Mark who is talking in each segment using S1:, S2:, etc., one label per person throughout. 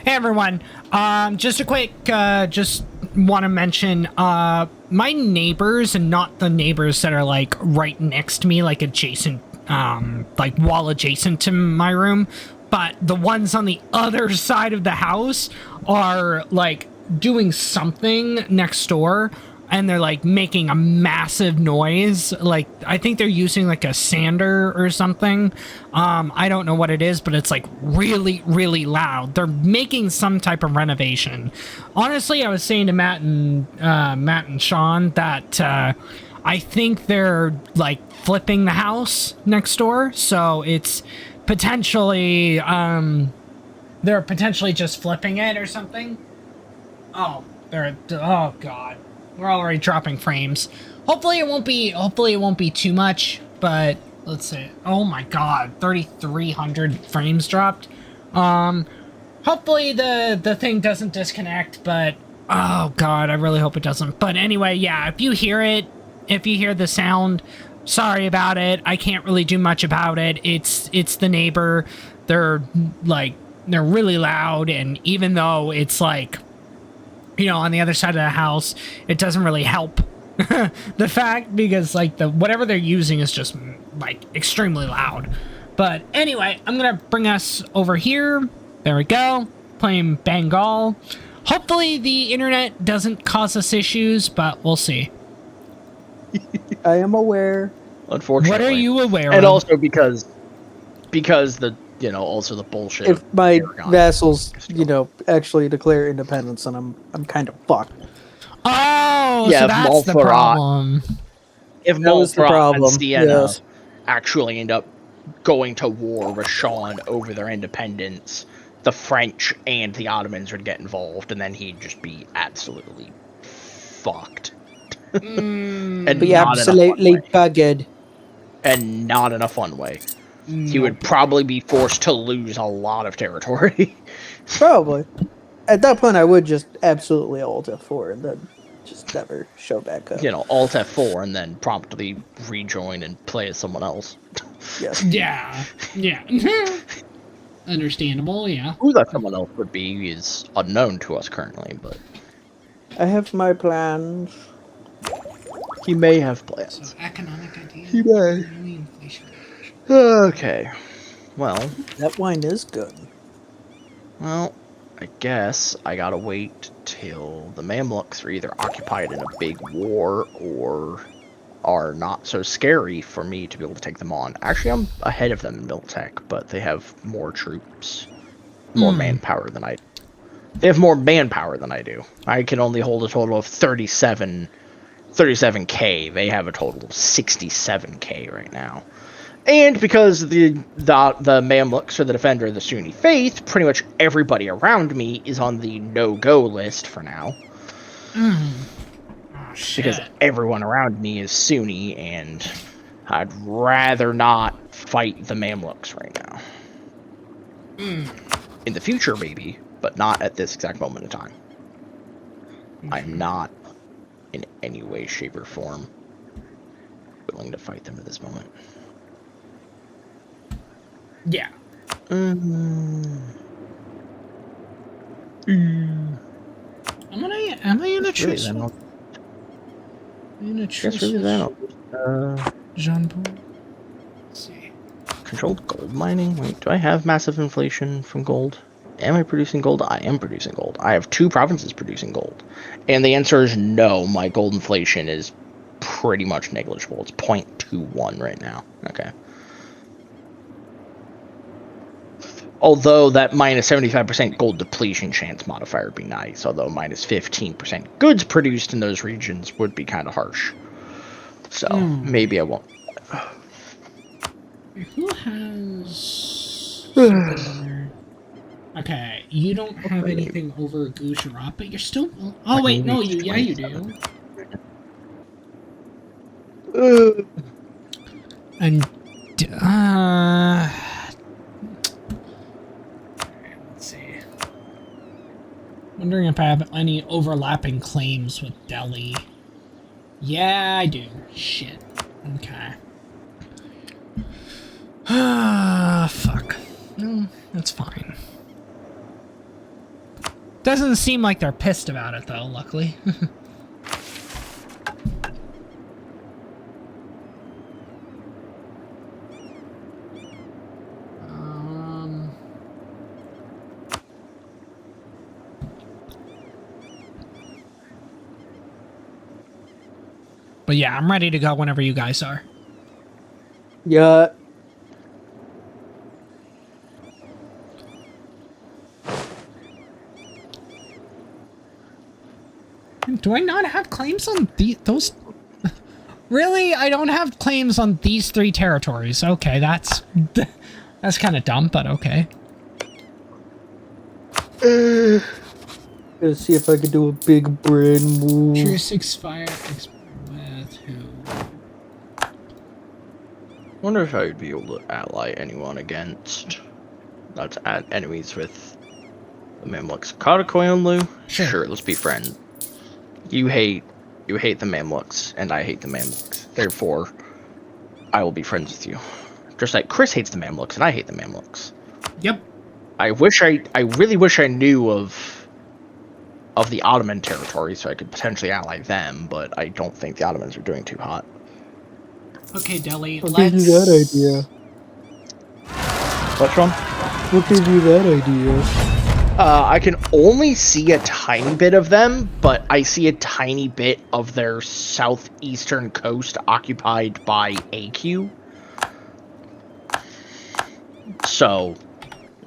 S1: Hey everyone, just a quick, just want to mention, my neighbors, and not the neighbors that are, like, right next to me, like, adjacent, like, wall adjacent to my room, but the ones on the other side of the house are, like, doing something next door, and they're, like, making a massive noise. Like, I think they're using, like, a sander or something. I don't know what it is, but it's, like, really, really loud. They're making some type of renovation. Honestly, I was saying to Matt and Sean that, I think they're, like, flipping the house next door, so it's potentially, they're potentially just flipping it or something. Oh, oh, God. We're already dropping frames. Hopefully it won't be too much, but let's see. Oh my god, 3,300 frames dropped. Hopefully the thing doesn't disconnect, but oh god, I really hope it doesn't. But anyway, yeah, if you hear the sound, sorry about it. I can't really do much about it. It's the neighbor. They're really loud, and even though it's like, you know, on the other side of the house, it doesn't really help the fact, because like whatever they're using is just like extremely loud. But anyway, I'm gonna bring us over here. There we go, playing Bengal. Hopefully the internet doesn't cause us issues, but we'll see.
S2: I am aware.
S3: Unfortunately.
S1: What are you aware of?
S3: And also because the, you know, also the bullshit.
S2: If my vassals, you know, actually declare independence, then I'm kind of fucked.
S1: Oh, yeah, so that's the problem.
S3: If Malfra and Sienna actually end up going to war with Sean over their independence, the French and the Ottomans would get involved, and then he'd just be absolutely fucked.
S2: And be absolutely buggered.
S3: And not in a fun way. He would probably be forced to lose a lot of territory.
S2: Probably. At that point, I would just absolutely Alt F4 and then just never show back up.
S3: You know, Alt F4 and then promptly rejoin and play as someone else.
S2: Yes.
S1: Yeah. Yeah. Understandable, yeah.
S3: Who that someone else would be is unknown to us currently, but...
S2: I have my plans.
S3: He may have plans.
S1: So, economic ideas.
S3: He may. Okay. Well...
S2: That wine is good.
S3: Well, I guess I gotta wait till the Mamluks are either occupied in a big war or are not so scary for me to be able to take them on. Actually, I'm ahead of them in Miltech, but they have more troops, more manpower than I do. They have more manpower than I do. I can only hold a total of 37k. They have a total of 67k right now. And because the Mamluks are the defender of the Sunni faith, pretty much everybody around me is on the no-go list for now.
S1: Oh, shit.
S3: Because everyone around me is Sunni, and I'd rather not fight the Mamluks right now. In the future, maybe, but not at this exact moment in time. I'm not, in any way, shape, or form, willing to fight them at this moment.
S1: Yeah.
S3: Am
S1: I in a choose? In a choose? Jean Paul. Let's see.
S3: Controlled gold mining? Wait, do I have massive inflation from gold? Am I producing gold? I am producing gold. I have 2 provinces producing gold. And the answer is no, my gold inflation is pretty much negligible. It's 0.21 right now. Okay. Although that minus 75% gold depletion chance modifier would be nice, although minus 15% goods produced in those regions would be kind of harsh. So, maybe I won't.
S1: Who has... Okay, you don't have anything over Gujarat, but you're still... Oh, wait, no, you do. And, let's see. Wondering if I have any overlapping claims with Delhi. Yeah, I do. Shit. Okay. Fuck. No, that's fine. Doesn't seem like they're pissed about it, though, luckily. But yeah, I'm ready to go whenever you guys are.
S2: Yeah.
S1: Do I not have claims on those? Really? I don't have claims on these 3 territories. Okay, that's kind of dumb, but okay.
S2: Gonna see if I can do a big brain move.
S1: Truce expired with who?
S3: Wonder if I would be able to ally anyone against. Let's add enemies with the Mamluks. Katakoyonlu? Sure, let's be friends. You hate the Mamluks, and I hate the Mamluks. Therefore, I will be friends with you. Just like Chris hates the Mamluks, and I hate the Mamluks.
S1: Yep.
S3: I really wish I knew of the Ottoman territory, so I could potentially ally them, but I don't think the Ottomans are doing too hot.
S1: Okay, Delhi,
S2: What gave you that idea?
S3: What's wrong?
S2: What gave you that idea?
S3: I can only see a tiny bit of them, but I see a tiny bit of their southeastern coast occupied by AQ. So,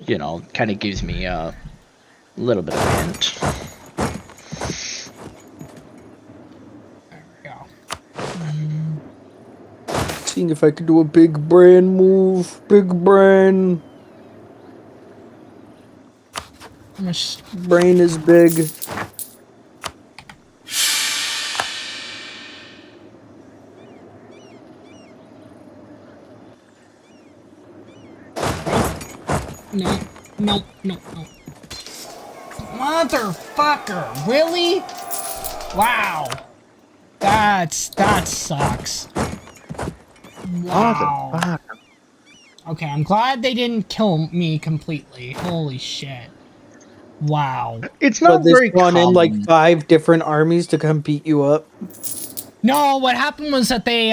S3: you know, kind of gives me a little bit of a hint.
S1: There we go.
S2: Seeing if I could do a big brain move. Big brain.
S1: How much?
S2: Brain is big.
S1: No. Motherfucker, really? Wow. That sucks. Wow.
S3: Motherfucker.
S1: Okay, I'm glad they didn't kill me completely. Holy shit. Wow.
S3: It's not
S2: But
S3: very
S2: they spawn in
S3: common.
S2: like 5 different armies to come beat you up.
S1: No, what happened was that they,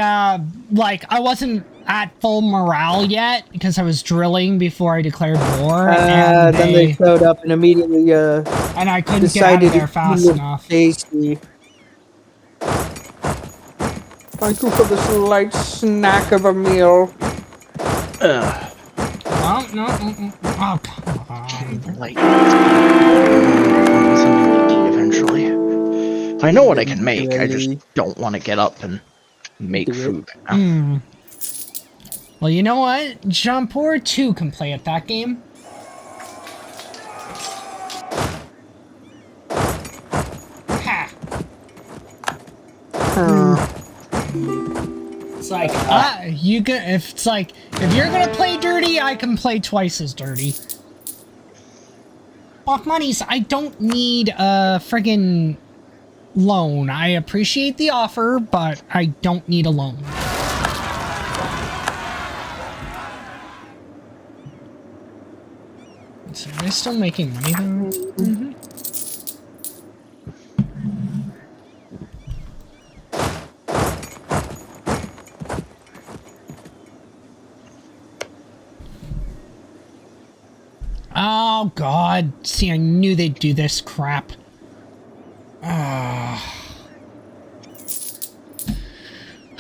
S1: like, I wasn't at full morale yet because I was drilling before I declared war. And
S2: Then they showed up and immediately
S1: and I couldn't get out
S2: decided
S1: of there
S2: to
S1: fast
S2: eat it
S1: enough.
S2: tasty. Thank you for this light snack of a meal.
S1: No. Oh, come on.
S3: Like, eventually. I know what I can make. I just don't want to get up and make food.
S1: Well, you know what? Jampur 2 can play at that game. Ha! It's like, if you're gonna play dirty, I can play twice as dirty. Bachmanis, I don't need a friggin' loan. I appreciate the offer, but I don't need a loan. So are they still making money though? Mm-hmm. Oh god. See, I knew they'd do this crap.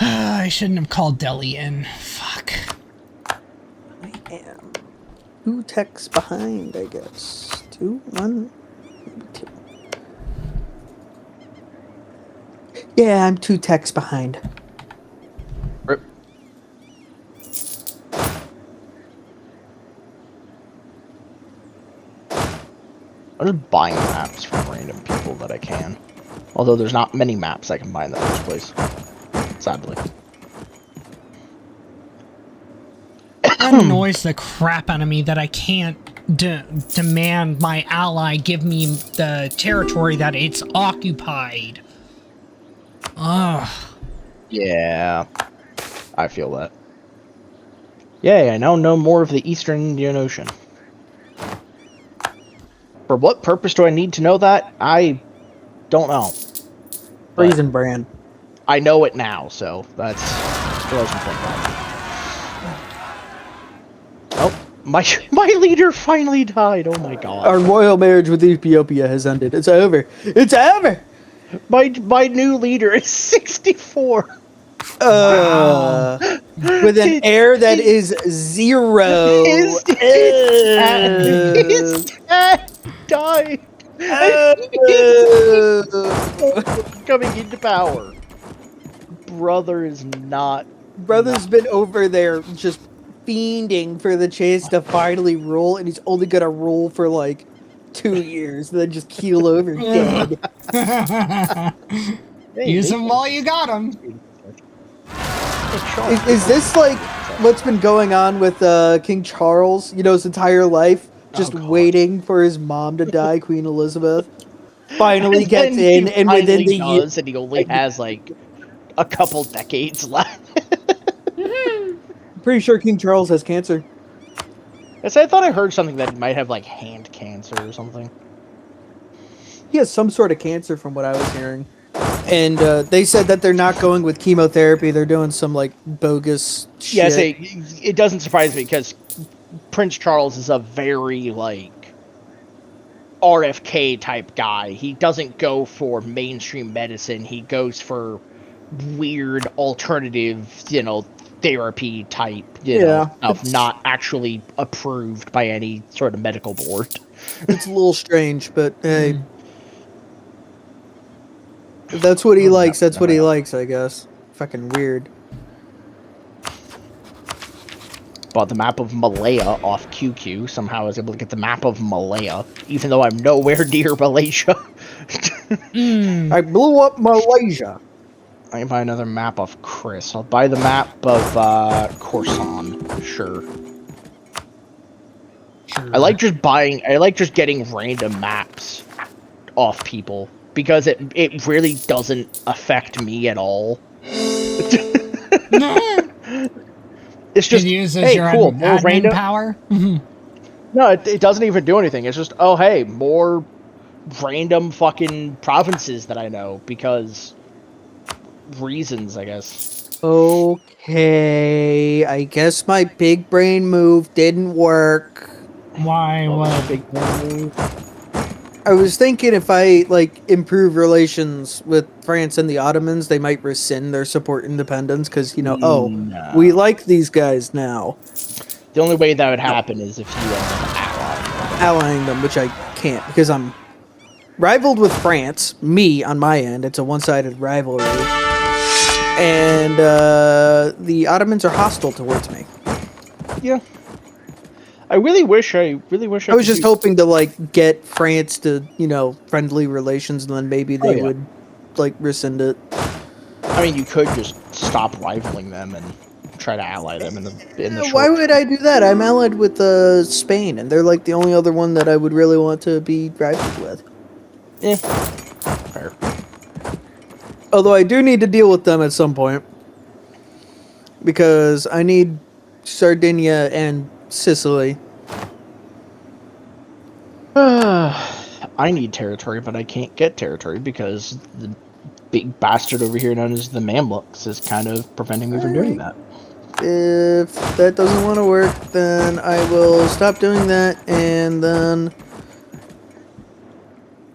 S1: I shouldn't have called Delhi in. Fuck.
S2: I am 2 techs behind, I guess. 2, 1, maybe 2. Yeah, I'm 2 techs behind.
S3: Rip. I'm just buying maps from random people that I can. Although there's not many maps I can buy in the first place. Sadly.
S1: That annoys the crap out of me that I can't demand my ally give me the territory that it's occupied. Ugh.
S3: Yeah. I feel that. Yay, I now know more of the Eastern Indian Ocean. For what purpose do I need to know that? I don't know. But
S2: Raisin Bran.
S3: I know it now, so that's the most important part. Oh, my leader finally died. Oh my god.
S2: Our royal marriage with Ethiopia has ended. It's over. It's over.
S3: My new leader is 64.
S2: With an heir that is 0.
S3: His dad died. Coming into power. Brother is not.
S2: Brother's been over there just fiending for the chance to finally rule, and he's only gonna rule for like 2 years, and then just keel over dead.
S1: Use them while you got them.
S2: Is this like what's been going on with King Charles? You know, his entire life, just waiting for his mom to die, Queen Elizabeth. Finally gets in, and within the year,
S3: and he only has like a couple decades left.
S2: I'm pretty sure King Charles has cancer.
S3: I thought I heard something that he might have like hand cancer or something.
S2: He has some sort of cancer, from what I was hearing. And they said that they're not going with chemotherapy. They're doing some like bogus shit.
S3: Yes, it doesn't surprise me because Prince Charles is a very like RFK type guy. He doesn't go for mainstream medicine. He goes for weird alternative, therapy type, of not actually approved by any sort of medical board.
S2: It's a little strange, but hey. If that's what he likes, that's what he likes, I guess. Fucking weird.
S3: Bought the map of Malaya off QQ. Somehow I was able to get the map of Malaya, even though I'm nowhere near Malaysia.
S2: I blew up Malaysia.
S3: I can buy another map of Chris. I'll buy the map of Corson. Sure. I like just getting random maps off people. Because it really doesn't affect me at all. It's just,
S1: use as
S3: hey,
S1: your
S3: cool, more
S1: admin
S3: random
S1: power.
S3: No, it doesn't even do anything. It's just, oh hey, more random fucking provinces that I know because reasons, I guess.
S2: Okay, I guess my big brain move didn't work.
S1: Why? What?
S3: Big move.
S2: I was thinking if I improve relations with France and the Ottomans, they might rescind their support independence because
S3: No.
S2: we like these guys now.
S3: The only way that would happen is if you end up
S2: allying them, which I can't because I'm rivaled with France. Me on my end, it's a one-sided rivalry, and the Ottomans are hostile towards me.
S3: Yeah. I really wish I
S2: was just hoping to get France to friendly relations, and then maybe they would rescind it.
S3: I mean, you could just stop rivaling them and try to ally them in the
S2: Why would I do that? I'm allied with Spain, and they're the only other one that I would really want to be rivaled with.
S3: Yeah. Fair.
S2: Although I do need to deal with them at some point because I need Sardinia and Sicily.
S3: I need territory, but I can't get territory because the big bastard over here known as the Mamluks is kind of preventing me from doing that.
S2: If that doesn't want to work, then I will stop doing that, and then...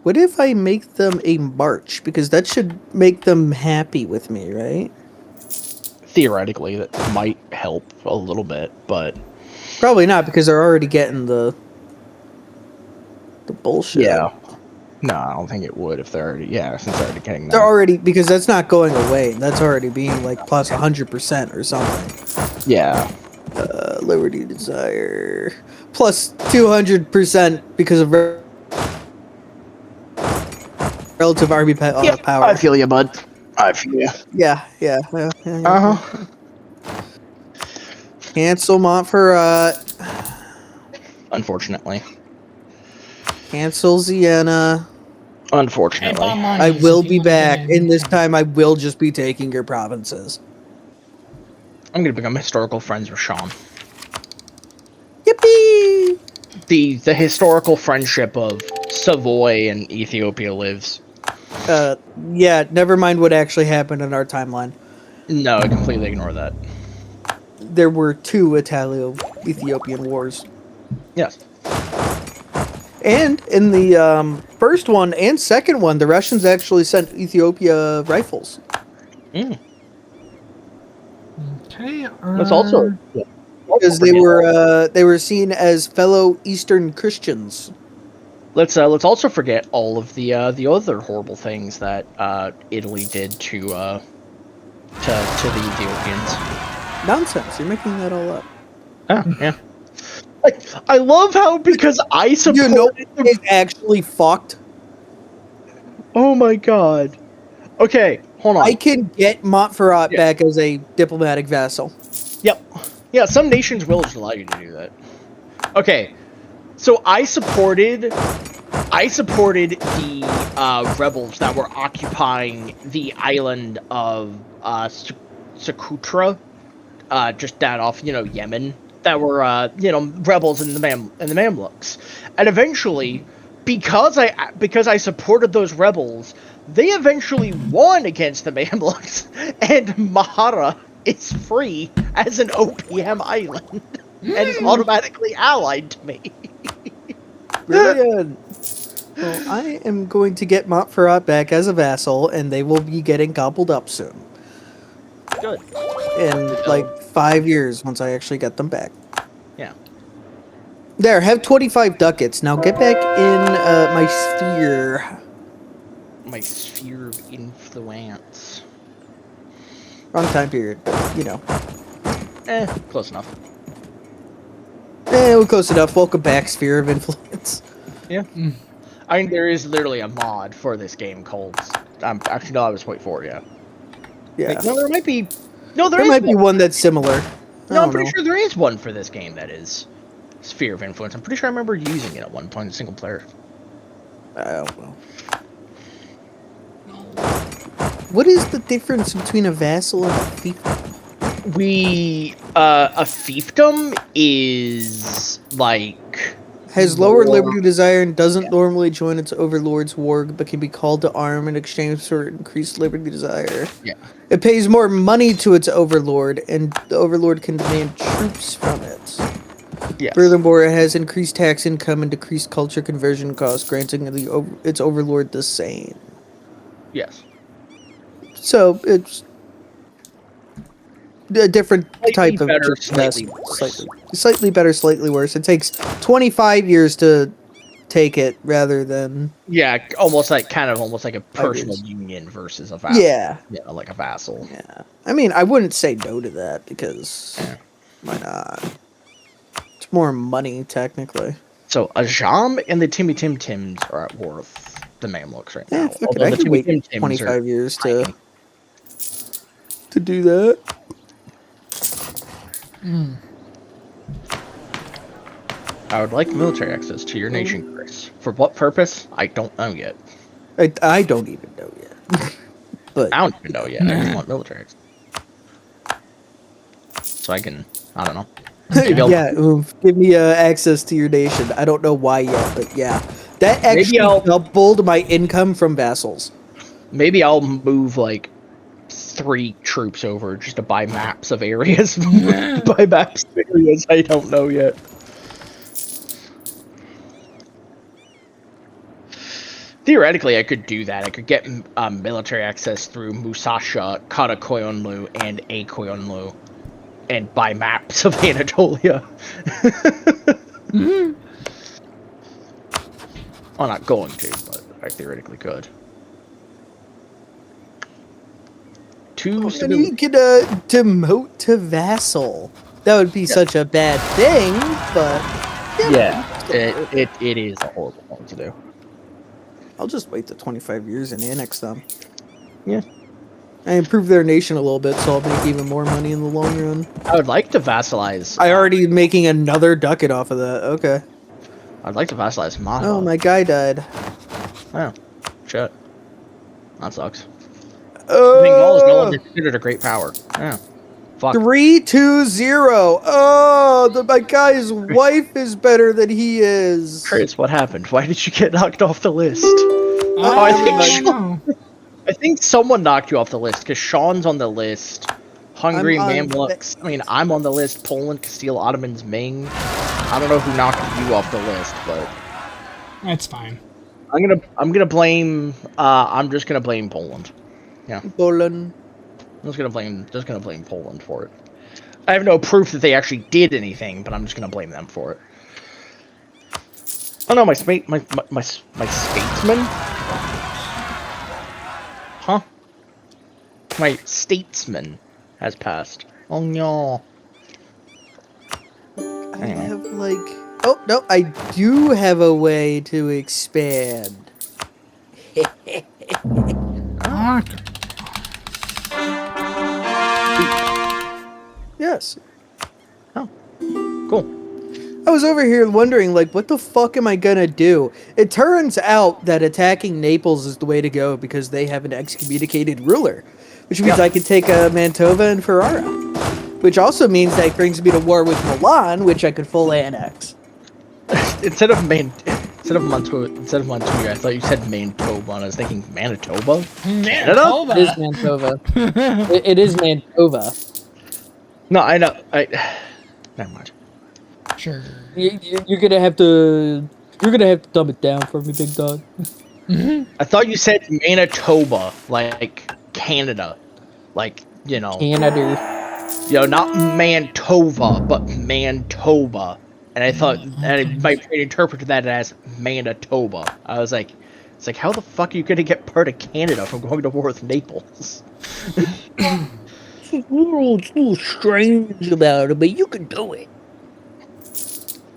S2: What if I make them a march? Because that should make them happy with me, right?
S3: Theoretically, that might help a little bit, but...
S2: Probably not, because they're already getting the bullshit.
S3: Yeah. No, I don't think it would if they're already... Yeah, since they're already getting that.
S2: They're already... Because that's not going away. That's already being, plus 100% or something.
S3: Yeah.
S2: Liberty Desire. Plus 200% because of relative army power.
S3: I feel you, bud. I feel you.
S2: Yeah.
S3: Uh-huh.
S2: Cancel Montferrat.
S3: Unfortunately.
S2: Cancel Siena.
S3: Unfortunately.
S2: I will be back, and this time I will just be taking your provinces.
S3: I'm gonna become historical friends with Sean.
S2: Yippee!
S3: The historical friendship of Savoy in Ethiopia lives.
S2: Yeah, never mind what actually happened in our timeline.
S3: No, I completely ignore that.
S2: There were 2 Italo-Ethiopian wars.
S3: Yes.
S2: And in the first one and second one, the Russians actually sent Ethiopia rifles.
S3: Mm.
S1: Okay.
S3: That's also
S2: Because they were seen as fellow Eastern Christians.
S3: Let's also forget all of the other horrible things that Italy did to the Ethiopians.
S2: Nonsense! You're making that all up.
S3: Oh, yeah. I love how because I supported
S2: You know it's actually fucked.
S3: Oh my god. Okay, hold on.
S2: I can get Montferrat back as a diplomatic vassal.
S3: Yep. Yeah, some nations will just allow you to do that. Okay. So I supported the rebels that were occupying the island of Socotra, just down off, Yemen, that were rebels in the Mamluks. And eventually, because I supported those rebels, they eventually won against the Mamluks, and Mahara is free as an OPM island and is automatically allied to me.
S2: Brilliant. Well, I am going to get Montferrat back as a vassal, and they will be getting gobbled up soon.
S3: Good.
S2: In like 5 years, once I actually get them back.
S3: Yeah.
S2: There, have 25 ducats. Now get back in my sphere.
S3: My sphere of influence.
S2: Wrong time period, but you know.
S3: Close enough.
S2: We're close enough. Welcome back, Sphere of Influence.
S3: Yeah. I mean, there is literally a mod for this game called. Actually, no, I was waiting for it. Yeah.
S2: Yeah.
S3: No, there might be. No,
S2: there might be one that's similar.
S3: No, I'm pretty sure there is one for this game that is Sphere of Influence. I'm pretty sure I remember using it at one point in single player.
S2: Oh, well. What is the difference between a vassal and a fiefdom?
S3: A fiefdom is like
S2: has lower liberty desire and doesn't normally join its overlord's war, but can be called to arm in exchange for increased liberty desire.
S3: Yeah.
S2: It pays more money to its overlord, and the overlord can demand troops from it.
S3: Yes.
S2: Furthermore, it has increased tax income and decreased culture conversion costs, granting its overlord the same.
S3: Yes.
S2: So it's a different type of
S3: better,
S2: slightly better, slightly worse. It takes 25 years to take it rather than
S3: almost like a personal union versus a vassal.
S2: Yeah,
S3: like a vassal.
S2: Yeah, I mean, I wouldn't say no to that because why not? It's more money technically.
S3: So Ajam and the Timmy Tim Tims are at war with the Mamluks right now.
S2: I could wait 25 years to do that.
S3: I would like military access to your nation, Chris. For what purpose? I don't know yet.
S2: I don't even know yet. But
S3: I don't even know yet. I just want military access. So I can, I don't know.
S2: Give me access to your nation. I don't know why yet, but yeah. That actually doubled my income from vassals.
S3: Maybe I'll move like 3 troops over just to buy maps of areas. Buy maps of areas I don't know yet. Theoretically, I could do that. I could get military access through Musasha, Karakoyunlu, and Akoyunlu, and buy maps of Anatolia. I'm not going to, but I theoretically could.
S2: And you could demote to vassal. That would be such a bad thing, but
S3: it is a horrible thing to do.
S2: I'll just wait the 25 years and annex them.
S3: Yeah.
S2: I improve their nation a little bit, so I'll make even more money in the long run.
S3: I would like to vassalize.
S2: I already making another ducat off of that. Okay.
S3: I'd like to vassalize Maha.
S2: Oh, my guy died.
S3: Oh, shit. That sucks. Bengal is no longer considered a great power. Yeah. fuck.
S2: 3-2-0. Oh, my guy's wife is better than he is.
S3: Chris, what happened? Why did you get knocked off the list? I think someone knocked you off the list because Sean's on the list. Hungary, Mamluks. I mean, I'm on the list. Poland, Castile, Ottomans, Ming. I don't know who knocked you off the list, but
S1: That's fine.
S3: I'm gonna blame. I'm just gonna blame Poland. Yeah,
S2: Poland.
S3: I'm just gonna blame Poland for it. I have no proof that they actually did anything, but I'm just gonna blame them for it. Oh no, my statesman. Huh? My statesman has passed. Oh no.
S2: I have like... Oh, no, I do have a way to expand. Yes.
S3: Oh, cool.
S2: I was over here wondering, like, what the fuck am I gonna do? It turns out that attacking Naples is the way to go because they have an excommunicated ruler, which means I can take Mantova and Ferrara, which also means that brings me to war with Milan, which I could full annex.
S3: Instead of Montoya, I thought you said Manitoba, and I was thinking Manitoba? Canada?
S2: It is Mantova. It is Mantova.
S3: No, I know. Never mind.
S1: Sure.
S2: You're gonna have to dumb it down for me, big dog.
S3: I thought you said Manitoba, like Canada, like
S2: Canada.
S3: Not Mantova, but Manitoba, and I thought my brain interpreted that as Manitoba. I was like, it's like, how the fuck are you gonna get part of Canada from going to war with Naples?
S2: It's a little strange about it, but you can do it.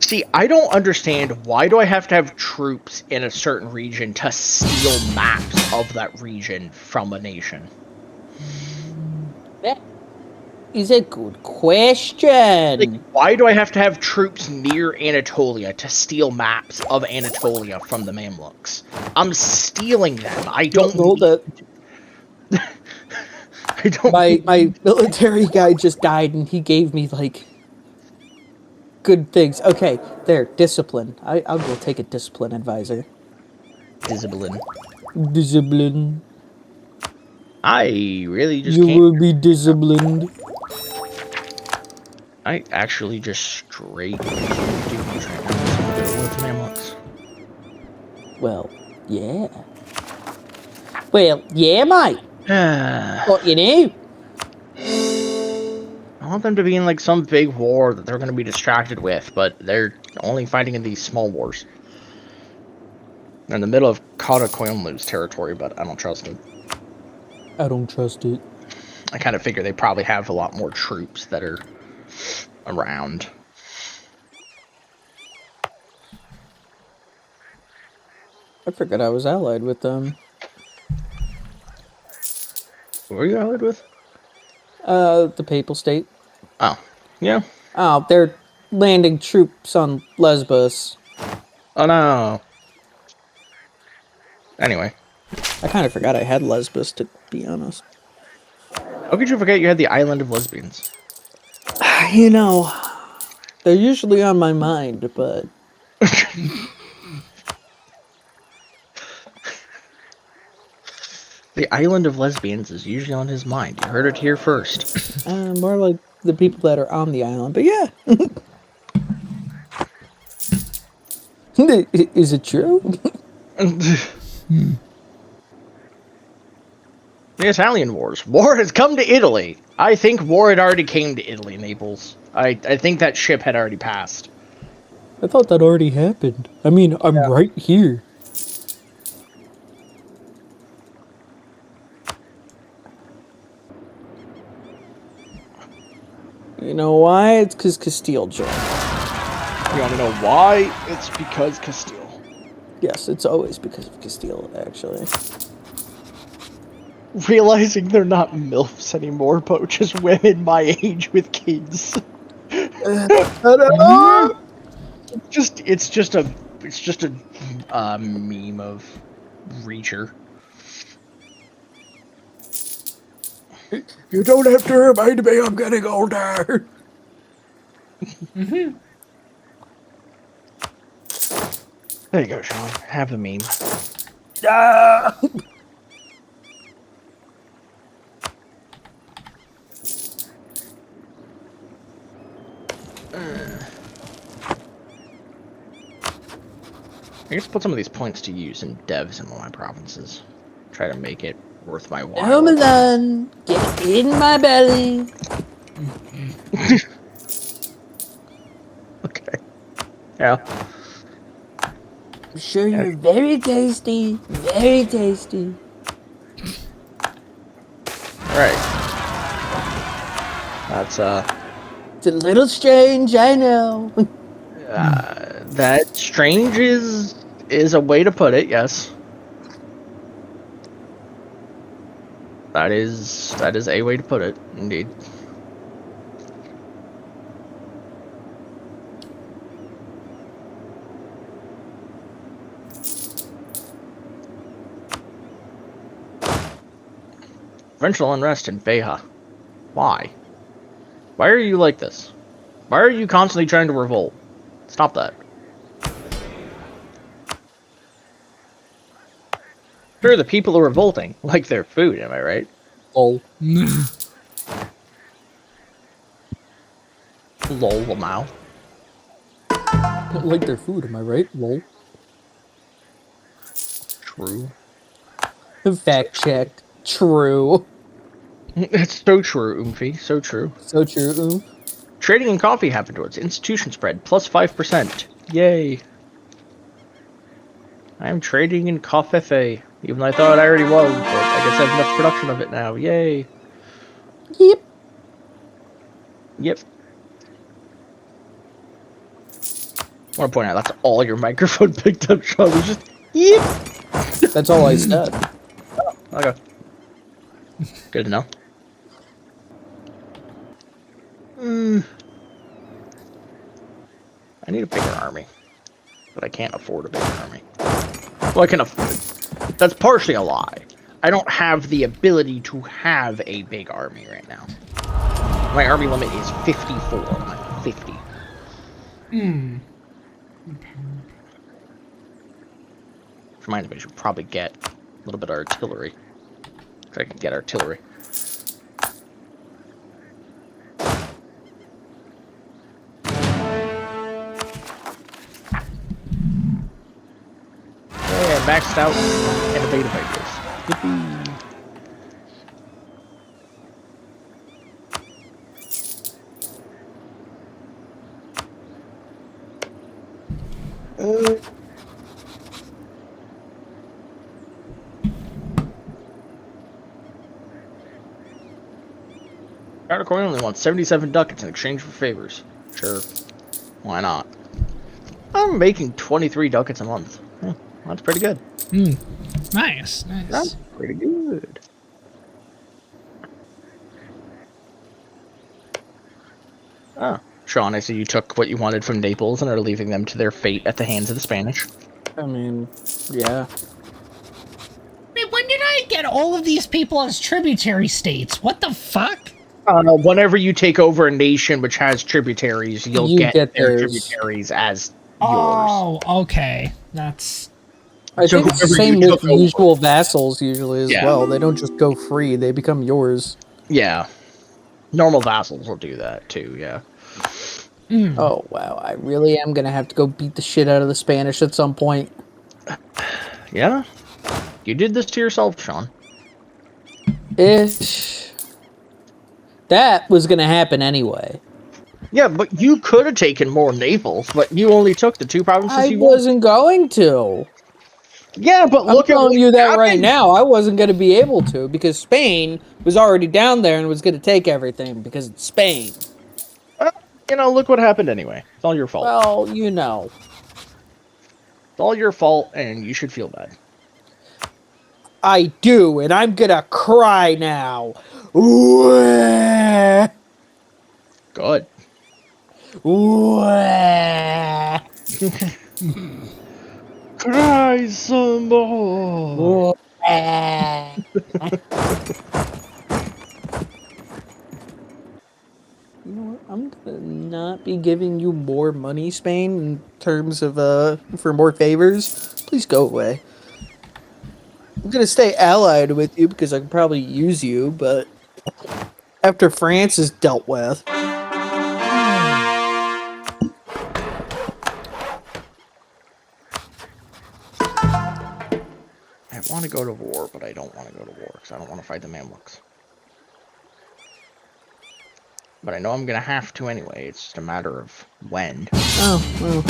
S3: See, I don't understand, why do I have to have troops in a certain region to steal maps of that region from a nation?
S2: That is a good question.
S3: Like, why do I have to have troops near Anatolia to steal maps of Anatolia from the Mamluks? I'm stealing them. I don't
S2: hold it.
S3: I don't.
S2: My military guy just died, and he gave me like good things. Okay, there, discipline. I'll go take a discipline advisor.
S3: Discipline.
S2: Discipline.
S3: I really just
S2: You will be disciplined.
S3: I actually just straight do with Mamluks.
S2: Well, yeah. Well, yeah, mate. What you know?
S3: I want them to be in like some big war that they're going to be distracted with, but they're only fighting in these small wars. They're in the middle of Karakoyunlu's territory, but I don't trust it.
S2: I don't trust it.
S3: I kind of figure they probably have a lot more troops that are around.
S2: I forgot I was allied with them.
S3: Who are you allied with?
S2: The Papal State.
S3: Oh, yeah.
S2: Oh, they're landing troops on Lesbos.
S3: Oh no. Anyway.
S2: I kind of forgot I had Lesbos, to be honest.
S3: How could you forget you had the island of lesbians?
S2: You know, they're usually on my mind, but...
S3: The island of lesbians is usually on his mind. You heard it here first.
S2: More like the people that are on the island, but yeah. Is it true?
S3: The Italian Wars. War has come to Italy. I think war had already came to Italy, Naples. I think that ship had already passed.
S2: I thought that already happened. I mean, I'm right here. You know why? It's because Castile joined.
S3: You want to know why? It's because Castile.
S2: Yes, it's always because of Castile, actually.
S3: Realizing they're not MILFs anymore, but just women my age with kids. It's just a meme of Reacher.
S2: You don't have to remind me I'm getting older.
S3: There you go, Sean. Have the meme.
S2: Ah!
S3: I guess put some of these points to use in devs in one of my provinces. Try to make it worth my while.
S2: Ramadan, get in my belly.
S3: Okay. Yeah.
S2: I'm sure you're very tasty, very tasty.
S3: Alright. That's,
S2: It's a little strange, I know.
S3: that strange is a way to put it, yes. That is a way to put it, indeed. Provincial unrest in Beja. Why? Why are you like this? Why are you constantly trying to revolt? Stop that. Sure, the people are revolting, like their food, am I right?
S2: Lol.
S3: Lol, Lamau.
S2: Like their food, am I right? Lol.
S3: True.
S2: Fact checked. True.
S3: It's so true, Oomphy. So true.
S2: So true.
S3: Trading in coffee happened towards institution spread, plus 5%. Yay. I am trading in coffee, even though I thought I already was, but I guess I have enough production of it now. Yay.
S2: Yep.
S3: Yep. I want to point out, that's all your microphone picked up, Sean. It was just, yep.
S2: That's all I said.
S3: Okay. Good to know. I need a bigger army. But I can't afford a bigger army. Well, I can afford it. That's partially a lie. I don't have the ability to have a big army right now. My army limit is 54. I'm at 50. Reminds me, I should probably get a little bit of artillery. So I can get artillery. Yeah, maxed out and a beta fighters. Yippee. Coin only wants 77 ducats in exchange for favors. Sure. Why not? I'm making 23 ducats a month. That's pretty good.
S1: Nice.
S3: That's pretty good. Oh, Sean, I see you took what you wanted from Naples and are leaving them to their fate at the hands of the Spanish.
S2: I mean, yeah.
S1: Man, when did I get all of these people as tributary states? What the fuck?
S3: Whenever you take over a nation which has tributaries, you'll get their tributaries as yours.
S1: Oh, okay. That's...
S2: I think it's the same with usual vassals usually as
S3: Yeah.
S2: well. They don't just go free, they become yours.
S3: Yeah. Normal vassals will do that too, yeah.
S2: Oh, wow. I really am going to have to go beat the shit out of the Spanish at some point.
S3: Yeah? You did this to yourself, Sean.
S2: Ish. That was going to happen anyway.
S3: Yeah, but you could have taken more Naples, but you only took the two provinces you
S2: wasn't going to.
S3: Yeah, but look
S2: I'm telling you that right now. I wasn't going to be able to because Spain was already down there and was going to take everything because it's Spain.
S3: Look what happened anyway. It's all your fault.
S2: Well, you know.
S3: It's all your fault, and you should feel bad.
S2: I do, and I'm going to cry now.
S3: Good. Cry some more.
S2: money, Spain, in terms of for more favors, please go away. I'm gonna stay allied with you because I can probably use you, but after France is dealt with.
S3: I want to go to war, but I don't want to go to war because I don't want to fight the Mamluks. But I know I'm going to have to anyway. It's just a matter of when.
S2: Oh, well.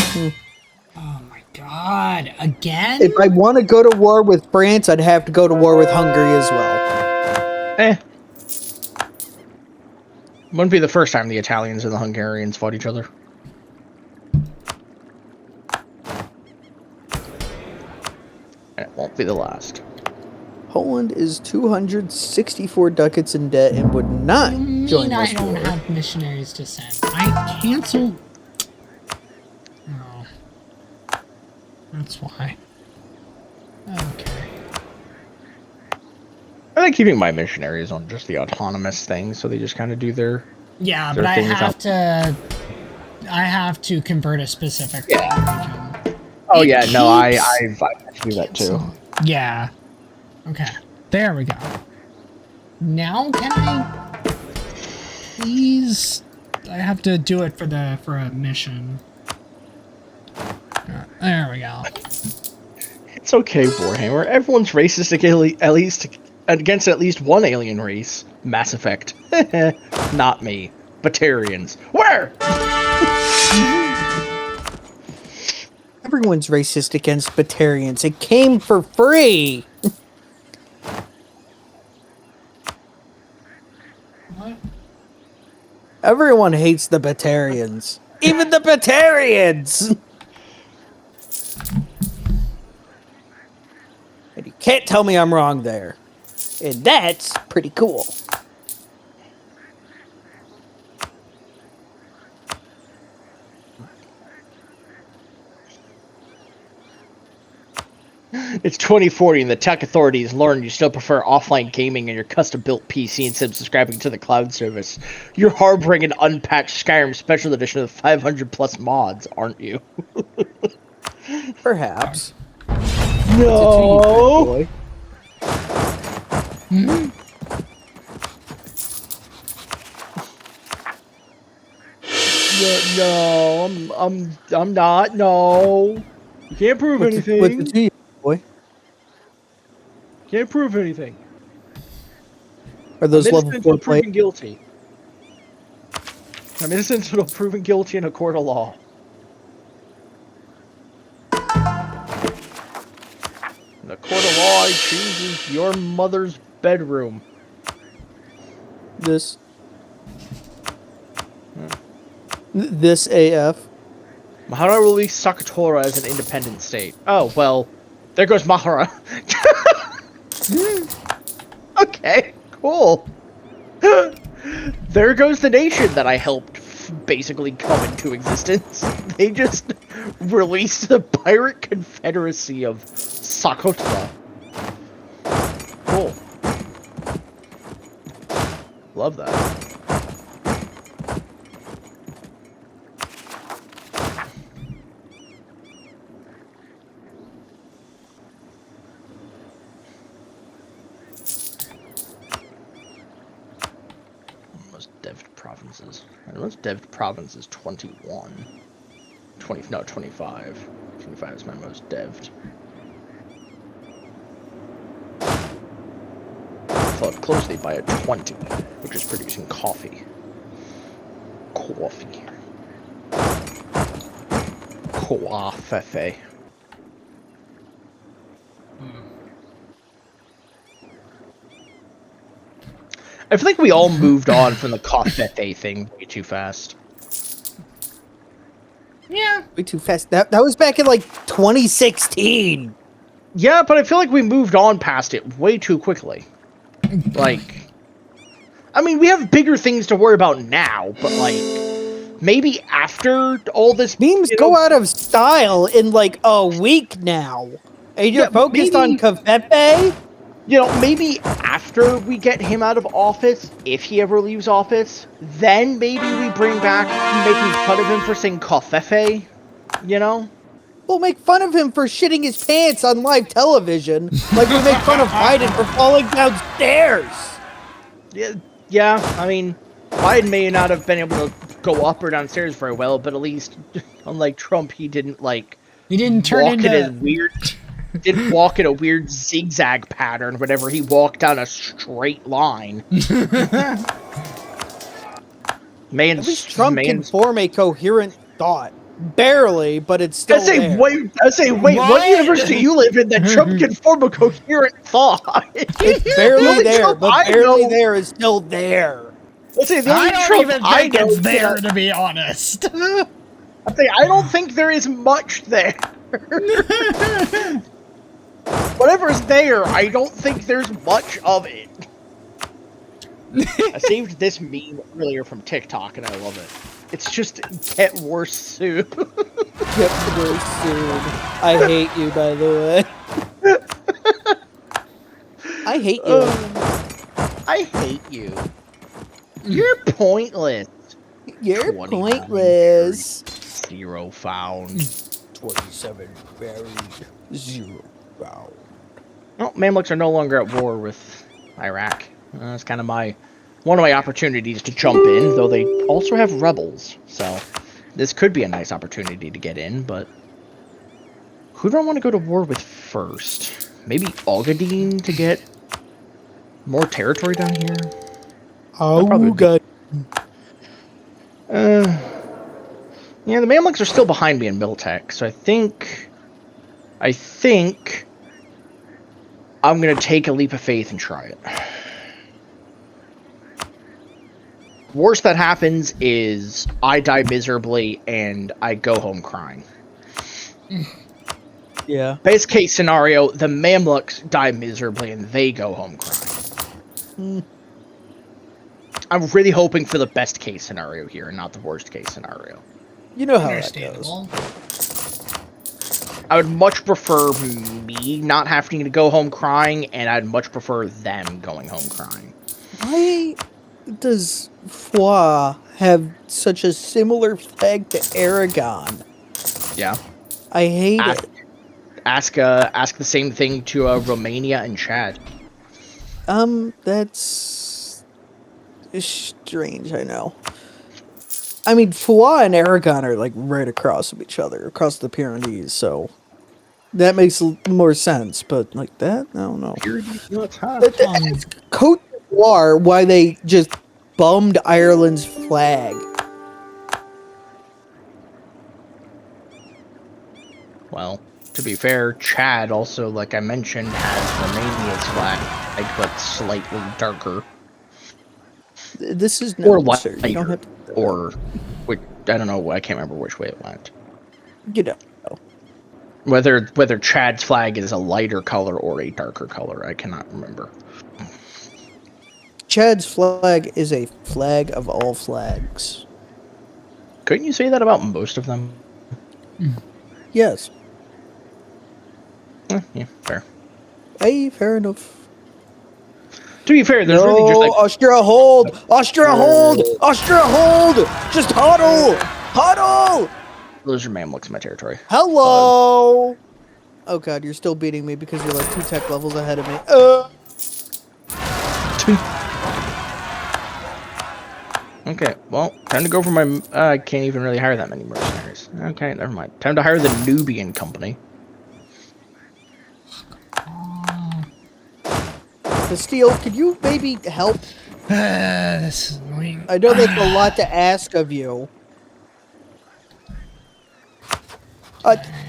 S1: Oh my god, again?
S2: If I want to go to war with France, I'd have to go to war with Hungary as well.
S3: Wouldn't be the first time the Italians and the Hungarians fought each other. And it won't be the last.
S2: Poland is 264 ducats in debt and would not join
S1: I
S2: this
S1: don't
S2: war.
S1: have missionaries to send. I canceled. Oh, that's why. Okay.
S3: I like keeping my missionaries on just the autonomous thing, so they just kind of do their.
S1: Yeah,
S3: their
S1: but I
S3: things
S1: have
S3: out.
S1: to. I have to convert a specific region.
S3: Oh
S1: It
S3: yeah, no, I
S1: keeps-
S3: do that too.
S1: Yeah. Okay. There we go. Now can I please? I have to do it for a mission. There we go.
S3: It's okay, Warhammer. Everyone's racist against at least one alien race. Mass Effect. Not me. Batarians. Where?
S2: Everyone's racist against Batarians. It came for free.
S1: What?
S2: Everyone hates the Batarians. Even the Batarians! And you can't tell me I'm wrong there. And that's pretty cool.
S3: It's 2040 and the tech authorities learned you still prefer offline gaming and your custom-built PC instead of subscribing to the cloud service. You're harboring an unpatched Skyrim Special Edition with 500+ mods, aren't you?
S2: Perhaps.
S3: No! No, I'm not. No, you can't prove anything.
S2: What's it to you, boy?
S3: Can't prove anything.
S2: Are those
S3: I'm
S2: level
S3: innocent
S2: 4
S3: until proven
S2: players?
S3: guilty. I'm innocent until proven guilty in a court of law. In the court of law, I choose your mother's bedroom.
S2: This AF.
S3: Mahara released Sakatora as an independent state. Oh, well, there goes Mahara. Okay, cool. There goes the nation that I helped basically come into existence. They just released the Pirate Confederacy of Socotra. Cool. Love that. Provinces. And most devved province is 21. 25. 25 is my most devved. Followed closely by a 20, which is producing coffee. Coffee. Coffee. I feel like we all moved on from the coffee thing way too fast.
S1: Yeah.
S2: Way too fast. That was back in like 2016.
S3: Yeah, but I feel like we moved on past it way too quickly. Like, I mean, we have bigger things to worry about now, but like, maybe after all this...
S2: Memes go out of style in like a week now. And you're focused on Covfefe?
S3: You know, maybe after we get him out of office, if he ever leaves office, then maybe we bring back making fun of him for saying Kofefe, you know?
S2: We'll make fun of him for shitting his pants on live television, like we make fun of Biden for falling downstairs.
S3: Yeah, I mean, Biden may not have been able to go up or downstairs very well, but at least, unlike Trump, he didn't, like,
S1: He didn't turn into...
S3: didn't walk in a weird zigzag pattern whenever he walked down a straight line.
S2: At least Trump can form a coherent thought. Barely, but it's still there.
S3: Wait, what universe do you live in that Trump can form a coherent thought?
S2: It's barely there, but barely there is still there.
S1: I don't even think it's there, to be honest.
S3: I don't think there is much there. Whatever's there, I don't think there's much of it. I saved this meme earlier from TikTok, and I love it. It's just get worse soon.
S2: Get worse soon. I hate you, by the way. I hate you.
S3: I hate you. You're pointless.
S2: You're pointless.
S3: 0 found.
S2: 27 buried. 0 found.
S3: Well, Mamluks are no longer at war with Iraq. That's kind of one of my opportunities to jump in, though they also have rebels. So this could be a nice opportunity to get in, but who do I want to go to war with first? Maybe Ogadine to get more territory down here?
S2: Oh, God.
S3: Yeah, the Mamluks are still behind me in Miltech, so I think I'm going to take a leap of faith and try it. Worst that happens is I die miserably and I go home crying.
S2: Yeah.
S3: Best case scenario, the Mamluks die miserably and they go home crying. I'm really hoping for the best case scenario here and not the worst case scenario.
S2: You know how that goes.
S3: I would much prefer me not having to go home crying, and I'd much prefer them going home crying.
S2: Why does Foix have such a similar flag to Aragon?
S3: Yeah.
S2: I hate it.
S3: Ask the same thing to Romania and Chad.
S2: That's strange, I know. I mean, Foix and Aragon are like right across from each other, across the Pyrenees, so that makes more sense, but like that? I don't know. Cote d'Ivoire, why they just bummed Ireland's flag.
S3: Well, to be fair, Chad also, like I mentioned, has Romania's flag, but slightly darker.
S2: This is no, sir. You don't have to.
S3: Or, which, I don't know, I can't remember which way it went.
S2: You know.
S3: Whether Chad's flag is a lighter color or a darker color, I cannot remember.
S2: Chad's flag is a flag of all flags.
S3: Couldn't you say that about most of them?
S2: Yes.
S3: Yeah, fair.
S2: Hey, fair enough.
S3: To be fair, there's really just like...
S2: Austria hold! Austria hold! Austria hold! Just huddle! Huddle!
S3: Those are Mamluks in my territory.
S2: Hello! Oh god, you're still beating me because you're like 2 tech levels ahead of me.
S3: Okay, well, time to go for my... I can't even really hire that many mercenaries. Okay, never mind. Time to hire the Nubian company.
S2: Castile, could you maybe help?
S1: This is annoying.
S2: I know that's a lot to ask of you.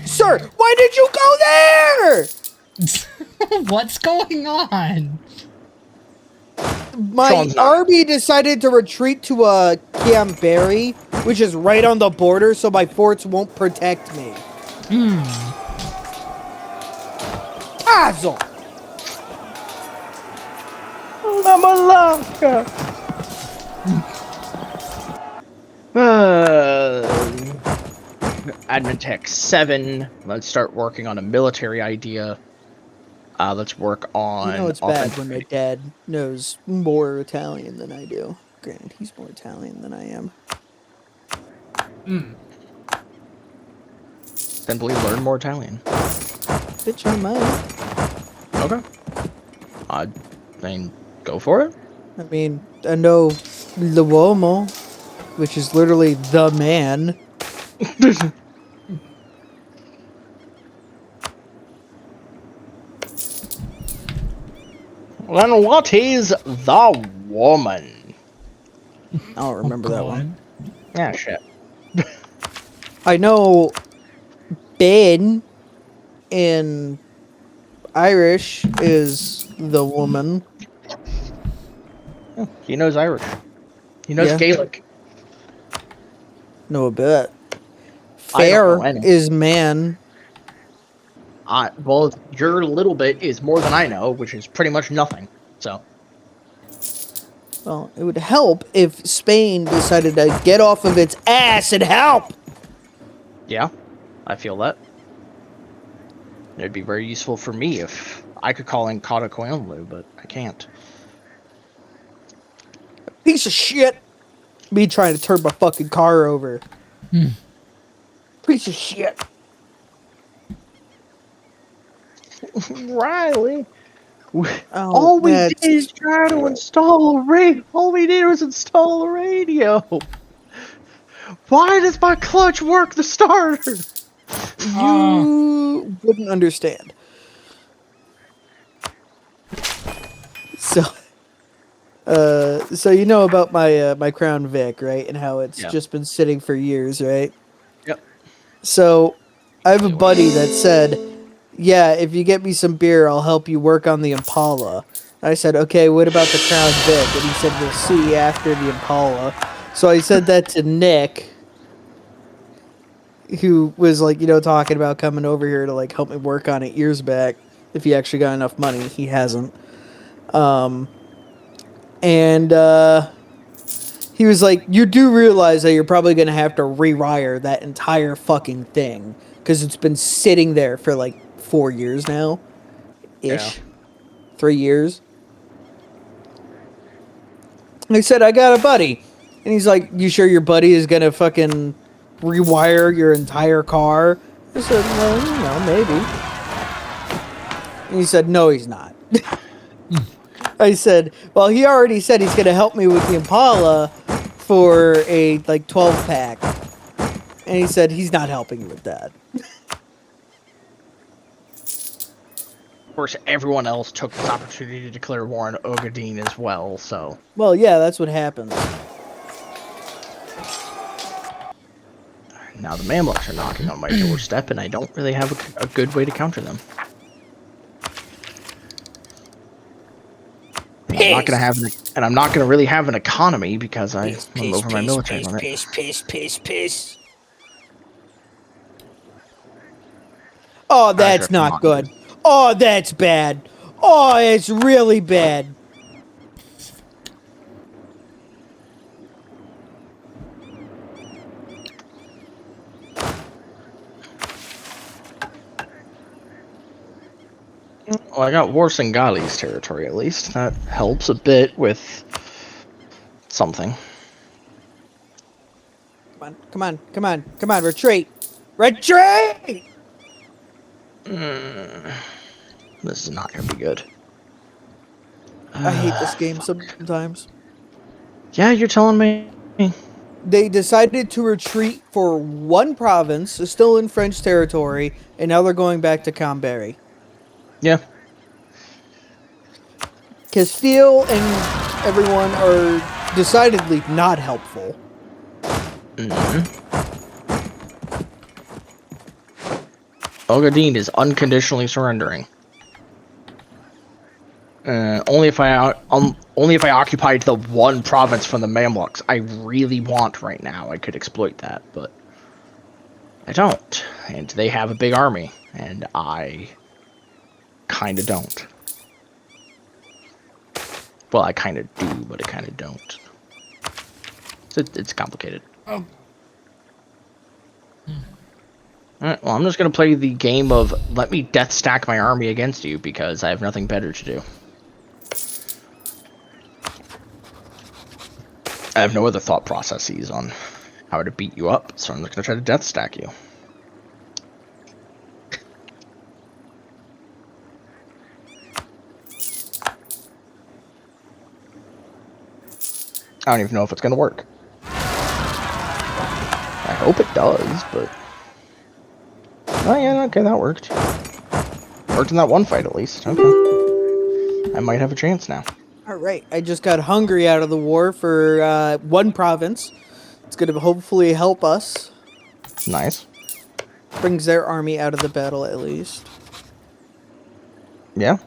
S2: Sir, why did you go there?
S1: What's going on?
S2: My army decided to retreat to Ciamberry, which is right on the border, so my forts won't protect me. Asshole!
S3: Malaka. Admin Tech 7. Let's start working on a military idea. Let's work on
S2: You know it's bad when my dad knows more Italian than I do. Granted, he's more Italian than I am.
S3: Simply learn more Italian.
S2: Bitch, I might.
S3: Okay. I mean, go for it.
S2: I mean, I know l'uomo, which is literally the man.
S3: Then what is the woman?
S2: I don't remember that one.
S3: Yeah, shit.
S2: I know Ben in Irish is the woman.
S3: He knows Irish. He knows
S2: Yeah.
S3: Gaelic.
S2: Know a bit.
S3: I don't know
S2: Fair
S3: any.
S2: is man.
S3: Well, your little bit is more than I know, which is pretty much nothing. So.
S2: Well, it would help if Spain decided to get off of its ass and help.
S3: Yeah, I feel that. It'd be very useful for me if I could call in Kata Koyonlu, but I can't.
S2: Piece of shit. Me trying to turn my fucking car over. Piece of shit.
S3: Riley,
S2: Oh,
S3: we did is try to install a radio. All we did was install a radio. Why does my clutch work the starter?
S2: You wouldn't understand. So you know about my my Crown Vic, right? And how it's just been sitting for years, right?
S3: Yep.
S2: So I have a buddy that said, "Yeah, if you get me some beer, I'll help you work on the Impala." I said, "Okay, what about the Crown Vic?" And he said, "We'll see after the Impala." So I said that to Nick, who was like, talking about coming over here to like help me work on it years back. If he actually got enough money, he hasn't. And he was like, "You do realize that you're probably going to have to rewire that entire fucking thing because it's been sitting there for like 4 years now, ish, 3 years." And I said, "I got a buddy," and he's like, "You sure your buddy is going to fucking rewire your entire car?" I said, "Well, maybe." And he said, "No, he's not." I said, "Well, he already said he's going to help me with the Impala for a, 12-pack. And he said he's not helping you with that.
S3: Of course, everyone else took this opportunity to declare war on Ogadine as well, so...
S2: Well, yeah, that's what happens.
S3: Now the Mamluks are knocking on my doorstep, and I don't really have a good way to counter them. I'm not gonna have and I'm not gonna really have an economy because I'm over my military limit.
S2: Piss. Oh, that's not good. Oh, that's bad. Oh, it's really bad.
S3: Well, I got Warsingali's territory at least. That helps a bit with something.
S2: Come on, retreat! Retreat!
S3: This is not gonna be good.
S2: I hate this game sometimes.
S3: Yeah, you're telling me.
S2: They decided to retreat for one province, is still in French territory, and now they're going back to Cambrai.
S3: Yeah.
S2: Castile and everyone are decidedly not helpful.
S3: Ogadine is unconditionally surrendering. Only if I occupied the one province from the Mamluks I really want right now, I could exploit that, but I don't. And they have a big army, and I kind of don't. Well, I kind of do, but I kind of don't. So it's complicated. Alright, well, I'm just gonna play the game of let me death stack my army against you because I have nothing better to do. I have no other thought processes on how to beat you up, so I'm just gonna try to death stack you. I don't even know if it's gonna work. I hope it does, but... Oh yeah, okay, that worked. Worked in that one fight, at least. Okay. I might have a chance now.
S2: Alright, I just got Hungary out of the war for one province. It's going to hopefully help us.
S3: Nice.
S2: Brings their army out of the battle, at least.
S3: Yeah.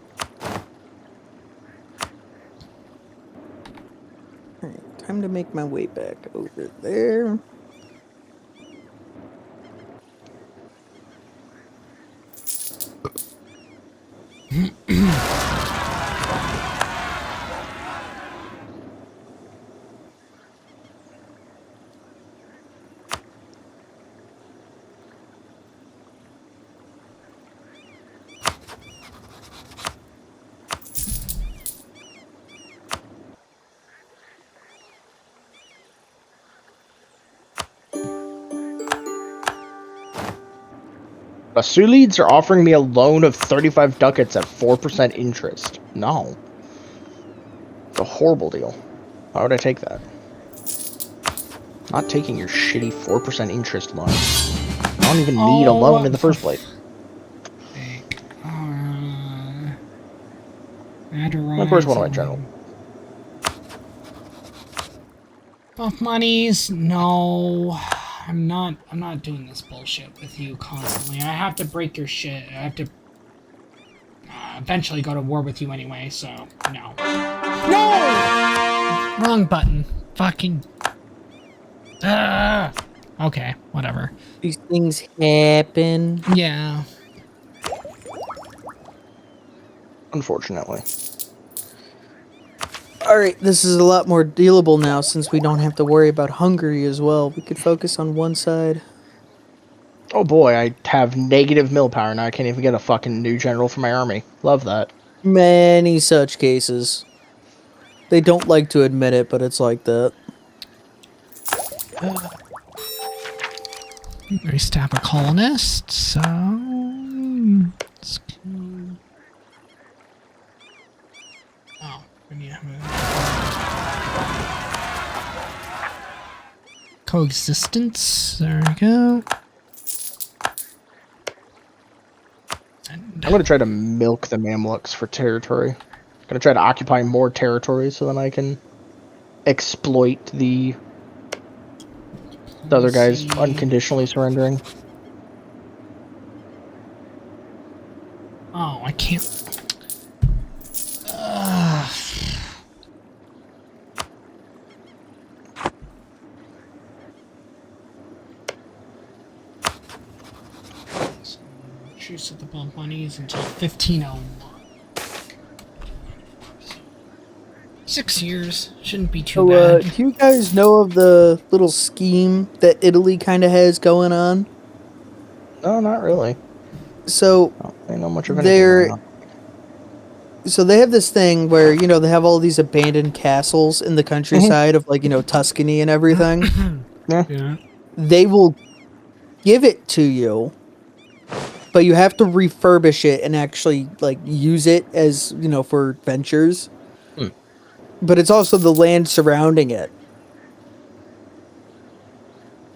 S2: Alright, time to make my way back over there.
S3: Basulids are offering me a loan of 35 ducats at 4% interest. No. It's a horrible deal. Why would I take that? Not taking your shitty 4% interest loan. I don't even need a loan in the first place. Where's one of my general?
S1: Buff monies? No. I'm not doing this bullshit with you constantly. I have to break your shit. I have to eventually go to war with you anyway, so no. No! Wrong button. Fucking... Okay, whatever.
S2: These things happen.
S1: Yeah.
S3: Unfortunately.
S2: Alright, this is a lot more dealable now since we don't have to worry about Hungary as well. We could focus on one side.
S3: Oh boy, I have negative mill power now. I can't even get a fucking new general for my army. Love that.
S2: Many such cases. They don't like to admit it, but it's like that.
S1: We stab a colonist, so... Oh, we need to have a... Coexistence, there we go.
S3: I'm gonna try to milk the Mamluks for territory. I'm gonna try to occupy more territory so then I can exploit the other guys unconditionally surrendering.
S1: Oh, I can't... Truce at the bump monies until 1501. 6 years. Shouldn't be too bad.
S2: Do you guys know of the little scheme that Italy kind of has going on?
S3: No, not really.
S2: So,
S3: I don't know much of anything going on.
S2: So they have this thing where, you know, they have all these abandoned castles in the countryside of, like, you know, Tuscany and everything.
S1: Yeah.
S2: They will give it to you, but you have to refurbish it and actually, like, use it as, you know, for ventures. But it's also the land surrounding it.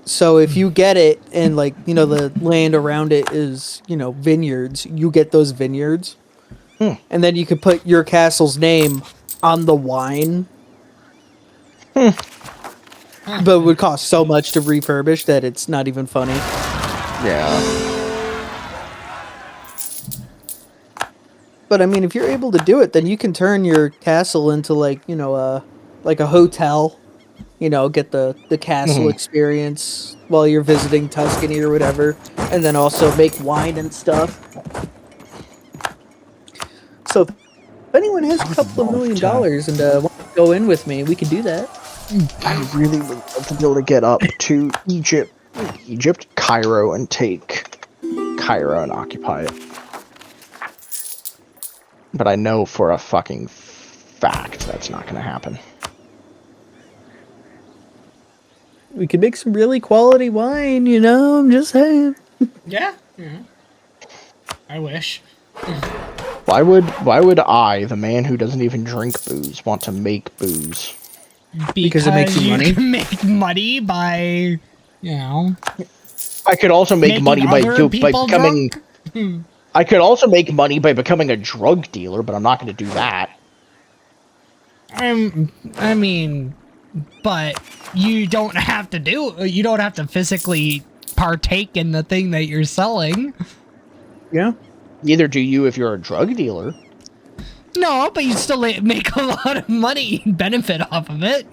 S2: So if you get it and, like, you know, the land around it is, you know, vineyards, you get those vineyards. And then you could put your castle's name on the wine. But it would cost so much to refurbish that it's not even funny.
S3: Yeah.
S2: But I mean, if you're able to do it, then you can turn your castle into, like, you know, like a hotel. You know, get the castle experience while you're visiting Tuscany or whatever, and then also make wine and stuff. So if anyone has a couple of $1 million and wants to go in with me, we can do that.
S3: I really would love to be able to get up to Egypt, Cairo, and take Cairo and occupy it. But I know for a fucking fact that's not going to happen.
S2: We could make some really quality wine, you know? I'm just saying.
S1: Yeah. I wish.
S3: Why would I, the man who doesn't even drink booze, want to make booze?
S2: Because it makes you money?
S1: Can make money by, you know.
S3: I could also make money by becoming. I could also make money by becoming a drug dealer, but I'm not going to do that.
S1: I mean, but you don't have to you don't have to physically partake in the thing that you're selling.
S2: Yeah.
S3: Neither do you if you're a drug dealer.
S1: No, but you still make a lot of money and benefit off of it.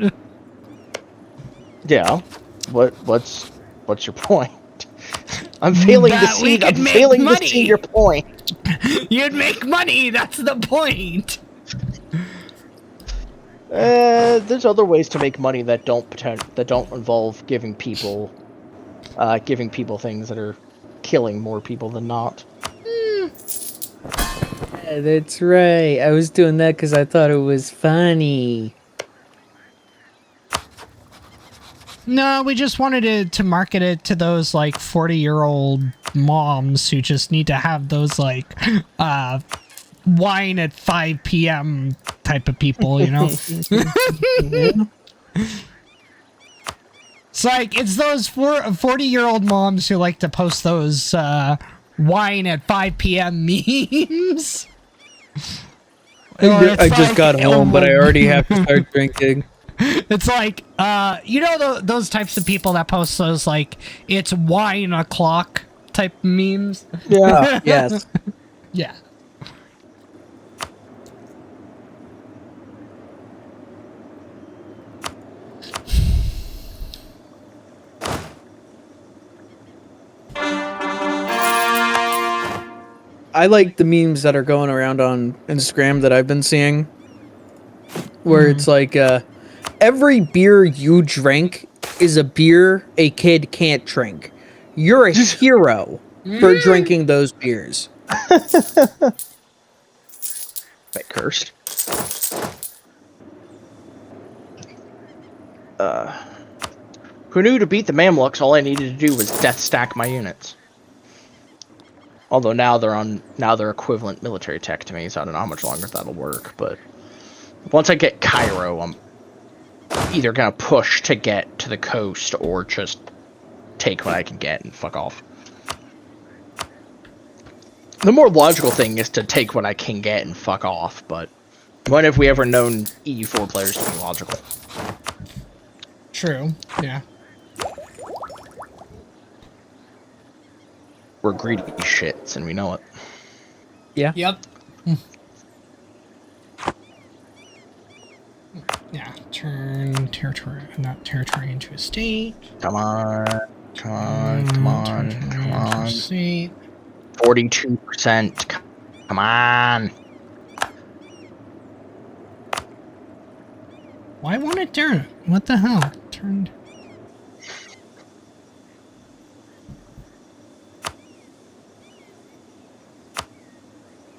S3: Yeah. What's your point? I'm failing to see. I'm failing to see your point.
S1: You'd make money. That's the point.
S3: There's other ways to make money that don't involve giving people things that are killing more people than not.
S2: Yeah, that's right. I was doing that because I thought it was funny.
S1: No, we just wanted to market it to those like 40-year-old moms who just need to have those like wine at 5 p.m. type of people, you know? It's like, it's those 40-year-old moms who like to post those wine at 5 p.m. memes.
S2: I just got home, but I already have to start drinking.
S1: It's like, you know those types of people that post those, like, it's wine o'clock type memes?
S2: Yeah, yes.
S1: Yeah.
S2: I like the memes that are going around on Instagram that I've been seeing, where it's like, every beer you drink is a beer a kid can't drink. You're a hero for drinking those beers.
S3: I cursed. Who knew to beat the Mamluks all I needed to do was death stack my units? Although now they're equivalent military tech to me, so I don't know how much longer that'll work, but once I get Cairo, I'm either gonna push to get to the coast or just take what I can get and fuck off. The more logical thing is to take what I can get and fuck off, but when have we ever known EU4 players to be logical?
S1: True, yeah.
S3: We're greedy shits, and we know it.
S2: Yeah.
S1: Yep. Yeah, turn territory, not territory into a state.
S3: Come on, come on, come on, come on.
S1: State.
S3: 42%. Come on.
S1: Why won't it turn? What the hell? Turned.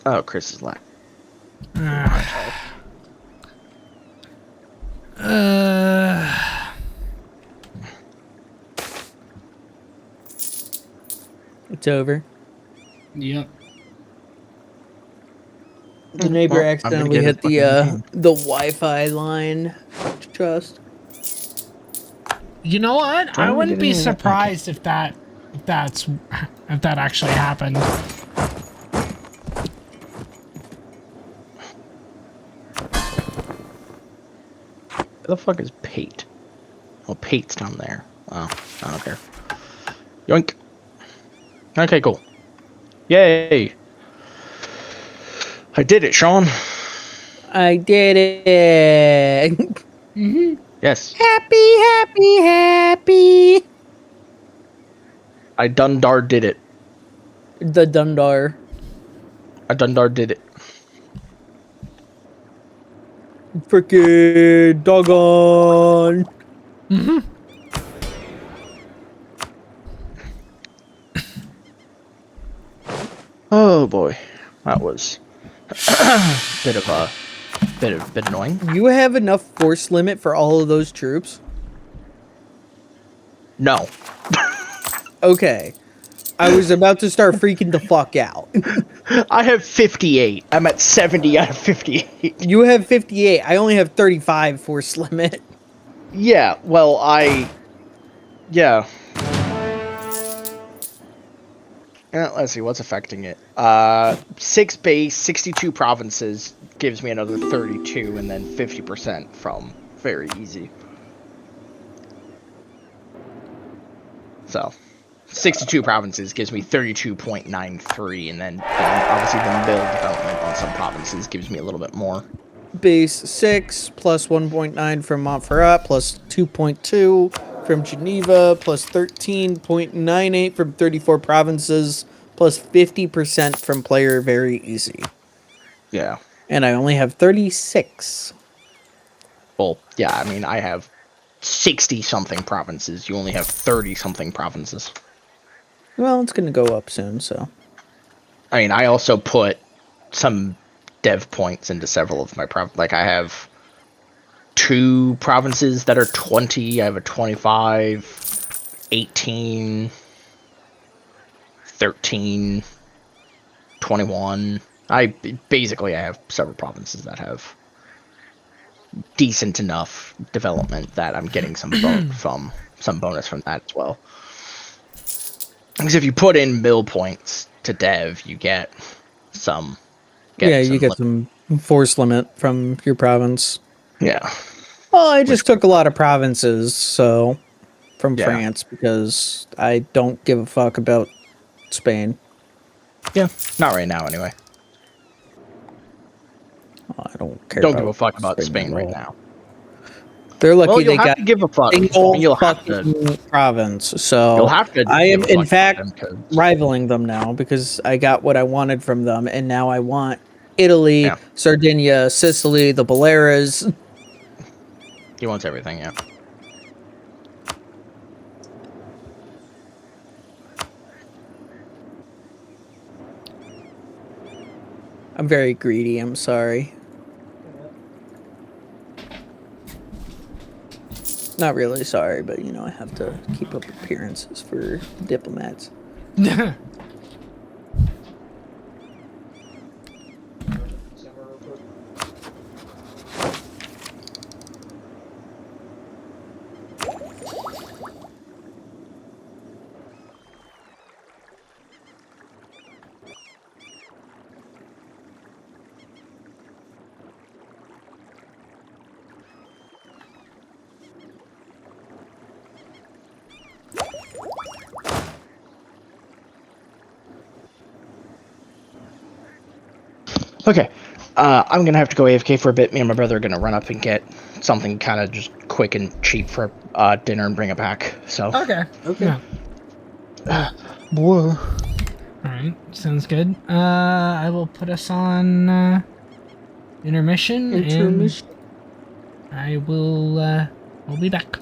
S3: Oh, Chris is left.
S2: It's over.
S1: Yep.
S2: The neighbor accidentally hit the Wi-Fi line. Trust.
S1: You know what? I wouldn't be surprised if that actually happened.
S3: Where the fuck is Pate? Oh, Pate's down there. Oh, I don't care. Yoink. Okay, cool. Yay! I did it, Sean.
S2: I did it.
S1: Mm-hmm.
S3: Yes.
S2: Happy, happy, happy.
S3: I Dundar did it.
S2: The Dundar.
S3: I Dundar did it.
S2: Frickin' doggone.
S1: Mm-hmm.
S3: Oh boy, that was bit annoying.
S2: You have enough force limit for all of those troops?
S3: No.
S2: Okay. I was about to start freaking the fuck out.
S3: I have 58. I'm at 70 out of 58.
S2: You have 58. I only have 35 force limit.
S3: Yeah, well, yeah. Let's see, what's affecting it? 6 base, 62 provinces gives me another 32, and then 50% from very easy. So, 62 provinces gives me 32.93, and then obviously the mill development on some provinces gives me a little bit more.
S2: Base 6 plus 1.9 from Montferrat plus 2.2 from Geneva plus 13.98 from 34 provinces plus 50% from player very easy.
S3: Yeah.
S2: And I only have 36.
S3: Well, yeah, I mean, I have 60-something provinces. You only have 30-something provinces.
S2: Well, it's going to go up soon, so.
S3: I mean, I also put some dev points into several of my provinces. Like, I have 2 provinces that are 20. I have a 25, 18, 13, 21. I have several provinces that have decent enough development that I'm getting some bonus from that as well. Because if you put in mill points to dev, you get some.
S2: You get some force limit from your province.
S3: Yeah.
S2: Well, I just took a lot of provinces, so from France because I don't give a fuck about Spain.
S3: Yeah, not right now anyway.
S2: I don't care.
S3: Don't give a fuck about Spain right now.
S2: They're lucky
S3: well,
S2: they got
S3: to give a fuck.
S2: You'll have to province. So
S3: you'll have to.
S2: I am in fact rivaling them now because I got what I wanted from them, and now I want Italy, Sardinia, Sicily, the Baleares.
S3: He wants everything, yeah.
S2: I'm very greedy. I'm sorry. Not really sorry, but you know I have to keep up appearances for diplomats.
S3: Okay, I'm gonna have to go AFK for a bit. Me and my brother are gonna run up and get something kind of just quick and cheap for dinner and bring it back. So
S1: okay.
S3: Yeah. Boy.
S1: All right, sounds good. I will put us on intermission. And I will. I'll be back.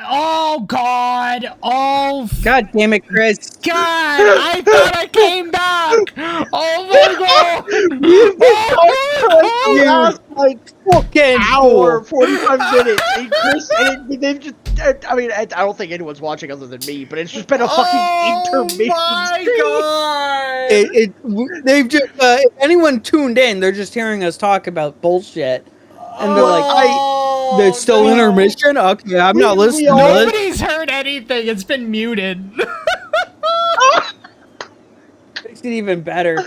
S1: Oh God! Oh
S2: God damn it, Chris!
S1: God! I thought I came back! Oh my God!
S3: We've been last like
S2: fucking
S3: hour, 45 minutes, and Chris, and they've just. I mean, I don't think anyone's watching other than me, but it's just been a fucking intermission.
S1: Oh my God!
S2: They've just if anyone tuned in, they're just hearing us talk about bullshit, and they're like, "There's still intermission." Okay, I'm not listening.
S1: Nobody's heard anything. It's been muted.
S2: Makes it even better.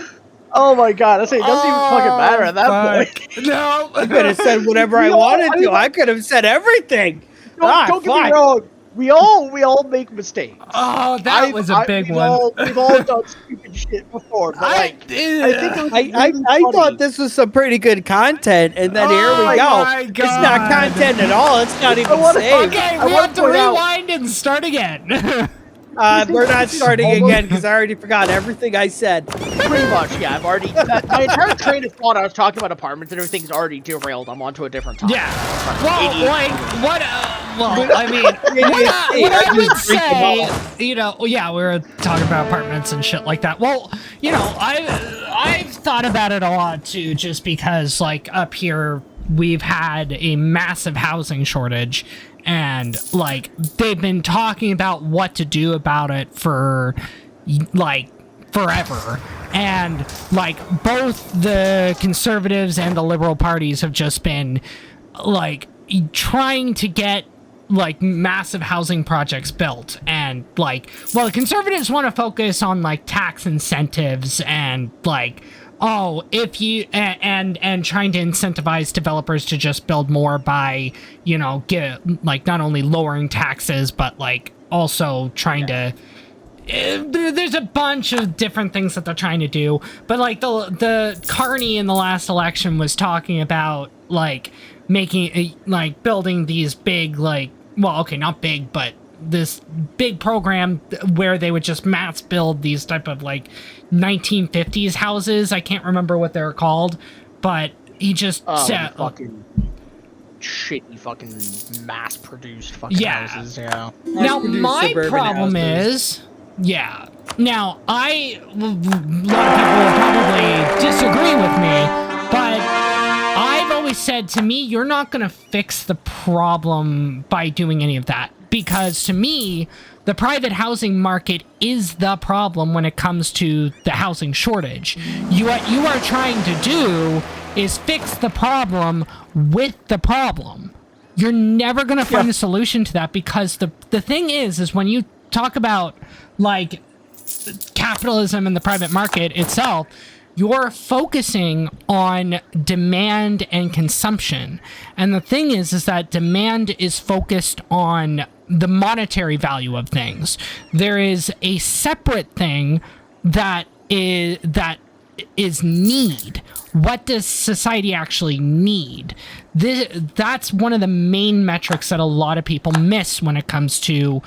S3: Oh my God! It doesn't even fucking matter at that point.
S1: No,
S2: I could have said whatever I wanted to. I could have said everything.
S3: Don't get me wrong. We all make mistakes.
S1: Oh, that was a big one.
S3: We've all done stupid shit before. But I think it was
S2: I thought this was some pretty good content, and then here we go.
S1: My God.
S2: It's not content at all. It's not even saved.
S1: Okay, we have to rewind and start again.
S2: We're not starting again because I already forgot everything I said.
S3: Pretty much, yeah. I've already my entire train of thought. I was talking about apartments and everything's already derailed. I'm onto a different topic.
S1: Yeah. Well, like what? Well, I mean, what I would say, you know, yeah, we were talking about apartments and shit like that. Well, you know, I've thought about it a lot too, just because like up here we've had a massive housing shortage. And, like, they've been talking about what to do about it for, like, forever. And, like, both the conservatives and the liberal parties have just been, like, trying to get, like, massive housing projects built. And, like, well, the conservatives want to focus on, like, tax incentives and, like, oh, if you and trying to incentivize developers to just build more by, you know, get like not only lowering taxes but like also trying to. There's a bunch of different things that they're trying to do, but like the Carney in the last election was talking about like making like building these big like well okay not big but this big program where they would just mass build these type of like 1950s houses. I can't remember what they're called, but he just said
S3: fucking shitty fucking mass produced fucking houses. Yeah.
S1: Now my problem is now a lot of people will probably disagree with me, but I've always said to me you're not going to fix the problem by doing any of that. Because to me, the private housing market is the problem when it comes to the housing shortage. What you are trying to do is fix the problem with the problem. You're never going to find a solution to that because the thing is when you talk about like capitalism and the private market itself, you're focusing on demand and consumption. And the thing is that demand is focused on the monetary value of things. There is a separate thing that is need. What does society actually need? That's one of the main metrics that a lot of people miss when it comes to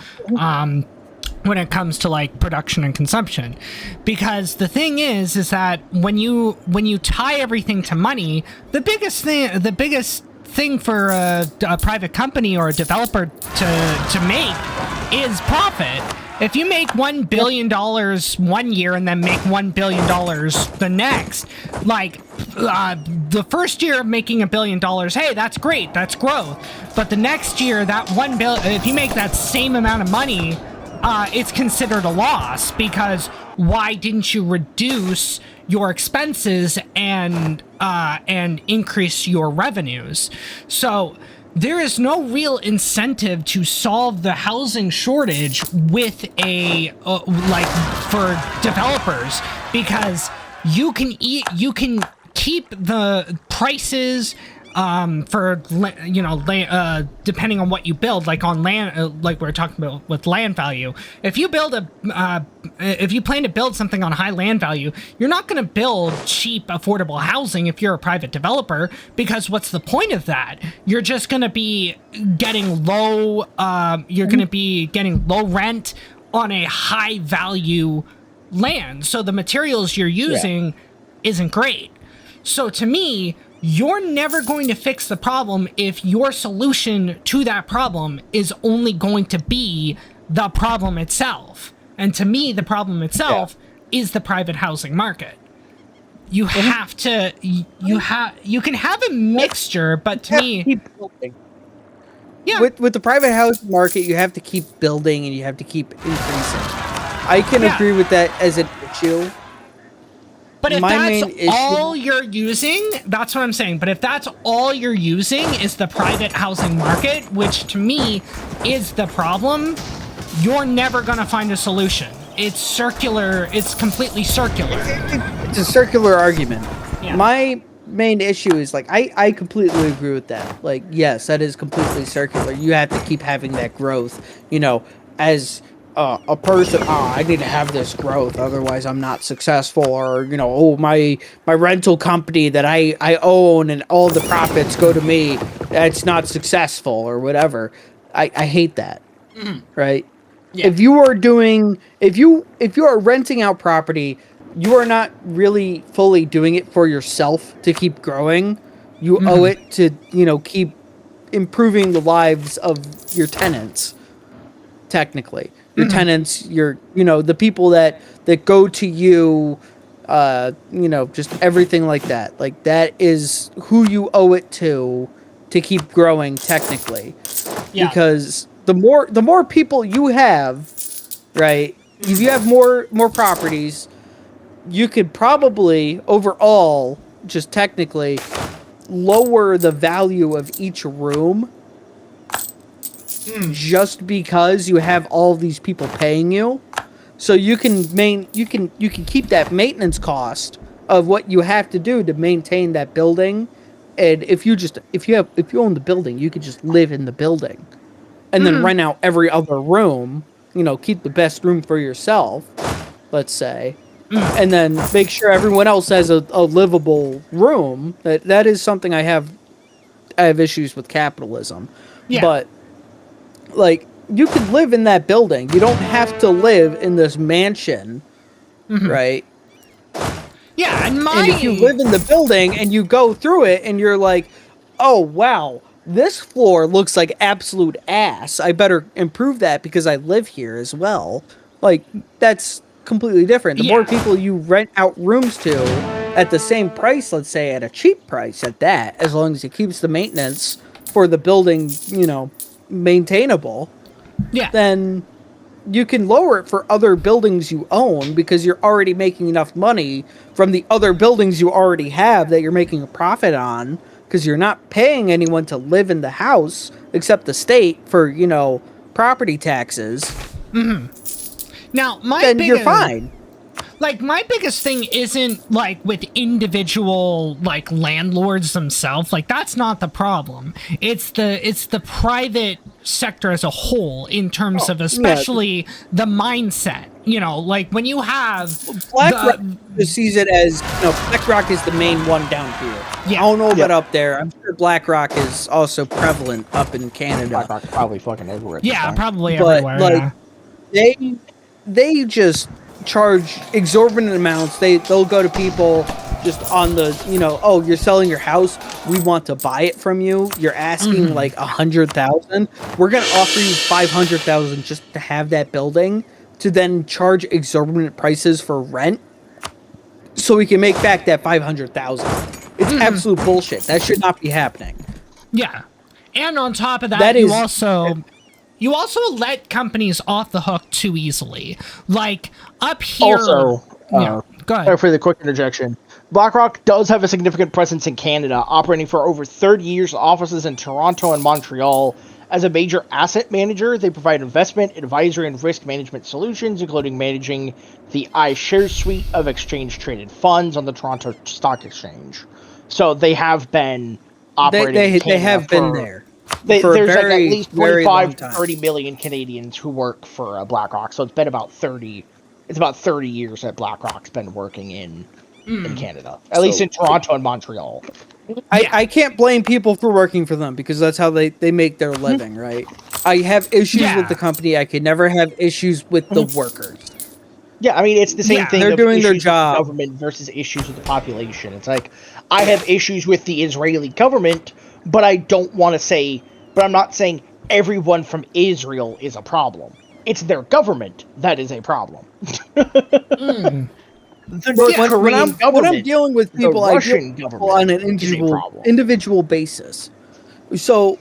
S1: like production and consumption. Because the thing is that when you tie everything to money, the biggest thing for a private company or a developer to make is profit. If you make $1 billion 1 year and then make $1 billion the next, like the first year of making $1 billion, hey, that's great, that's growth. But the next year, that $1 billion, if you make that same amount of money, it's considered a loss because why didn't you reduce your expenses and increase your revenues? So there is no real incentive to solve the housing shortage with a like for developers because you can keep the prices for you know depending on what you build, like on land, like we were talking about with land value. If you plan to build something on high land value, you're not going to build cheap, affordable housing if you're a private developer, because what's the point of that? You're just going to be getting low. You're going to be getting low rent on a high value land, so the materials you're using isn't great. So to me, you're never going to fix the problem if your solution to that problem is only going to be the problem itself. And to me, the problem itself is the private housing market. You have to, you can have a mixture, but to me,
S2: keep building. With the private housing market, you have to keep building and you have to keep increasing. I can agree with that as an issue.
S1: But if that's all you're using, that's what I'm saying. But if that's all you're using is the private housing market, which to me is the problem, you're never going to find a solution. It's circular. It's completely circular.
S2: It's a circular argument. Yeah. main issue is like I completely agree with that. Like, yes, that is completely circular. You have to keep having that growth. As a person, I need to have this growth, otherwise I'm not successful. Or my rental company that I own and all the profits go to me, that's not successful or whatever. I hate that. Right?
S1: Yeah.
S2: If you are renting out property, you are not really fully doing it for yourself to keep growing. You owe it to, keep improving the lives of your tenants. Technically, your tenants, the people that go to you, just everything like that. Like, that is who you owe it to keep growing technically.
S1: Yeah.
S2: Because the more people you have, right? If you have more properties, you could probably overall just technically lower the value of each room just because you have all these people paying you. So you can keep that maintenance cost of what you have to do to maintain that building. And if you own the building, you could just live in the building and then rent out every other room, keep the best room for yourself, let's say. And then make sure everyone else has a livable room. That is something I have issues with capitalism.
S1: Yeah.
S2: But like, you could live in that building. You don't have to live in this mansion, right?
S1: Yeah, and
S2: if you live in the building and you go through it and you're like, oh wow, this floor looks like absolute ass. I better improve that because I live here as well. Like, that's completely different. The more people you rent out rooms to at the same price, let's say at a cheap price at that, as long as it keeps the maintenance for the building, maintainable, then you can lower it for other buildings you own because you're already making enough money from the other buildings you already have that you're making a profit on, because you're not paying anyone to live in the house except the state for, property taxes.
S1: Now,
S2: you're fine.
S1: Like, my biggest thing isn't, like, with individual, like, landlords themselves. Like, that's not the problem. It's the private sector as a whole in terms of especially the mindset. Like, when you have...
S2: BlackRock sees it as, BlackRock is the main one down here.
S1: Yeah.
S2: I don't know about up there. I'm sure BlackRock is also prevalent up in Canada.
S3: BlackRock's probably fucking everywhere.
S1: Yeah, probably everywhere.
S2: Like, they just charge exorbitant amounts. They'll go to people just on the, oh, you're selling your house, we want to buy it from you. You're asking like 100,000. We're gonna offer you 500,000 just to have that building, to then charge exorbitant prices for rent, so we can make back that 500,000. It's absolute bullshit. That should not be happening.
S1: Yeah, and on top of that, you also let companies off the hook too easily. Like, up here...
S3: Also,
S1: go ahead.
S3: For the quick interjection, BlackRock does have a significant presence in Canada, operating for over 30 years, offices in Toronto and Montreal. As a major asset manager, they provide investment, advisory, and risk management solutions, including managing the iShares suite of exchange-traded funds on the Toronto Stock Exchange. So they have been operating
S2: They have been there.
S3: There's like at least 25 to 30 million Canadians who work for BlackRock, so it's been about 30. It's about 30 years that BlackRock's been working in Canada, at least in Toronto and Montreal.
S2: I can't blame people for working for them because that's how they make their living, right? I have issues with the company. I could never have issues with the workers.
S3: Yeah, I mean, it's the same thing.
S2: They're doing their job.
S3: With the government versus issues with the population. It's like, I have issues with the Israeli government, but I don't want to say, but I'm not saying everyone from Israel is a problem. It's their government that is a problem.
S2: When I'm dealing with people, I deal people on an individual basis. So,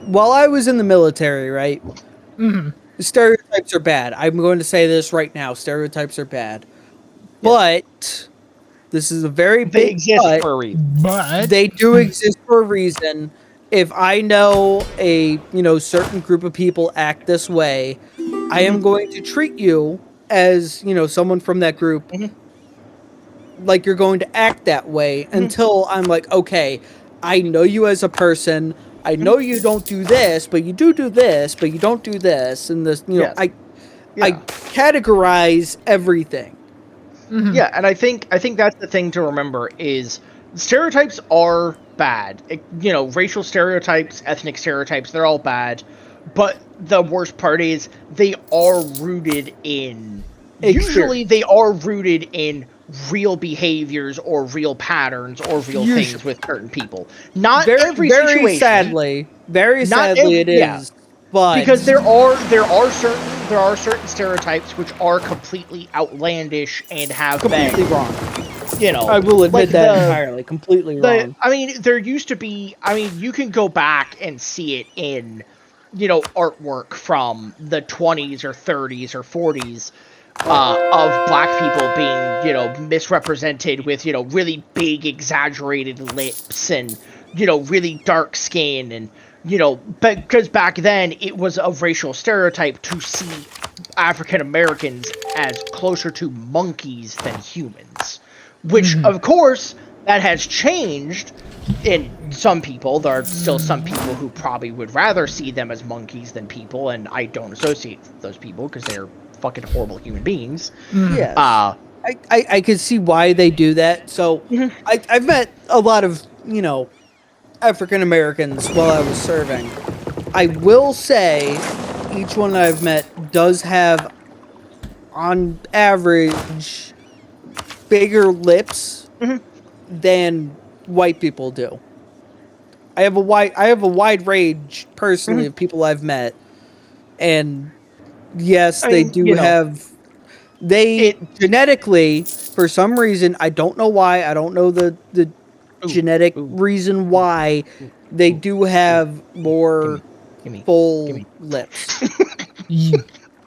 S2: while I was in the military, right, stereotypes are bad. I'm going to say this right now. Stereotypes are bad. But this is a very big but.
S3: For a reason.
S1: But
S2: they do exist for a reason. If I know a certain group of people act this way, I am going to treat you as someone from that group like you're going to act that way until I'm like, okay, I know you as a person. I know you don't do this, but you do this, but you don't do this, and this.
S3: Yes.
S2: I
S3: Yeah.
S2: categorize everything.
S3: Yeah, and I think that's the thing to remember is stereotypes are bad. Racial stereotypes, ethnic stereotypes, they're all bad. But the worst part is they are rooted in usually they are rooted in real behaviors or real patterns or real things with certain people. Not every situation.
S2: Very sadly it is.
S3: Yeah.
S2: But
S3: because there are certain stereotypes which are completely outlandish and have
S2: completely
S3: been
S2: wrong.
S3: I
S2: will admit that entirely, completely wrong.
S3: I mean, there used to be. I mean, you can go back and see it in, artwork from the 20s or 30s or 40s of black people being, misrepresented with, really big exaggerated lips and, really dark skin and. Because back then it was a racial stereotype to see African Americans as closer to monkeys than humans. Which, of course, that has changed in some people. There are still some people who probably would rather see them as monkeys than people, and I don't associate those people because they're fucking horrible human beings.
S2: Yes. I could see why they do that. So, I've met a lot of, African Americans while I was serving. I will say each one that I've met does have, on average, bigger lips than white people do. I have a wide range personally of people I've met, and yes, they do have. They genetically, for some reason, I don't know why. I don't know the genetic reason why they do have more full lips.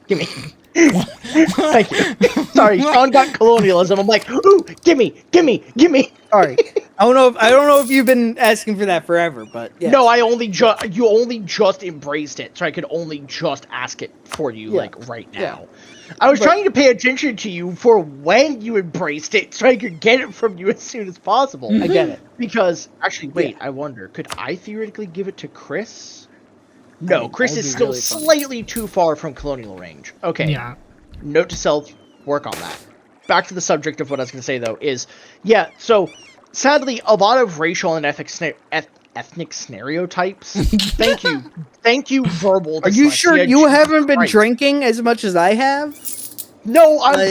S3: Gimme. Thank you. Sorry, Sean got colonialism. I'm like, ooh, gimme.
S2: Sorry, I don't know if you've been asking for that forever, but yeah.
S3: No, you only just embraced it, so I could only just ask it for you, like right now. Yeah. I was trying to pay attention to you for when you embraced it, so I could get it from you as soon as possible.
S2: I get it.
S3: Because actually, wait, I wonder, could I theoretically give it to Chris? No, Chris is still really slightly too far from colonial range. Okay. Yeah. Note to self, work on that. Back to the subject of what I was going to say, though, is, so, sadly, a lot of racial and ethnic stereotypes. Thank you, verbal dyslexia.
S2: Are you sure you haven't been drinking as much as I have?
S3: No, I'm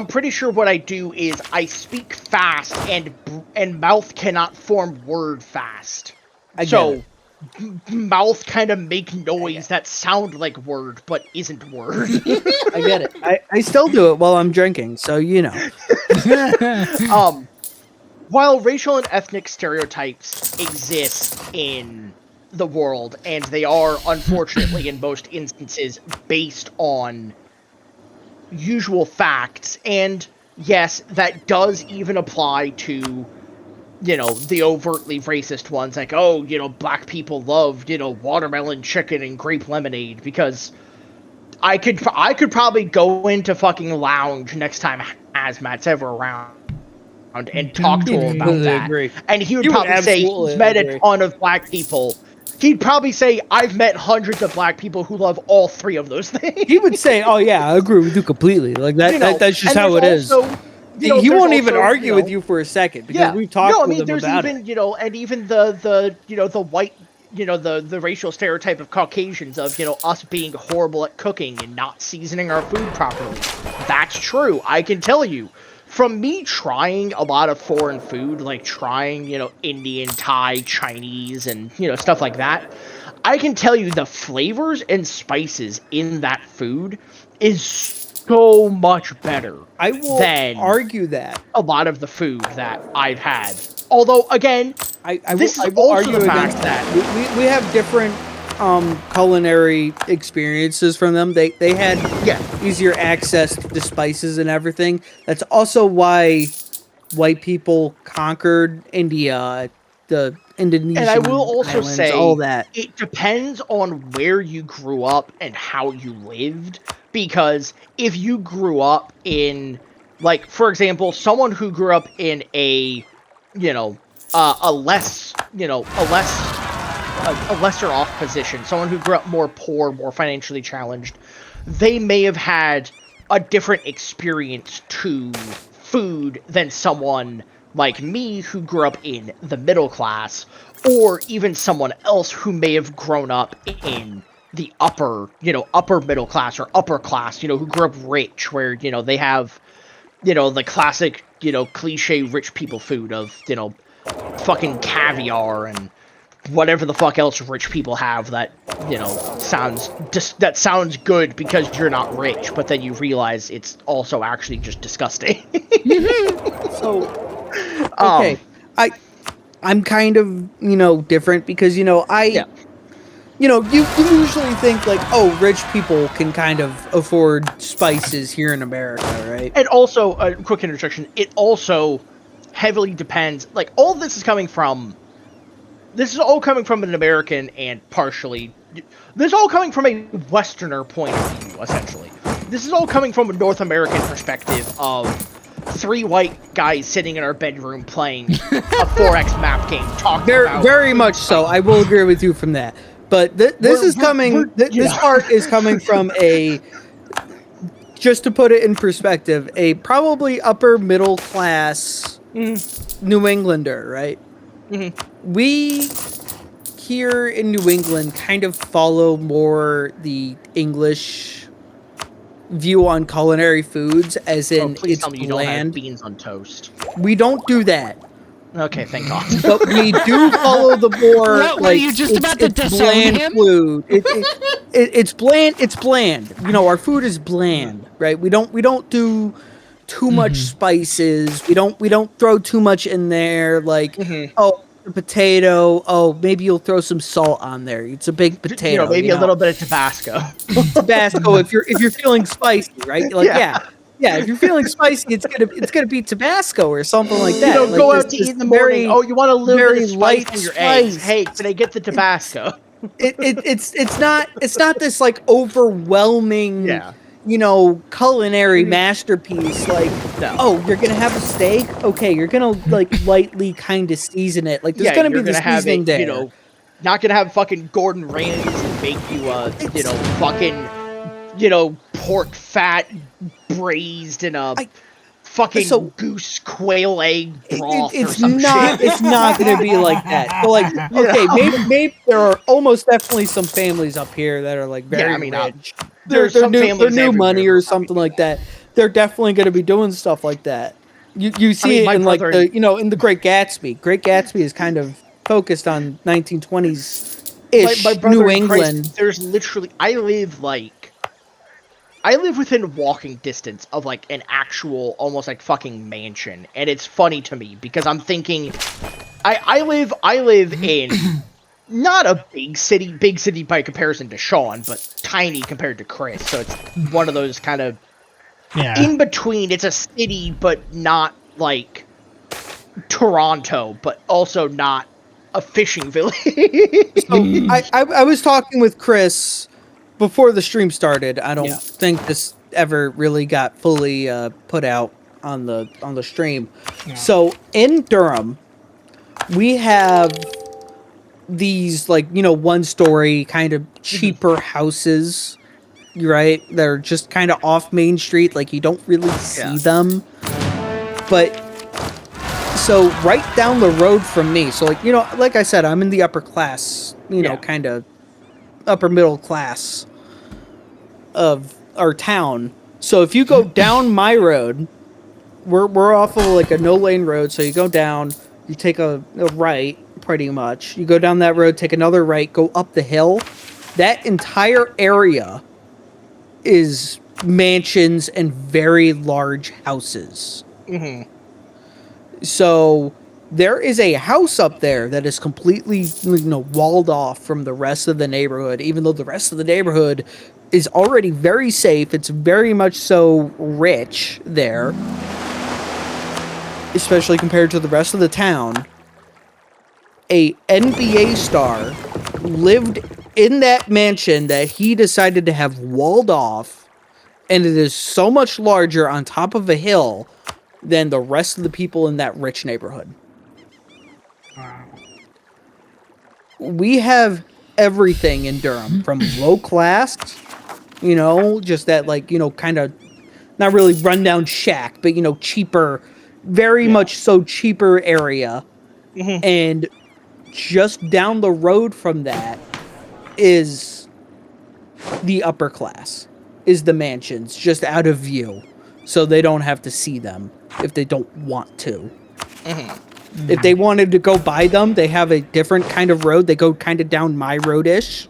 S3: pretty sure what I do is I speak fast and mouth cannot form word fast. Mouth kind of make noise that sound like word but isn't word.
S2: I get it. I still do it while I'm drinking, so
S3: While racial and ethnic stereotypes exist in the world, and they are unfortunately in most instances based on usual facts, and yes, that does even apply to the overtly racist ones, like, black people love, watermelon chicken and grape lemonade, because I could probably go into fucking Lounge next time Hazmat's ever around and talk to him about that. Agree. And he would probably say he's met a ton of black people. He'd probably say, I've met hundreds of black people who love all three of those things.
S2: He would say, oh yeah, I agree with you completely. Like that's just how it is. He won't even argue with you for a second because we've talked with him about it.
S3: And even the white, the racial stereotype of Caucasians of, us being horrible at cooking and not seasoning our food properly. That's true. I can tell you. From me trying a lot of foreign food, like trying, Indian, Thai, Chinese, and, stuff like that, I can tell you the flavors and spices in that food is so much better.
S2: I will argue that
S3: a lot of the food that I've had. Although, again, I will argue against that.
S2: We have different culinary experiences from them. They had easier access to spices and everything. That's also why white people conquered India, the Indonesian
S3: and I will also
S2: islands,
S3: say
S2: all that.
S3: It depends on where you grew up and how you lived, because if you grew up in Like, for example, someone who grew up in a, a lesser off position, someone who grew up more poor, more financially challenged, they may have had a different experience to food than someone like me who grew up in the middle class, or even someone else who may have grown up in the upper middle class or upper class, who grew up rich, where, they have, the classic, cliche rich people food of, fucking caviar and whatever the fuck else rich people have that, that sounds good because you're not rich, but then you realize it's also actually just disgusting.
S2: So, okay, I'm kind of, different because, you usually think like, oh, rich people can kind of afford spices here in America, right?
S3: And also, a quick interjection, it also heavily depends, like, all this is all coming from an American and partially, this is all coming from a Westerner point of view, essentially. This is all coming from a North American perspective of 3 white guys sitting in our bedroom playing a 4X map game, talking about...
S2: Very much so, I will agree with you from that. But this part is coming from a, just to put it in perspective, a probably upper middle class New Englander, right? Mm-hmm. We here in New England kind of follow more the English view on culinary foods, as in
S3: please
S2: it's
S3: tell me you
S2: bland.
S3: Don't have beans on toast.
S2: We don't do that.
S3: Okay, thank God.
S2: But we do follow the more
S1: Were you just about to disown him?
S2: Food. It's bland. It's bland. Our food is bland, right? We don't do too much spices. We don't throw too much in there. Like, oh, a potato. Oh, maybe you'll throw some salt on there. It's a big potato.
S3: Maybe a little bit of Tabasco.
S2: Tabasco, if you're feeling spicy, right? Like, yeah, if you're feeling spicy, it's gonna be Tabasco or something like that.
S3: Go out to eat in the morning. You want a little bit of spice in your eggs? Hey, can I get the Tabasco?
S2: It's not this like overwhelming, culinary masterpiece. Like, oh, you're gonna have a steak? Okay, you're gonna like lightly kind of season it. Like, there's gonna be the seasoning there.
S3: Not gonna have fucking Gordon Ramsay make you fucking. Pork fat braised in a fucking goose quail egg broth or some shit.
S2: It's not going to be like that. So, like, okay, maybe there are almost definitely some families up here that are like very rich. They're new money or something like that. They're definitely going to be doing stuff like that. You see it in like the in the Great Gatsby. Great Gatsby is kind of focused on 1920s-ish New England.
S3: There's literally I live within walking distance of like an actual almost like fucking mansion, and it's funny to me because I'm thinking I live in not a big city by comparison to Sean, but tiny compared to Chris. So it's one of those kind of in between. It's a city, but not like Toronto, but also not a fishing village.
S2: So I was talking with Chris before the stream started. I don't think this ever really got fully put out on the stream. Yeah. So in Durham, we have these like 1-story kind of cheaper houses, right? That are just kind of off Main Street. Like, you don't really see them. But so right down the road from me, so like like I said, I'm in the upper class, kind of upper middle class of our town. So if you go down my road, we're off of like a no lane road. So you go down, you take a right, pretty much. You go down that road, take another right, go up the hill. That entire area is mansions and very large houses. Mm-hmm. So there is a house up there that is completely, walled off from the rest of the neighborhood, even though the rest of the neighborhood is already very safe. It's very much so rich there, especially compared to the rest of the town. A NBA star lived in that mansion that he decided to have walled off And it is so much larger on top of a hill than the rest of the people in that rich neighborhood.
S1: Wow.
S2: We have everything in Durham, from low class, just that, like, kind of not really rundown shack, but, cheaper, very much so cheaper area.
S3: Mm-hmm.
S2: And just down the road from that is the upper class, is the mansions, just out of view. So they don't have to see them if they don't want to.
S3: Mm-hmm.
S2: If they wanted to go buy them, they have a different kind of road. They go kind of down my road-ish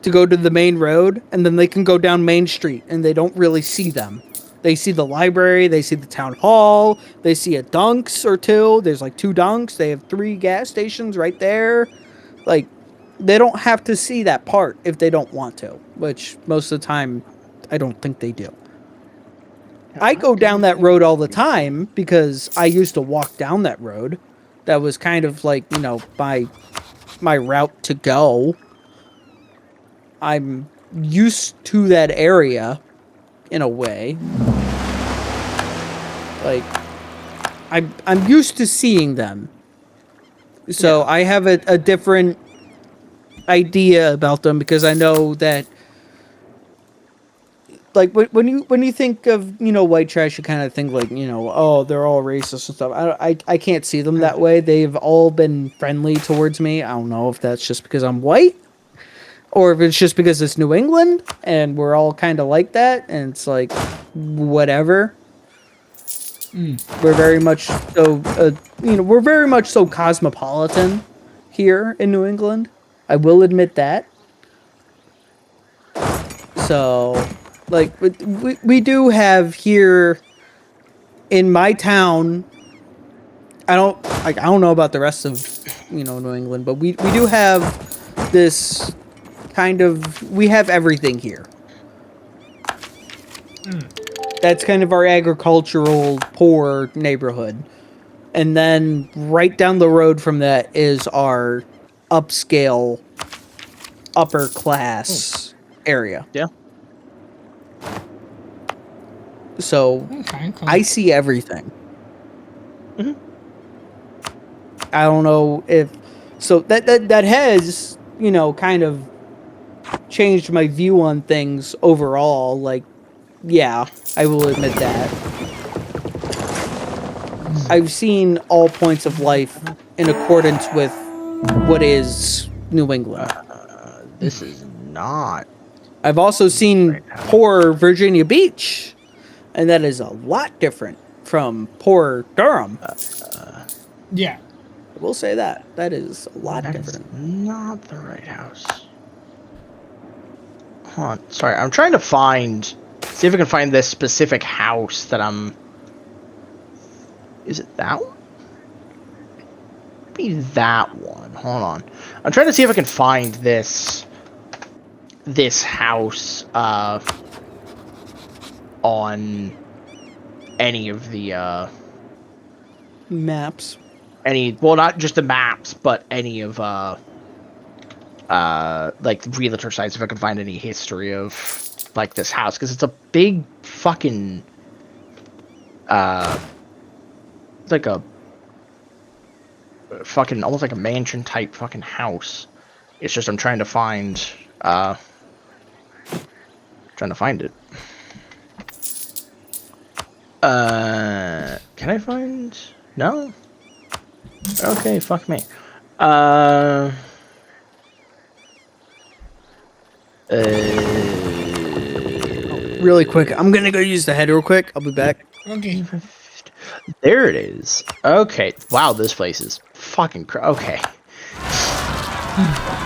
S2: to go to the main road, and then they can go down Main Street, and they don't really see them. They see the library, they see the town hall, they see a Dunks or two. There's like 2 Dunks. They have 3 gas stations right there. Like, they don't have to see that part if they don't want to, which most of the time, I don't think they do. I go down that road all the time because I used to walk down that road. That was kind of like, my route to go. I'm used to that area in a way. Like, I'm used to seeing them. So I have a different idea about them because I know that, like, when you think of, white trash, you kind of think like, oh, they're all racist and stuff. I can't see them that way. They've all been friendly towards me. I don't know if that's just because I'm white, or if it's just because it's New England and we're all kind of like that, and it's like, whatever. We're very much so, we're very much so cosmopolitan here in New England. I will admit that. So, like, we do have here in my town. I don't know about the rest of, New England, but we do have this kind of, we have everything here. That's kind of our agricultural poor neighborhood. And then right down the road from that is our upscale, upper class area.
S3: Yeah.
S2: So
S1: Okay, cool.
S2: I see everything.
S3: Mm-hmm.
S2: I don't know if so that has, kind of changed my view on things overall. Like, yeah, I will admit that. I've seen all points of life in accordance with what is New England.
S3: This is not.
S2: I've also seen poor Virginia Beach, and that is a lot different from poor Durham.
S1: Yeah.
S2: I will say that. That is a lot
S3: That
S2: different.
S3: is not the right house. Hold on. Sorry, I'm trying to see if I can find this specific house that I'm... Is it that one? Maybe that one. Hold on. I'm trying to see if I can find this house on any of the
S2: Maps.
S3: well, not just the maps, but any of like realtor sites, if I can find any history of like this house, because it's a big fucking like a fucking almost like a mansion type fucking house. It's just I'm trying to find it. Can I find? No. Okay, fuck me.
S2: Really quick, I'm gonna go use the head real quick. I'll be back.
S1: Okay.
S3: There it is. Okay. Wow, this place is fucking okay.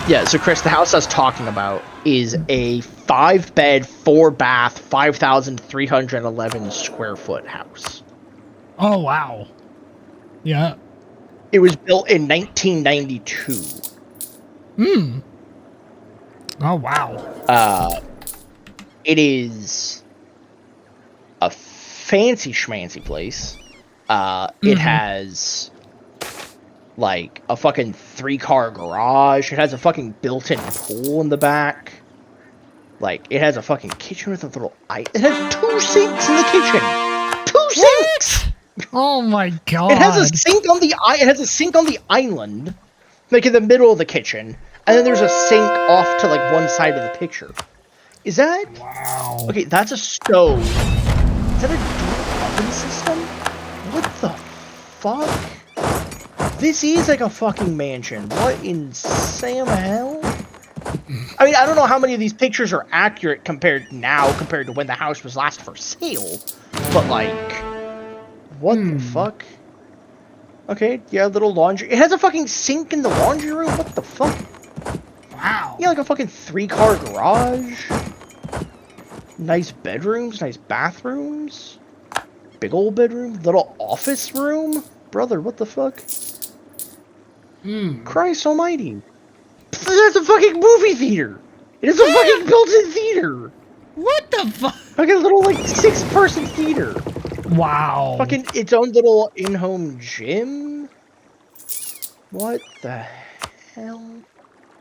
S3: Yeah, so Chris, the house I was talking about is a 5-bed, 4-bath, 5,311 square foot house.
S1: Oh, wow. Yeah.
S3: It was built in 1992.
S1: Oh, wow.
S3: It is a fancy schmancy place. It has like a fucking 3-car garage. It has a fucking built-in pool in the back. Like, it has a fucking kitchen with a little it has 2 sinks in the kitchen. 2 sinks.
S1: Oh my god!
S3: It has a sink on the island, like in the middle of the kitchen, and then there's a sink off to like one side of the picture. Is that?
S1: Wow.
S3: Okay, that's a stove. Is that a dual oven system? What the fuck? This is like a fucking mansion. What in Sam hell? I mean, I don't know how many of these pictures are accurate compared to when the house was last for sale, but like, what the fuck? Okay, yeah, little laundry. It has a fucking sink in the laundry room. What the fuck?
S1: Wow.
S3: Yeah, like a fucking 3-car garage. Nice bedrooms, nice bathrooms. Big old bedroom. Little office room. Brother, what the fuck? Christ almighty. That's a fucking movie theater. It is a fucking built-in theater.
S1: What the fuck?
S3: Fucking little, like, 6-person theater.
S1: Wow.
S3: Fucking its own little in-home gym. What the hell?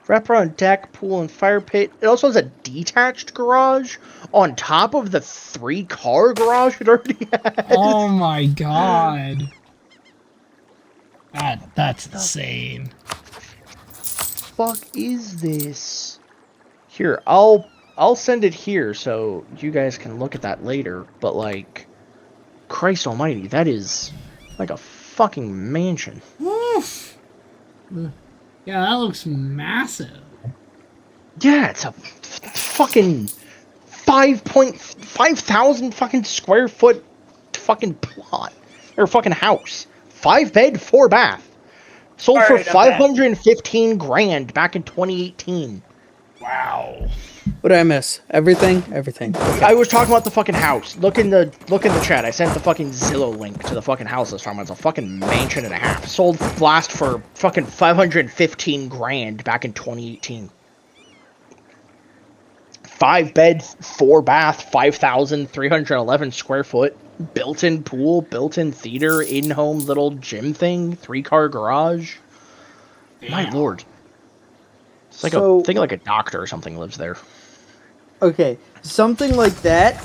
S3: Wraparound deck, pool, and fire pit. It also has a detached garage on top of the 3-car garage it already has.
S1: Oh my god. That's insane.
S3: Fuck is this? Here, I'll send it here so you guys can look at that later. But like, Christ almighty, that is like a fucking mansion.
S1: Oof. Yeah, that looks massive.
S3: Yeah, it's a fucking 5,000 fucking square foot fucking plot or fucking house. 5 bed, 4 bath. Sold for $515,000 back in 2018.
S1: Wow.
S2: What did I miss? Everything? Everything. Okay.
S3: I was talking about the fucking house. Look in the chat. I sent the fucking Zillow link to the fucking house I was talking about. It's a fucking mansion and a half. Sold last for fucking $515,000 back in 2018. 5 bed, 4 bath, 5,311 square foot, built-in pool, built-in theater, in-home little gym thing, 3-car garage. Damn. My lord. It's like think like a doctor or something lives there.
S2: Okay, something like that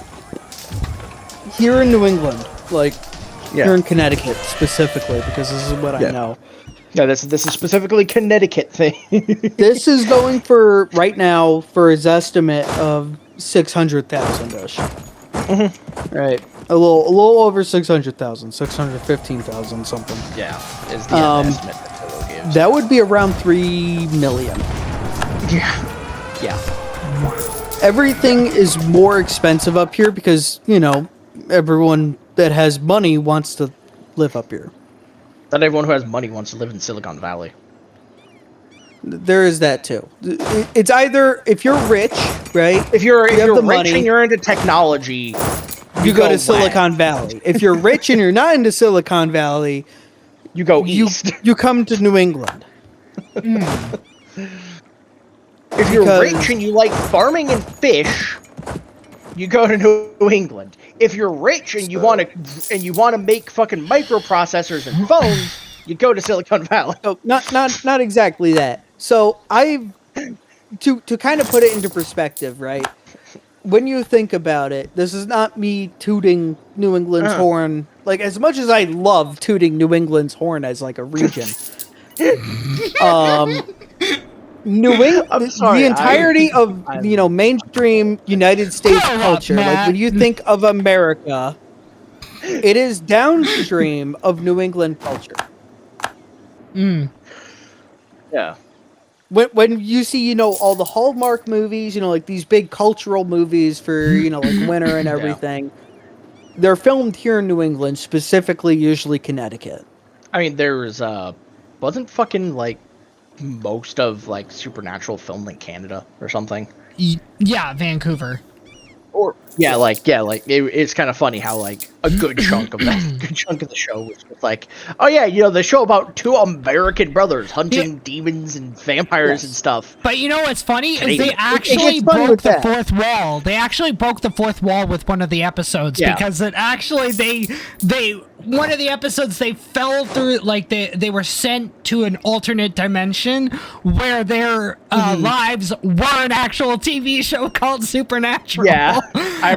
S2: here in New England, like here in Connecticut specifically, because this is what I know.
S3: Yeah, this is specifically Connecticut thing.
S2: This is going for right now for his estimate of 600,000ish. Mm-hmm. Right, a little over 600,000, 615,000 something.
S3: Yeah, is the estimate that Zillow gives.
S2: That would be around 3 million.
S3: Yeah.
S2: Everything is more expensive up here because, you know, everyone that has money wants to live up here.
S3: Not everyone who has money wants to live in Silicon Valley.
S2: There is that too. It's either if you're rich, right?
S3: If you're rich
S2: money,
S3: and you're into technology,
S2: you go to Silicon Valley. If you're rich and you're not into Silicon Valley,
S3: you go east.
S2: You come to New England.
S3: If you're rich and you like farming and fish, you go to New England. If you're rich and you want to make fucking microprocessors and phones, you go to Silicon Valley.
S2: Oh, not exactly that. So to kind of put it into perspective, right? When you think about it, this is not me tooting New England's horn. Like, as much as I love tooting New England's horn as like a region, New England, the entirety of mainstream United States culture. Like, when you think of America, it is downstream of New England culture.
S3: Yeah.
S2: When you see, all the Hallmark movies, like these big cultural movies for, like winter and everything, they're filmed here in New England, specifically, usually Connecticut.
S3: I mean, there's, wasn't fucking, like, most of, like, Supernatural filmed in Canada or something?
S1: Yeah, Vancouver.
S3: Or it's kind of funny how like a good chunk of the show was just like, oh yeah, the show about 2 American brothers hunting demons and vampires and stuff.
S1: But what's funny is they actually broke the fourth wall. They actually broke the fourth wall with one of the episodes because it actually they one of the episodes they fell through, like they were sent to an alternate dimension where their lives were an actual TV show called Supernatural.
S3: Yeah, I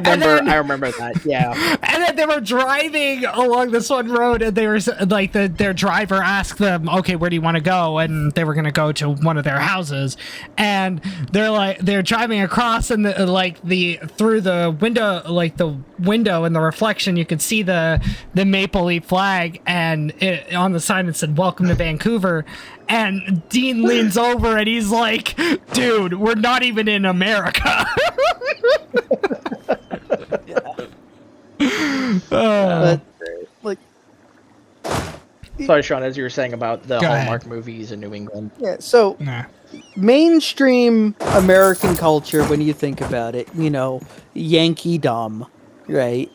S3: remember that. Yeah,
S1: and then they were driving along this one road, and they were like, their driver asked them, "Okay, where do you want to go?" And they were going to go to one of their houses, and they're driving across, and through the window, like the window in the reflection, you could see the maple leaf flag, and on the sign it said "Welcome to Vancouver." And Dean leans over and he's like, "Dude, we're not even in America."
S2: Like,
S3: sorry, Sean, as you were saying about the Hallmark movies in New England.
S2: Yeah, so mainstream American culture, when you think about it, you know, Yankee dumb, right?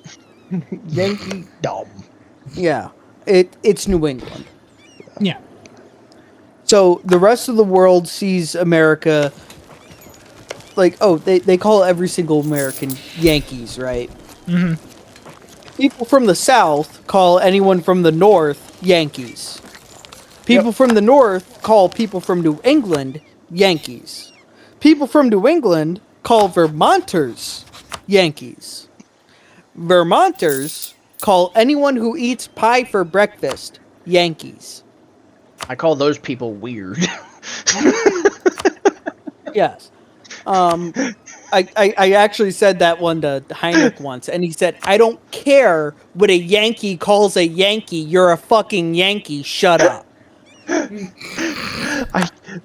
S3: Yankee dumb.
S2: Yeah, it's New England.
S1: Yeah.
S2: So the rest of the world sees America like, oh, they call every single American Yankees, right?
S1: Mm-hmm.
S2: People from the South call anyone from the North Yankees. People from the North call people from New England Yankees. People from New England call Vermonters Yankees. Vermonters call anyone who eats pie for breakfast Yankees.
S3: I call those people weird.
S2: Yes. I actually said that one to Heinrich once, and he said, "I don't care what a Yankee calls a Yankee. You're a fucking Yankee. Shut up."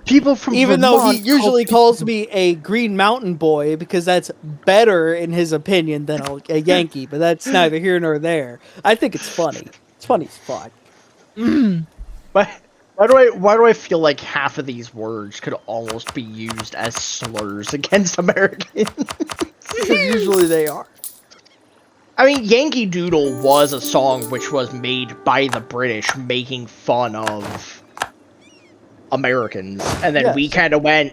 S3: People from
S2: Even
S3: Vermont
S2: though he usually calls me a Green Mountain Boy because that's better in his opinion than a Yankee, but that's neither here nor there. I think it's funny. It's funny as fuck.
S3: But why do I feel like half of these words could almost be used as slurs against Americans?
S2: Because usually they are.
S3: I mean, Yankee Doodle was a song which was made by the British making fun of Americans, and then we kind of went,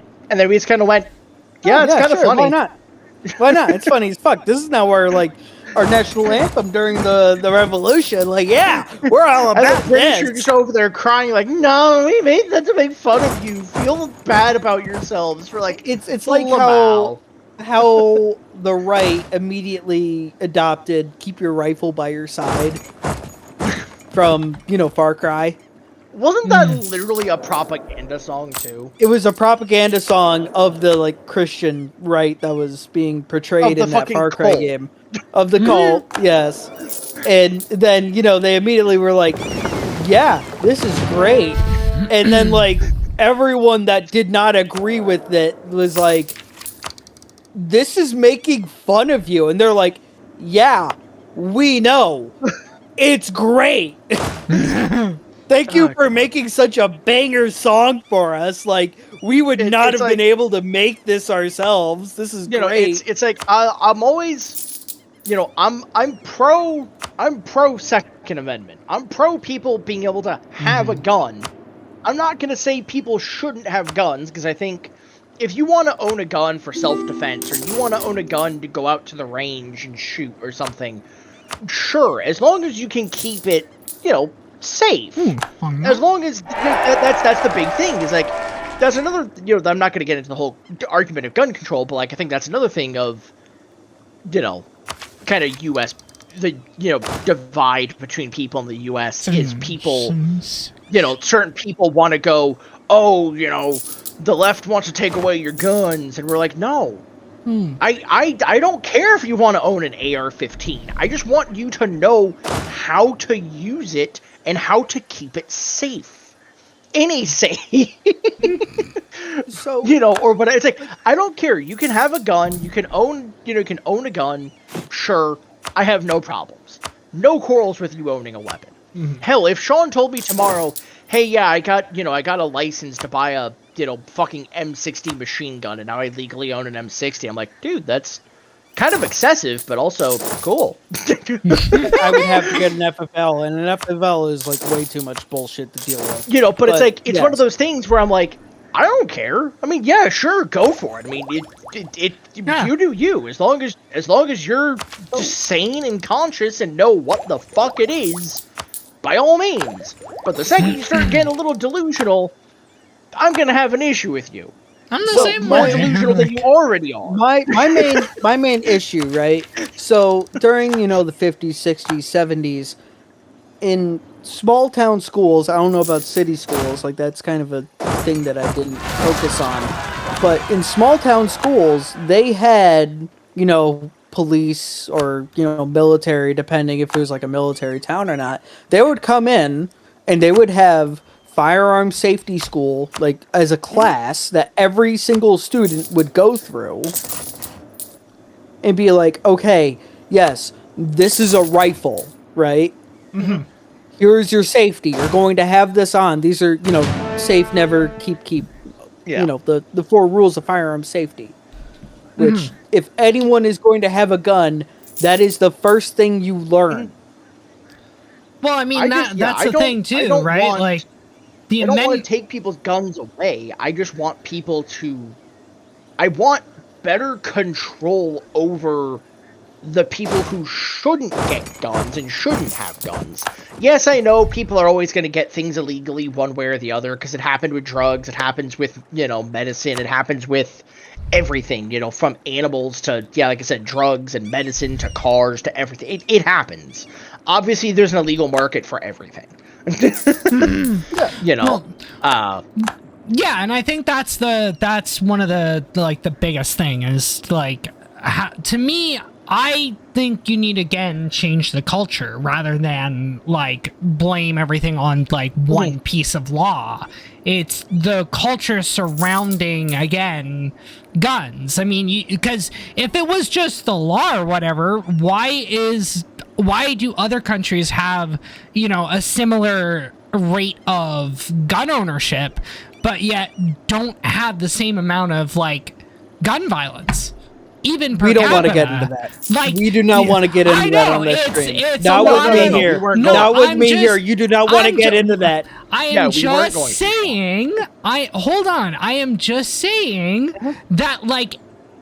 S3: yeah, it's kind of funny.
S2: Why not? Why not? It's funny as fuck. This is now our national anthem during the revolution. Like, yeah, we're all about this.
S3: You're just over there crying, like, no, we made that to make fun of you. Feel bad about yourselves. We're like,
S2: it's like how the right immediately adopted "Keep Your Rifle by Your Side" from Far Cry.
S3: Wasn't that literally a propaganda song too?
S2: It was a propaganda song of the Christian right that was being portrayed in that Far Cry game. Of the cult, yes. And then, they immediately were like, yeah, this is great. And then, everyone that did not agree with it was like, this is making fun of you. And they're like, yeah, we know. It's great. Thank you for making such a banger song for us. We would not have been able to make this ourselves. This is great.
S3: It's like I'm always, I'm pro Second Amendment. I'm pro people being able to have a gun. I'm not gonna say people shouldn't have guns, because I think if you want to own a gun for self-defense, or you want to own a gun to go out to the range and shoot or something, sure, as long as you can keep it, safe. As long as that's the big thing. Is that's another. I'm not going to get into the whole argument of gun control, but I think that's another thing of, kind of U.S. the divide between people in the U.S. is people. Certain people want to go, oh, the left wants to take away your guns, and we're like, no. I don't care if you want to own an AR-15. I just want you to know how to use it and how to keep it safe. In a safe.
S2: So
S3: but it's I don't care. You can have a gun. You can own a gun. Sure, I have no problems. No quarrels with you owning a weapon. Hell, if Sean told me tomorrow, hey, yeah, I got a license to buy a fucking M60 machine gun, and now I legally own an M60. I'm like, dude, that's kind of excessive, but also cool.
S2: I would have to get an FFL, and an FFL is way too much bullshit to deal with.
S3: But it's one of those things where I'm like, I don't care. I mean, yeah, sure, go for it. I mean, you do you. As long as you're just sane and conscious and know what the fuck it is, by all means. But the second you start getting a little delusional, I'm gonna have an issue with you.
S1: I'm the
S3: So
S1: same
S3: more
S1: way.
S3: delusional than you already are.
S2: My main issue, right? So during the 50s, 60s, 70s, in small town schools, I don't know about city schools, like that's kind of a thing that I didn't focus on. But in small town schools, they had, police or, military, depending if it was like a military town or not. They would come in and they would have firearm safety school, like as a class that every single student would go through and be like, okay, yes, this is a rifle, right?
S1: Mm-hmm.
S2: Here's your safety. You're going to have this on. These are, safe, never, keep,
S3: Yeah.
S2: the 4 rules of firearm safety. Which, if anyone is going to have a gun, that is the first thing you learn.
S1: Well, I mean, that's the thing, too, right?
S3: Want,
S1: like,
S3: I don't want to take people's guns away. I just want people to... I want better control over the people who shouldn't get guns and shouldn't have guns. Yes, I know people are always going to get things illegally one way or the other, because it happened with drugs, it happens with, medicine, it happens with everything, from animals to, like I said, drugs and medicine to cars to everything. It happens. Obviously, there's an illegal market for everything.
S1: Yeah, and I think that's one of the biggest thing is, like, to me, I think you need, again, change the culture rather than, like, blame everything on, like, one piece of law. It's the culture surrounding, again, guns. I mean, because if it was just the law or whatever, why do other countries have, a similar rate of gun ownership, but yet don't have the same amount of, like, gun violence? Even per
S2: we don't want to
S1: capita.
S2: get into that.
S1: Like,
S2: we do not want to get into that on this stream.
S1: It's
S2: not with me here. Not with me here. You do not want to get into that.
S1: I am just saying. I am just saying that, like,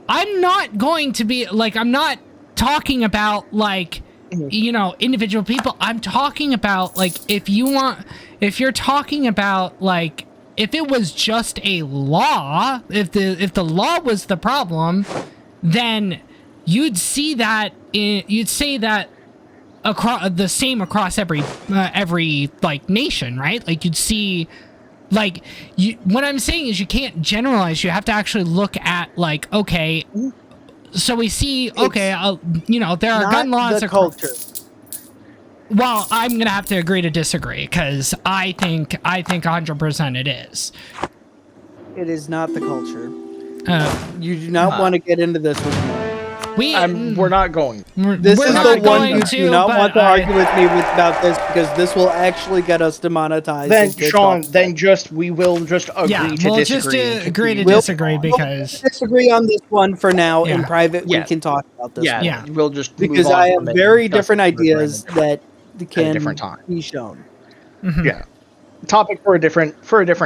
S1: I'm not going to be like. I'm not talking about, like, individual people. I'm talking about, like, if you're talking about, like, if it was just a law, if the law was the problem, then you'd see that you'd say that across the same across every like nation, right? Like, you'd see, like, what I'm saying is you can't generalize. You have to actually look at, like, okay, so we see, okay, there are gun laws across culture. Well, I'm gonna have to agree to disagree, because I think 100% it is.
S2: It is not the culture. You do not want to get into this with me.
S3: We're not going.
S2: This is the one you do not want to argue with me about this, because this will actually get us demonetized.
S3: Then, Sean, we will just agree to disagree.
S1: Just agree to disagree, because
S2: we'll disagree on this one for now. In private, we can talk about this.
S3: Yeah, we'll just
S2: because I have very different ideas that can be shown.
S3: Yeah. Topic for a different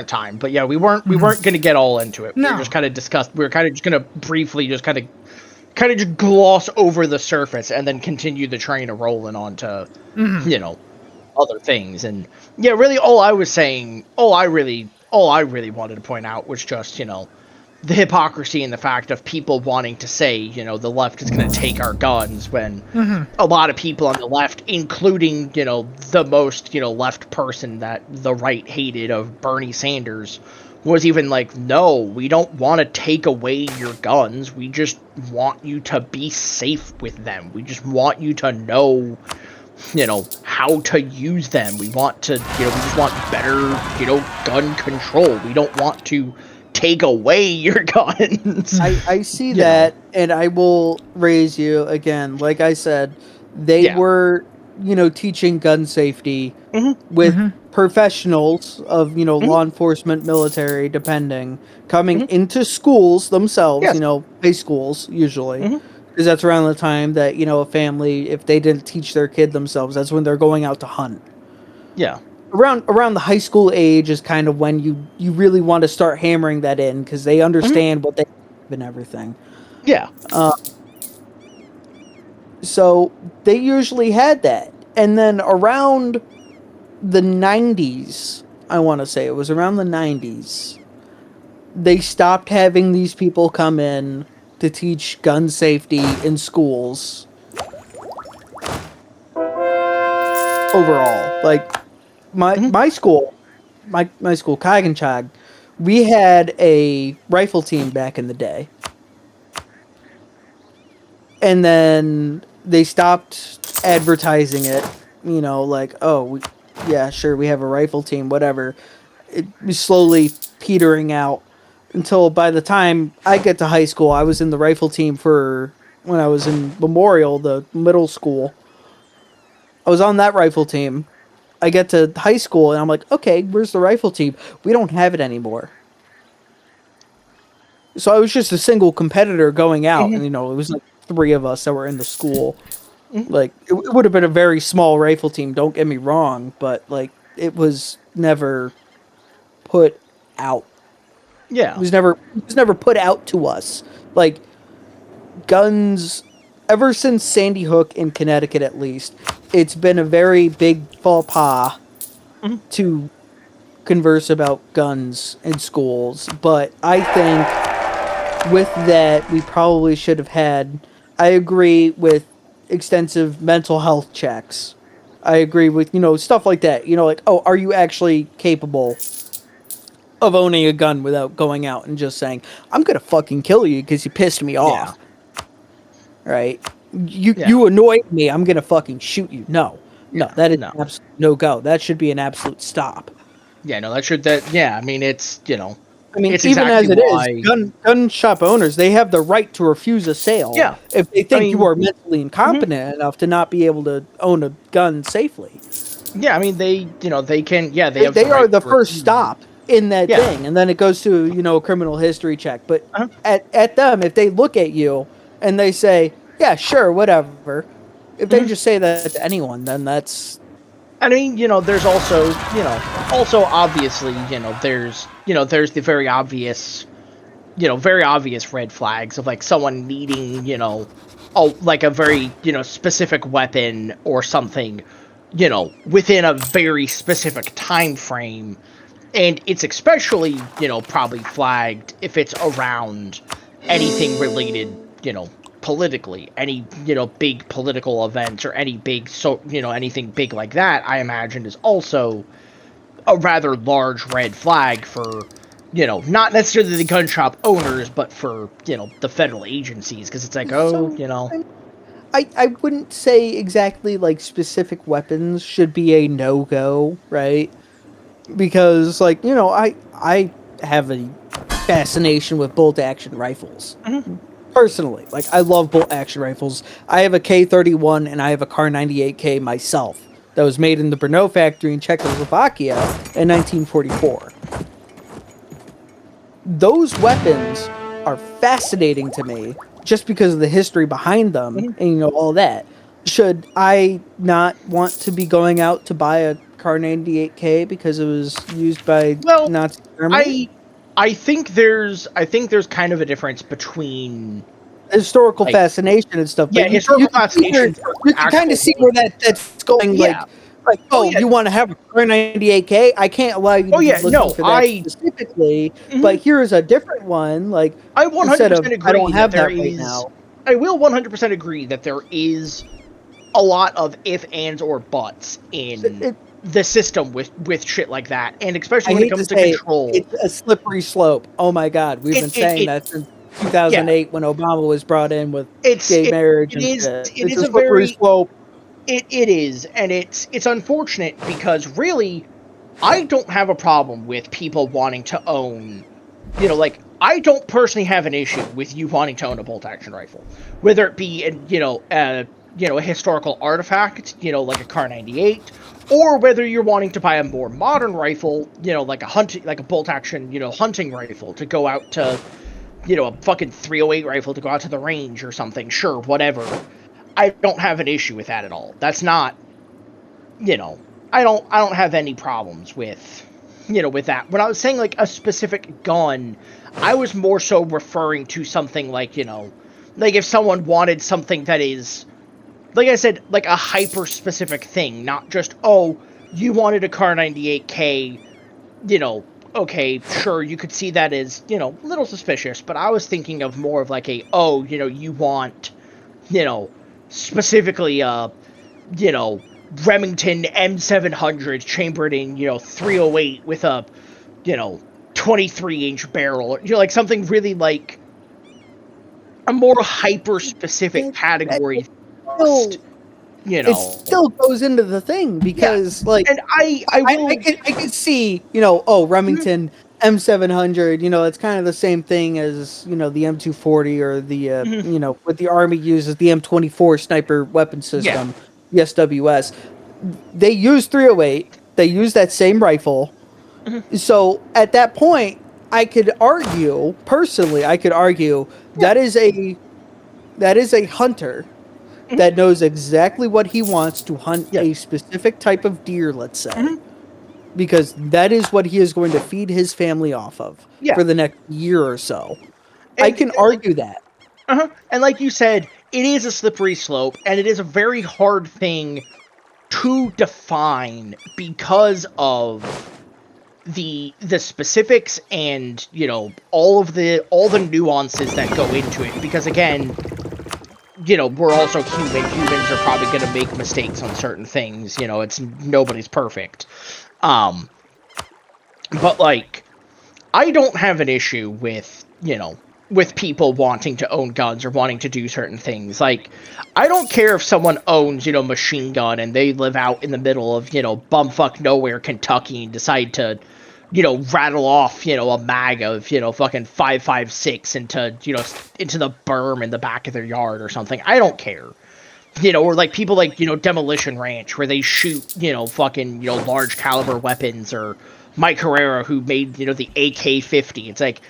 S3: time, but yeah, we weren't going to get all into it.
S1: No.
S3: We were just kind of discussed. We were kind of just going to briefly just kind of just gloss over the surface and then continue the train of rolling on to other things. And yeah, really, all I really wanted to point out was just the hypocrisy and the fact of people wanting to say, the left is going to take our guns, when a lot of people on the left, including, the most, left person that the right hated of Bernie Sanders, was even like, no, we don't want to take away your guns. We just want you to be safe with them. We just want you to know, how to use them. We want to, we just want better, gun control. We don't want to take away your guns.
S2: I see that, and I will raise you again. Like I said, they were, teaching gun safety with professionals of, law enforcement, military, depending, coming into schools themselves, high schools usually, because that's around the time that, a family, if they didn't teach their kid themselves, that's when they're going out to hunt.
S3: Yeah.
S2: Around the high school age is kind of when you really want to start hammering that in, because they understand what they have and everything.
S3: Yeah.
S2: So they usually had that. And then around the 90s, I want to say. It was around the 90s. They stopped having these people come in to teach gun safety in schools. Overall, like my school, my school, Kagenchag, we had a rifle team back in the day. And then they stopped advertising it, like, oh, yeah, sure, we have a rifle team, whatever. It was slowly petering out until by the time I get to high school, I was in the rifle team for when I was in Memorial, the middle school. I was on that rifle team. I get to high school and I'm like, okay, where's the rifle team? We don't have it anymore. So I was just a single competitor going out, and it was like 3 of us that were in the school. Like it would have been a very small rifle team. Don't get me wrong, but like it was never put out.
S3: Yeah.
S2: It was never put out to us. Like guns, ever since Sandy Hook in Connecticut, at least, it's been a very big faux pas to converse about guns in schools. But I think with that, we probably should have had. I agree with extensive mental health checks. I agree with stuff like that. Like, oh, are you actually capable of owning a gun without going out and just saying, I'm gonna fucking kill you because you pissed me off. Right? You annoyed me, I'm gonna fucking shoot you. No, that is an absolute no go. That should be an absolute stop.
S3: Yeah, no, I mean, it's,
S2: I mean,
S3: it's
S2: even
S3: exactly
S2: as it is, gun shop owners, they have the right to refuse a sale if they think you are mentally incompetent enough to not be able to own a gun safely.
S3: Yeah, I mean, they can,
S2: they are the first stop in that thing, and then it goes to a criminal history check. But at them, if they look at you and they say, yeah, sure, whatever, if they just say that to anyone, then that's.
S3: I mean, there's also, obviously, there's the very obvious red flags of like someone needing, like a very, specific weapon or something, within a very specific time frame. And it's especially, probably flagged if it's around anything related, politically, any big political events or any big anything big like that, I imagine is also a rather large red flag for not necessarily the gun shop owners, but for the federal agencies, because it's like,
S2: I wouldn't say exactly like specific weapons should be a no-go, right? Because like I have a fascination with bolt action rifles. Personally, like I love bolt action rifles. I have a K31 and I have a Kar 98K myself that was made in the Brno factory in Czechoslovakia in 1944. Those weapons are fascinating to me just because of the history behind them and all that. Should I not want to be going out to buy a Kar 98K because it was used by Nazi Germany?
S3: I think there's kind of a difference between
S2: historical fascination and stuff.
S3: Yeah, historical fascination.
S2: You can kind of see where that's going.
S3: Yeah.
S2: You want to have a Kar 98K? I can't allow you to be looking for that specifically. But here's a different one. Like
S3: I 100% agree.
S2: I don't have that
S3: right
S2: now.
S3: I will 100% agree that there is a lot of if, ands, or buts in the system with shit like that, and especially when it comes to control.
S2: It's a slippery slope. Oh my god, we've been saying that since 2008 when Obama was brought in with gay marriage. It is a slippery slope.
S3: It is, and it's unfortunate because really, I don't have a problem with people wanting to own, I don't personally have an issue with you wanting to own a bolt action rifle, whether it be a historical artifact, like a Kar 98, or whether you're wanting to buy a more modern rifle, like a bolt action, hunting rifle to go out to, a fucking 308 rifle to go out to the range or something. Sure, whatever. I don't have an issue with that at all. That's not, I don't have any problems with, with that. When I was saying like a specific gun, I was more so referring to something like, like if someone wanted something that is, like I said, like a hyper-specific thing, not just, you wanted a Car 98K, you know, okay, sure, you could see that as, you know, a little suspicious, but I was thinking of more of like a, oh, you know, you want, you know, specifically, you know, Remington M700 chambered in, you know, 308 with a, you know, 23-inch barrel, you know, like something really like a more hyper-specific category.
S2: Still,
S3: You
S2: it
S3: know,
S2: still goes into the thing because, like,
S3: and I will.
S2: I could see, you know, oh, Remington M700, you know, it's kind of the same thing as, you know, the M240 or the, you know, what the Army uses, the M24 sniper weapon system, the SWS. They use 308. They use that same rifle. So at that point, I could argue, personally, that is a hunter that knows exactly what he wants to hunt a specific type of deer, let's say. Because that is what he is going to feed his family off of for the next year or so. I can argue that.
S3: And like you said, it is a slippery slope, and it is a very hard thing to define because of the specifics and, you know, all the nuances that go into it. Because again, you know, we're also human. Humans are probably going to make mistakes on certain things. You know, it's nobody's perfect. But like, I don't have an issue with, you know, with people wanting to own guns or wanting to do certain things. Like, I don't care if someone owns, you know, machine gun and they live out in the middle of, you know, bumfuck nowhere, Kentucky, and decide to, you know, rattle off, you know, a mag of, you know, fucking 5.56 into, you know, into the berm in the back of their yard or something. I don't care. You know, or like people like, you know, Demolition Ranch, where they shoot, you know, fucking, you know, large caliber weapons, or Mike Herrera, who made, you know, the AK-50. It's like,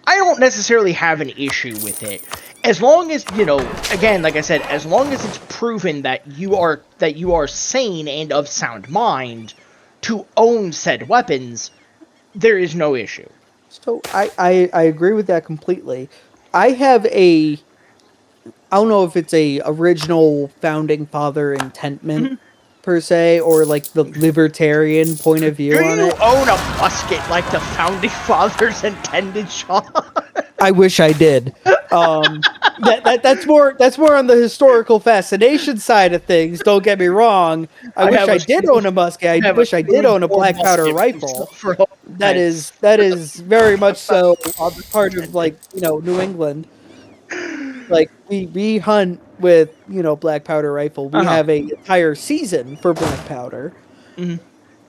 S3: I don't necessarily have an issue with it. As long as, you know, again, like I said, as long as it's proven that you are sane and of sound mind to own said weapons, there is no issue.
S2: So I agree with that completely. I have I don't know if it's a original founding father intentment per se, or like the libertarian point of view
S3: Do
S2: on
S3: you
S2: it.
S3: own a musket like the founding fathers intended, Sean?
S2: I wish I did. That's more on the historical fascination side of things. Don't get me wrong. I wish I did own a musket. I wish I did own a black powder rifle. That is very much so on the part of, like, you know, New England. Like, we hunt with, you know, black powder rifle. We have a entire season for black powder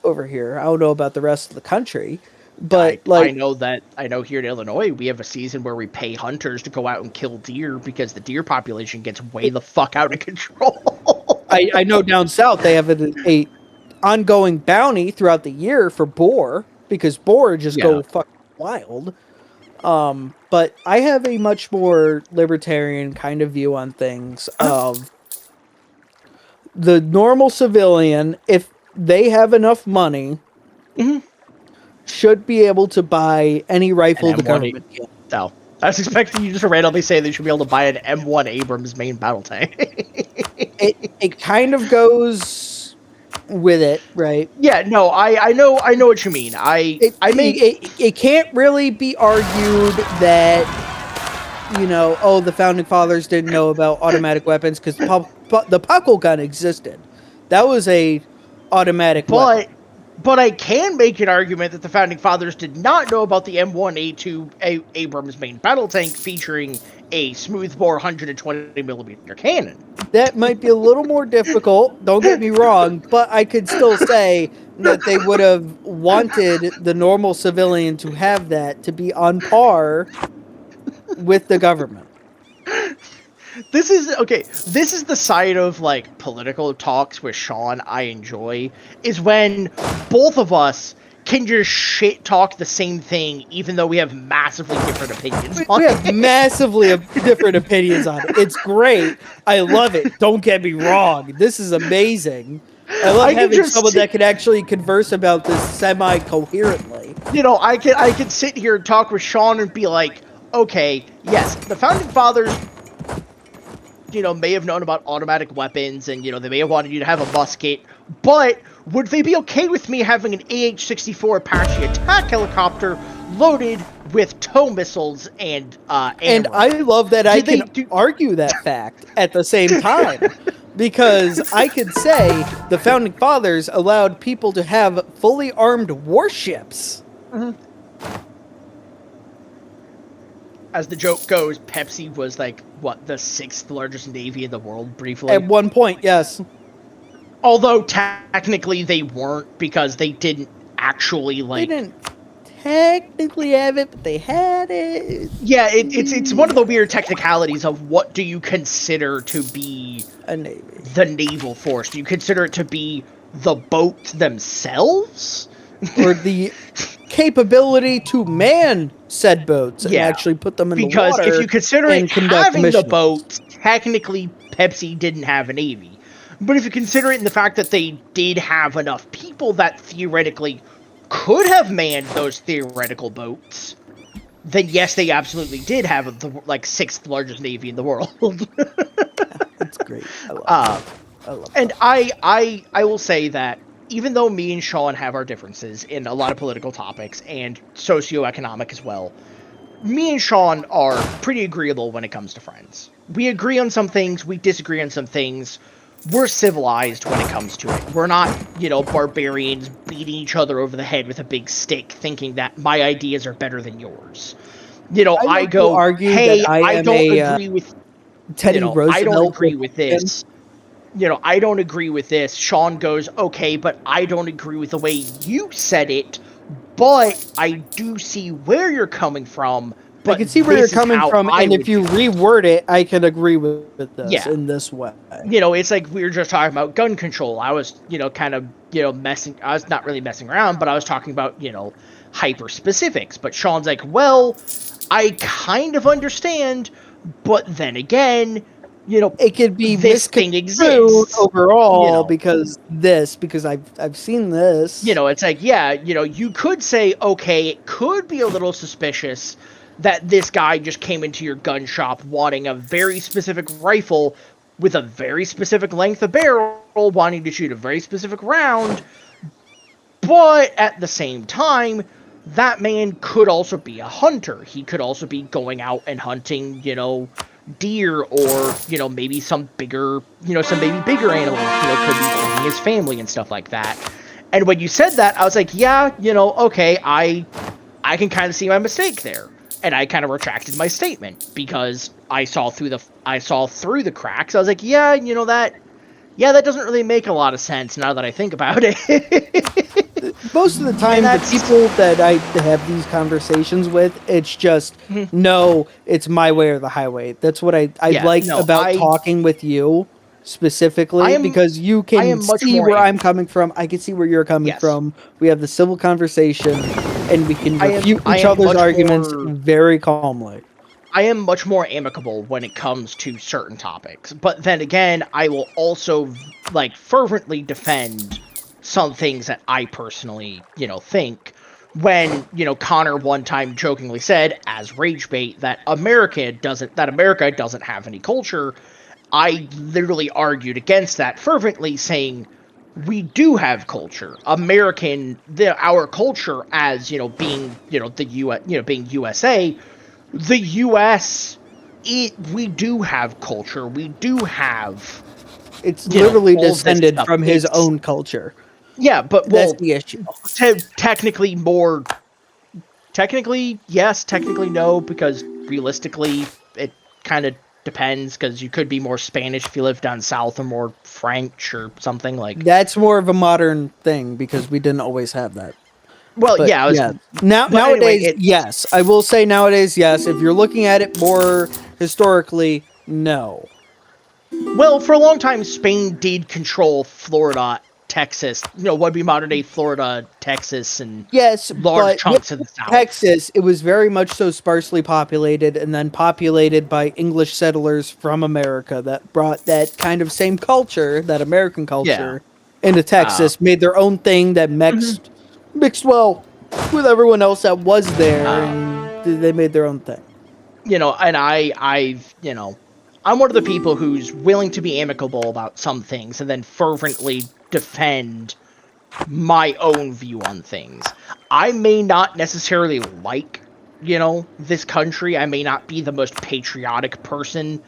S2: over here. I don't know about the rest of the country, but
S3: I know here in Illinois we have a season where we pay hunters to go out and kill deer because the deer population gets way the fuck out of control.
S2: I know down south they have a ongoing bounty throughout the year for boar, because boar just go fucking wild. But I have a much more libertarian kind of view on things of the normal civilian, if they have enough money, should be able to buy any rifle the government can.
S3: No. I was expecting you just to randomly say they should be able to buy an M1 Abrams main battle tank.
S2: It kind of goes with it, right?
S3: Yeah, no, I know what you mean.
S2: It can't really be argued that, you know, oh, the founding fathers didn't know about automatic weapons, because the puckle gun existed. That was a automatic weapon.
S3: But I can make an argument that the founding fathers did not know about the M1A2 Abrams main battle tank featuring a smoothbore 120 millimeter cannon.
S2: That might be a little more difficult, don't get me wrong, but I could still say that they would have wanted the normal civilian to have that, to be on par with the government.
S3: This is the side of, like, political talks with Sean I enjoy, is when both of us can just shit talk the same thing even though we have massively different opinions on it.
S2: We have massively different opinions on it. It's great. I love it. Don't get me wrong. This is amazing. I love having someone that can actually converse about this semi-coherently.
S3: You know, I could sit here and talk with Sean and be like, okay, yes, the founding fathers may have known about automatic weapons, and they may have wanted you to have a musket, but would they be okay with me having an AH-64 Apache attack helicopter loaded with tow missiles and
S2: And I love that I can argue that fact at the same time. Because I could say the Founding Fathers allowed people to have fully armed warships.
S3: Mm-hmm. As the joke goes, Pepsi was like, what, the 6th largest navy in the world, briefly?
S2: At one point, yes.
S3: Although technically they weren't, because they didn't actually,
S2: They didn't technically have it, but they had it.
S3: Yeah, it's one of the weird technicalities of what do you consider to be
S2: a navy,
S3: the naval force? Do you consider it to be the boats themselves,
S2: or the capability to man said boats and actually put them in the water?
S3: Because if you consider it having the boats, technically Pepsi didn't have a navy. But if you consider it in the fact that they did have enough people that theoretically could have manned those theoretical boats, then yes, they absolutely did have the 6th largest navy in the world.
S2: That's great. I love
S3: and I will say that even though me and Sean have our differences in a lot of political topics and socioeconomic as well, me and Sean are pretty agreeable when it comes to friends. We agree on some things, we disagree on some things. We're civilized when it comes to it. We're not, barbarians beating each other over the head with a big stick thinking that my ideas are better than yours. I go, hey, I don't agree with
S2: Teddy Roosevelt.
S3: I don't agree with this. I don't agree with this. Sean goes, okay, but I don't agree with the way you said it, but I do see where you're coming from. But
S2: I can see where you're coming from, and if you reword it, I can agree with this in this way.
S3: It's like we were just talking about gun control. I was, kind of, I was not really messing around, but I was talking about, hyper specifics. But Sean's like, well, I kind of understand, but then again,
S2: it could be
S3: this thing exists
S2: overall because I've seen this.
S3: It's like, you could say, okay, it could be a little suspicious that this guy just came into your gun shop wanting a very specific rifle with a very specific length of barrel, wanting to shoot a very specific round, but at the same time, that man could also be a hunter. He could also be going out and hunting, deer or, maybe some bigger, some bigger animals, could be feeding his family and stuff like that. And when you said that, I was like, yeah, okay, I can kind of see my mistake there. And I kind of retracted my statement because I saw through the cracks. I was like, yeah, that doesn't really make a lot of sense now that I think about it.
S2: Most of the time, the people that I have these conversations with, it's just, no, it's my way or the highway. That's what I about talking with you specifically, because you can see where I'm coming from. I can see where you're coming from. We have the civil conversation, and we can refute each other's arguments very calmly.
S3: I am much more amicable when it comes to certain topics. But then again, I will also, fervently defend some things that I personally, think. When, Connor one time jokingly said, as rage bait, that America doesn't have any culture, I literally argued against that fervently, saying, we do have culture. Our culture as, being, the U.S., being USA, the U.S., we do have culture. We do have...
S2: It's literally descended from his own culture.
S3: Yeah, but
S2: that's the issue.
S3: Technically yes, technically no, because realistically, it kind of depends, because you could be more Spanish if you live down south, or more French or something like.
S2: That's more of a modern thing, because we didn't always have that.
S3: Well,
S2: but, nowadays, anyway, yes. I will say nowadays, yes. If you're looking at it more historically, no.
S3: Well, for a long time, Spain did control Florida, Texas, would be modern day Florida, Texas, and large chunks of the South.
S2: Texas, it was very much so sparsely populated, and then populated by English settlers from America that brought that kind of same culture, that American culture, into Texas, made their own thing that mixed well with everyone else that was there, and they made their own thing.
S3: And I'm one of the people who's willing to be amicable about some things and then fervently defend my own view on things. I may not necessarily like, this country. I may not be the most patriotic person,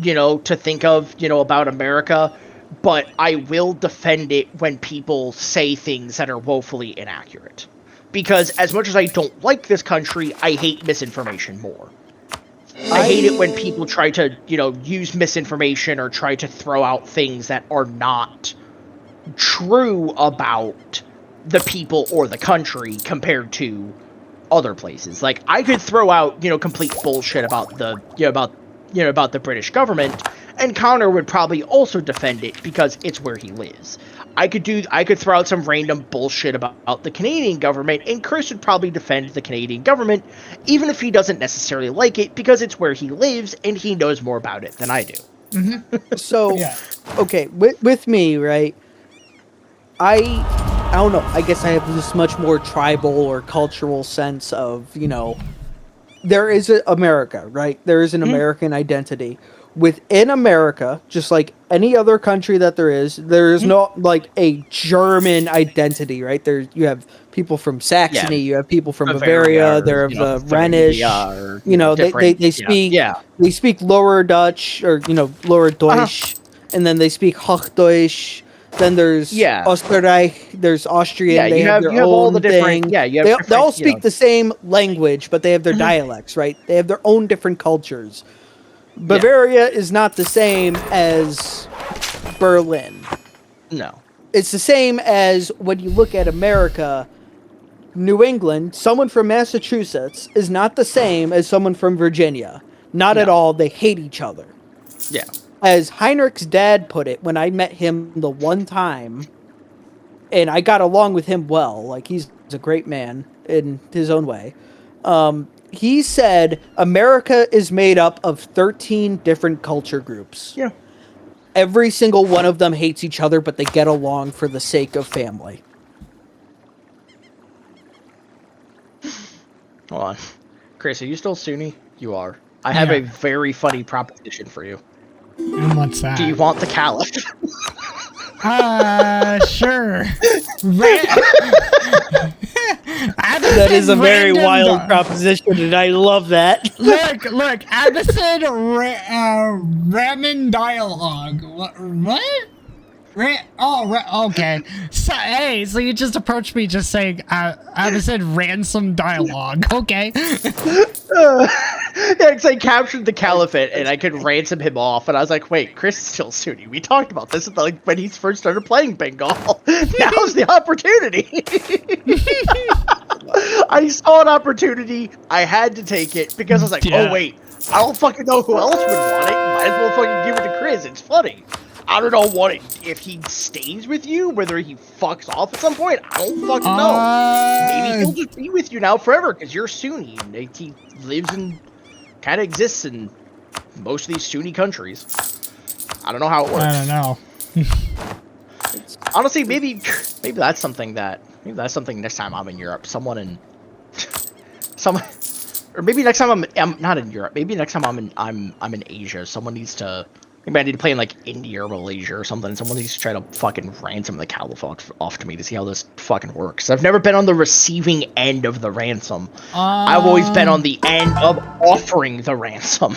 S3: to think of, about America, but I will defend it when people say things that are woefully inaccurate. Because as much as I don't like this country, I hate misinformation more. I hate it when people try to, use misinformation or try to throw out things that are not true about the people or the country compared to other places. Like, I could throw out, complete bullshit about the, about the British government, and Connor would probably also defend it because it's where he lives. I could throw out some random bullshit about the Canadian government, and Chris would probably defend the Canadian government, even if he doesn't necessarily like it, because it's where he lives and he knows more about it than I do.
S2: Mm-hmm. So, okay, with me, right? I don't know. I guess I have this much more tribal or cultural sense of, there is America, right? There is an American identity. Within America, just like any other country that there is not like a German identity, right? You have people from Saxony, you have people from Bavaria, there are the Rhenish, they speak Lower Dutch or Lower Deutsch, and then they speak Hochdeutsch. Then there's Österreich, there's Austrian, they have their own
S3: all the different
S2: thing.
S3: they
S2: all speak the same language, but they have their dialects, right? They have their own different cultures. Bavaria is not the same as Berlin.
S3: No.
S2: It's the same as when you look at America, New England, someone from Massachusetts is not the same as someone from Virginia. Not at all. They hate each other.
S3: Yeah.
S2: As Heinrich's dad put it when I met him the one time, and I got along with him well, like he's a great man in his own way. He said America is made up of 13 different culture groups.
S3: Yeah.
S2: Every single one of them hates each other, but they get along for the sake of family.
S3: Hold on. Chris, are you still Sunni? You are. I have a very funny proposition for you.
S1: And what's that?
S3: Do you want the Caliph?
S1: Sure.
S2: That is a very wild proposition, and I love that.
S1: Look, Addison Ramen dialogue. What? Okay. So you just approached me just saying, Addison ransom dialogue. Okay.
S3: Because I captured the Caliphate and I could ransom him off, and I was like, wait, Chris is still Sunni. We talked about this when he first started playing Bengal. Now's the opportunity. I saw an opportunity. I had to take it because I was like, oh wait, I don't fucking know who else would want it. Might as well fucking give it to Chris. It's funny. I don't know if he stays with you, whether he fucks off at some point. I don't fucking know. Maybe he'll just be with you now forever because you're Sunni and he lives and kind of exists in most of these Sunni countries. I don't know how it works.
S1: I don't know.
S3: Honestly, maybe that's something next time I'm in Europe, or maybe next time I'm not in Europe. Maybe next time I'm in Asia. Someone needs to. Maybe I need to play in like India or Malaysia or something. Someone needs to try to fucking ransom the Caliph off to me to see how this fucking works. I've never been on the receiving end of the ransom. I've always been on the end of offering the ransom.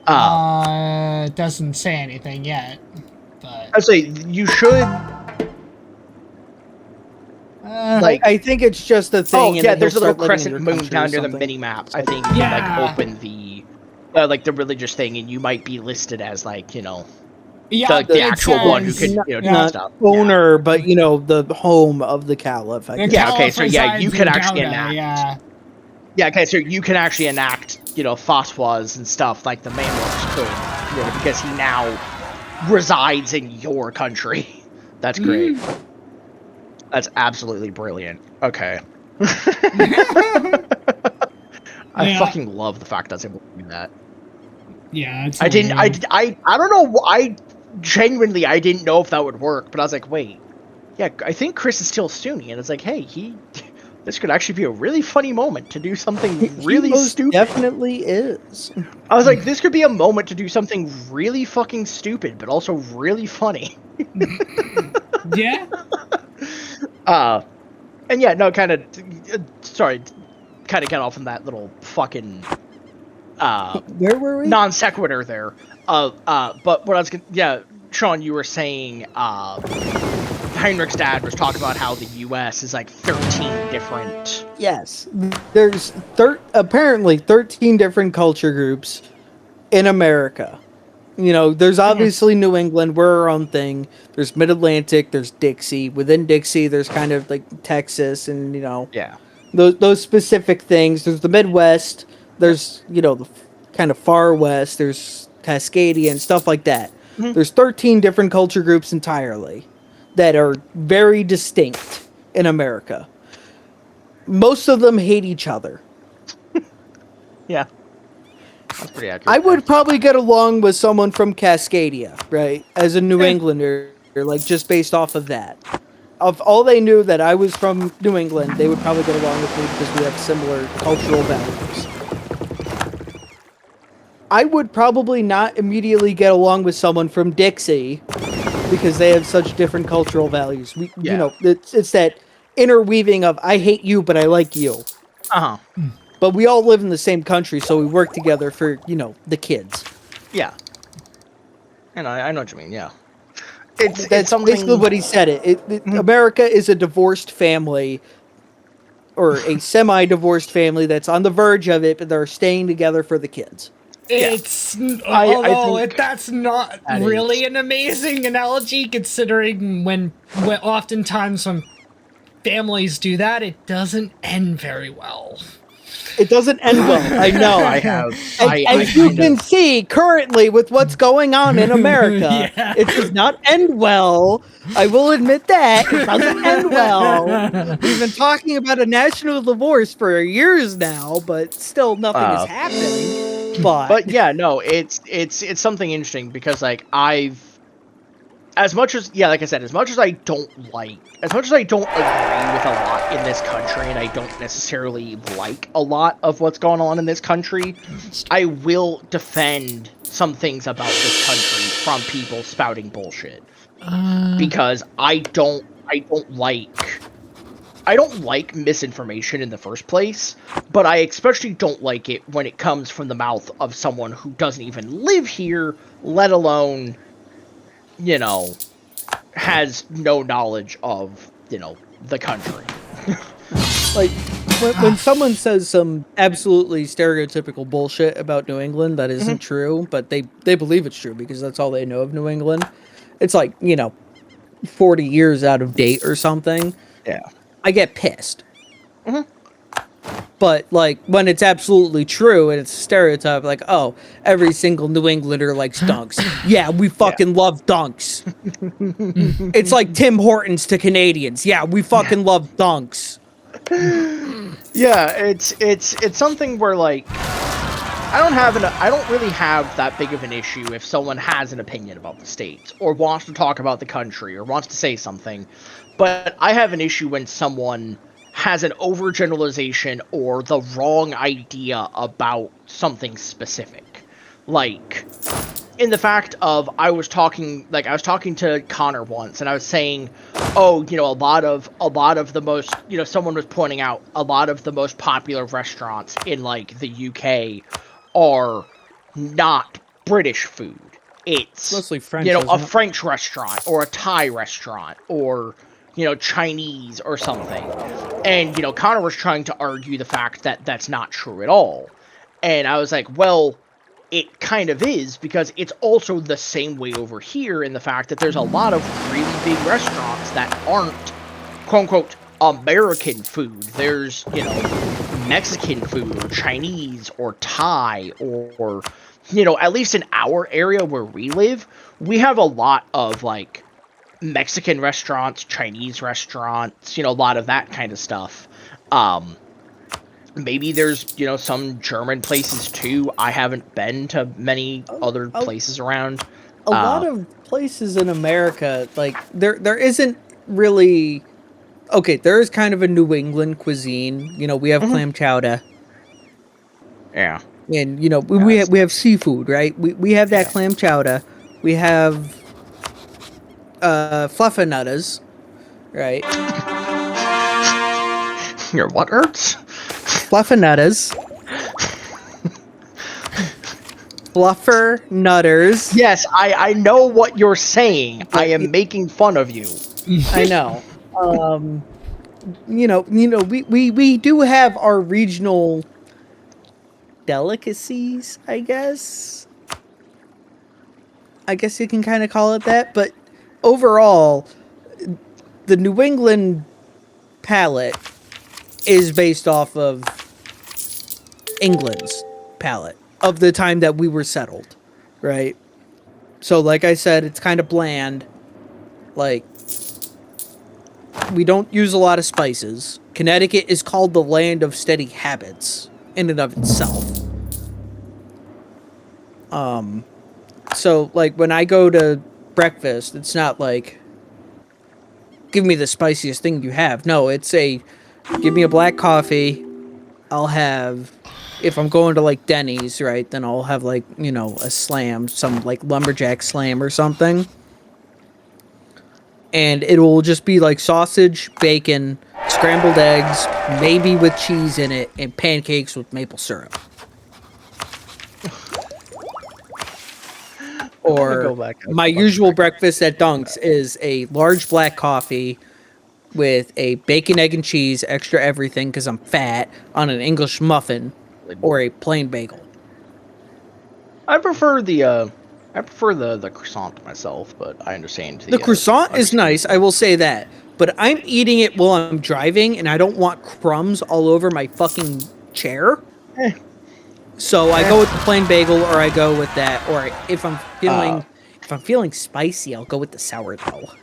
S1: It doesn't say anything yet, but
S3: I'd say you should.
S2: I think it's just a thing.
S3: Oh yeah, there's a little crescent moon down near the mini map. I think you can like open the the religious thing, and you might be listed as like the actual one who can do stuff.
S2: Owner, but the home of the Caliph.
S3: Okay, so you can actually enact. Yeah, okay, so you can actually enact fatwas and stuff like the Mamluks could, because he now resides in your country. That's great. That's absolutely brilliant. Okay. I fucking love the fact that I was able to do that.
S1: Yeah,
S3: I don't know. I genuinely didn't know if that would work, but I was like, wait, yeah, I think Chris is still Sunni, and it's like, hey, this could actually be a really funny moment to do something really
S2: he most
S3: stupid.
S2: Definitely is.
S3: I was like, this could be a moment to do something really fucking stupid, but also really funny.
S1: Yeah.
S3: And yeah, no, kind of. Sorry, kind of get off on that little fucking
S2: Where were we?
S3: non sequitur there. But what I was gonna, yeah, Sean, you were saying Heinrich's dad was talking about how the U.S. is like 13 different.
S2: Yes, there's apparently 13 different culture groups in America. You know, there's obviously New England, we're our own thing. There's Mid-Atlantic, there's Dixie. Within Dixie, there's kind of like Texas and, you know,
S3: Yeah.
S2: those specific things. There's the Midwest, there's, you know, the kind of far west, there's Cascadia and stuff like that. There's 13 different culture groups entirely that are very distinct in America. Most of them hate each other.
S3: Yeah. That's pretty accurate.
S2: I would probably get along with someone from Cascadia, right? As a New Englander, like just based off of that. If all they knew that I was from New England, they would probably get along with me because we have similar cultural values. I would probably not immediately get along with someone from Dixie because they have such different cultural values. You know, it's that interweaving of I hate you, but I like you.
S3: Uh-huh.
S2: But we all live in the same country, so we work together for, you know, the kids.
S3: Yeah. And I know what you mean, yeah.
S2: That's
S3: something...
S2: basically what he said. America is a divorced family, or a semi-divorced family that's on the verge of it, but they're staying together for the kids.
S1: It's that's not
S3: that
S1: really an amazing analogy, considering when oftentimes when families do that, it doesn't end very well.
S2: It doesn't end well. I know.
S3: I have.
S2: As you can see currently with what's going on in America, it does not end well. I will admit that. It doesn't end well. We've been talking about a national divorce for years now, but still nothing is happening.
S3: But yeah, no, it's something interesting because like as much as like I said, as much as I don't agree with a lot in this country, and I don't necessarily like a lot of what's going on in this country, I will defend some things about this country from people spouting bullshit. Because I don't like misinformation in the first place, but I especially don't like it when it comes from the mouth of someone who doesn't even live here, let alone, you know, has no knowledge of, you know, the country.
S2: Like, when someone says some absolutely stereotypical bullshit about New England that isn't true, but they believe it's true because that's all they know of New England, it's like, you know, 40 years out of date or something.
S3: Yeah.
S2: I get pissed. But, like, when it's absolutely true and it's a stereotype, like, oh, every single New Englander likes dunks. Yeah, we fucking love dunks. It's like Tim Hortons to Canadians. Yeah, we fucking love dunks.
S3: Yeah, it's something where, like, I don't really have that big of an issue if someone has an opinion about the States, or wants to talk about the country, or wants to say something. But I have an issue when someone has an overgeneralization or the wrong idea about something specific. Like, in the fact of, I was talking to Connor once, and I was saying, oh, you know, a lot of the most, you know, someone was pointing out a lot of the most popular restaurants in, like, the UK are not British food. It's
S2: mostly French,
S3: you know, a
S2: isn't it?
S3: French restaurant, or a Thai restaurant, or, you know, Chinese or something. And, you know, Connor was trying to argue the fact that that's not true at all. And I was like, well, it kind of is, because it's also the same way over here in the fact that there's a lot of really big restaurants that aren't, quote-unquote, American food. There's, you know, Mexican food, or Chinese, or Thai, or, you know, at least in our area where we live, we have a lot of, like, Mexican restaurants, Chinese restaurants, you know, a lot of that kind of stuff. Maybe there's, you know, some German places too. I haven't been to many other places around.
S2: A lot of places in America, like, there isn't really okay, there is kind of a New England cuisine. You know, we have clam chowder.
S3: Yeah.
S2: And, you know,
S3: Yeah,
S2: we have seafood, right? We have that clam chowder. We have fluffernutters, right?
S3: Your what hurts?
S2: Fluffernutters. Fluffernutters.
S3: Yes, I know what you're saying. I am making fun of you.
S2: I know. You know, we do have our regional delicacies, I guess. I guess you can kind of call it that, but overall, the New England palate is based off of England's palate of the time that we were settled, right? So, like I said, it's kind of bland. Like, we don't use a lot of spices. Connecticut is called the land of steady habits in and of itself. So, like, when I go to breakfast, it's not like, give me the spiciest thing you have. No, it's a, give me a black coffee. I'll have, if I'm going to, like, Denny's, right, then I'll have, like, you know, a slam, some, like, lumberjack slam or something. And it will just be, like, sausage, bacon, scrambled eggs, maybe with cheese in it, and pancakes with maple syrup. Or my usual breakfast at Dunk's is a large black coffee with a bacon, egg, and cheese, extra everything because I'm fat, on an English muffin, or a plain bagel.
S3: I prefer the croissant myself, but I understand
S2: The croissant is nice, I will say that. But I'm eating it while I'm driving, and I don't want crumbs all over my fucking chair. So I go with the plain bagel, or I go with that, or if I'm feeling spicy, I'll go with the sourdough.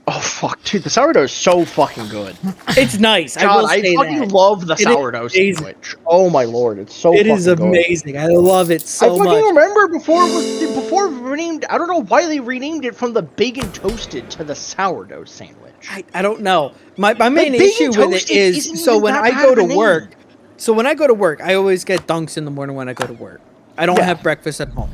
S3: Oh fuck, dude, the sourdough is so fucking good.
S2: It's nice.
S3: God, I fucking love the sourdough sandwich. Oh my lord, it's so.
S2: It is amazing. Good. I love it so much.
S3: I fucking remember before it was renamed. I don't know why they renamed it from the big and toasted to the sourdough sandwich.
S2: I don't know. My main issue with it is so when I go to work. So when I go to work, I always get Dunks in the morning when I go to work. I don't have breakfast at home.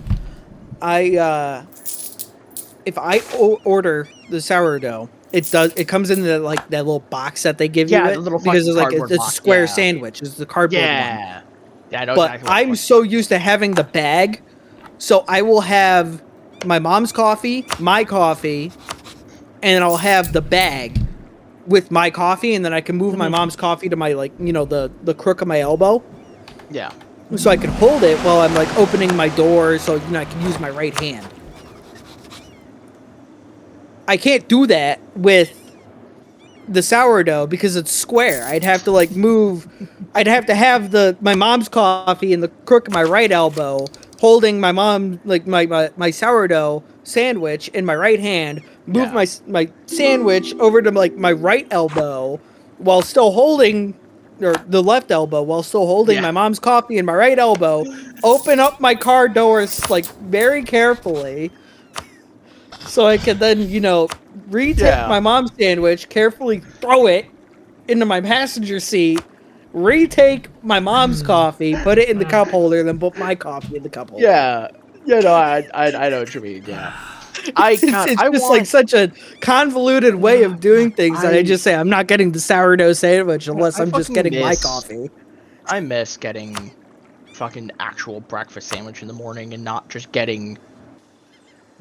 S2: If I order the sourdough, it comes in the like that little box that they give you it, because it's like it's a square sandwich. It's the cardboard one.
S3: Yeah, I know.
S2: But exactly I'm so used to having the bag, so I will have my mom's coffee, my coffee, and I'll have the bag with my coffee, and then I can move my mom's coffee to my, like, you know, the crook of my elbow.
S3: Yeah.
S2: So I can hold it while I'm, like, opening my door, so, you know, I can use my right hand. I can't do that with the sourdough because it's square. I'd have to, like, move. I'd have to have my mom's coffee in the crook of my right elbow, holding my mom, like, my sourdough sandwich in my right hand, move my sandwich over to, like, my right elbow while still holding, or the left elbow while still holding my mom's coffee in my right elbow, open up my car doors, like, very carefully so I can then, you know, retake my mom's sandwich, carefully throw it into my passenger seat, retake my mom's coffee, put it in the cup holder, then put my coffee in the cup holder.
S3: Yeah. Yeah, no, I know what you mean, yeah. It's
S2: just like such a convoluted way of doing things that I just say I'm not getting the sourdough sandwich unless I'm just getting my coffee.
S3: I miss getting fucking actual breakfast sandwich in the morning and not just getting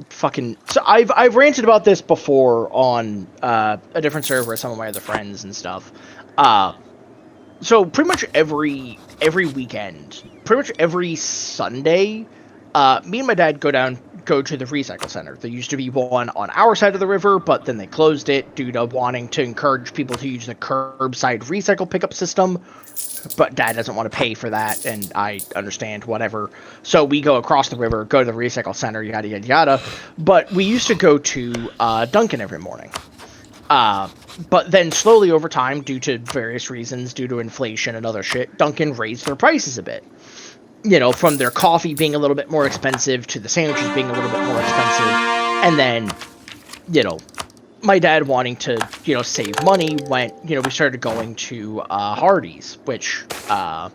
S3: fucking. So I've ranted about this before on a different server with some of my other friends and stuff. So pretty much every weekend, pretty much every Sunday, me and my dad go to the recycle center. There used to be one on our side of the river, but then they closed it due to wanting to encourage people to use the curbside recycle pickup system. But Dad doesn't want to pay for that, and I understand, whatever. So we go across the river, go to the recycle center, yada, yada, yada. But we used to go to Dunkin' every morning. But then slowly over time, due to various reasons, due to inflation and other shit, Dunkin' raised their prices a bit. You know, from their coffee being a little bit more expensive to the sandwiches being a little bit more expensive. And then, you know, my dad wanting to, save money we started going to Hardee's, which I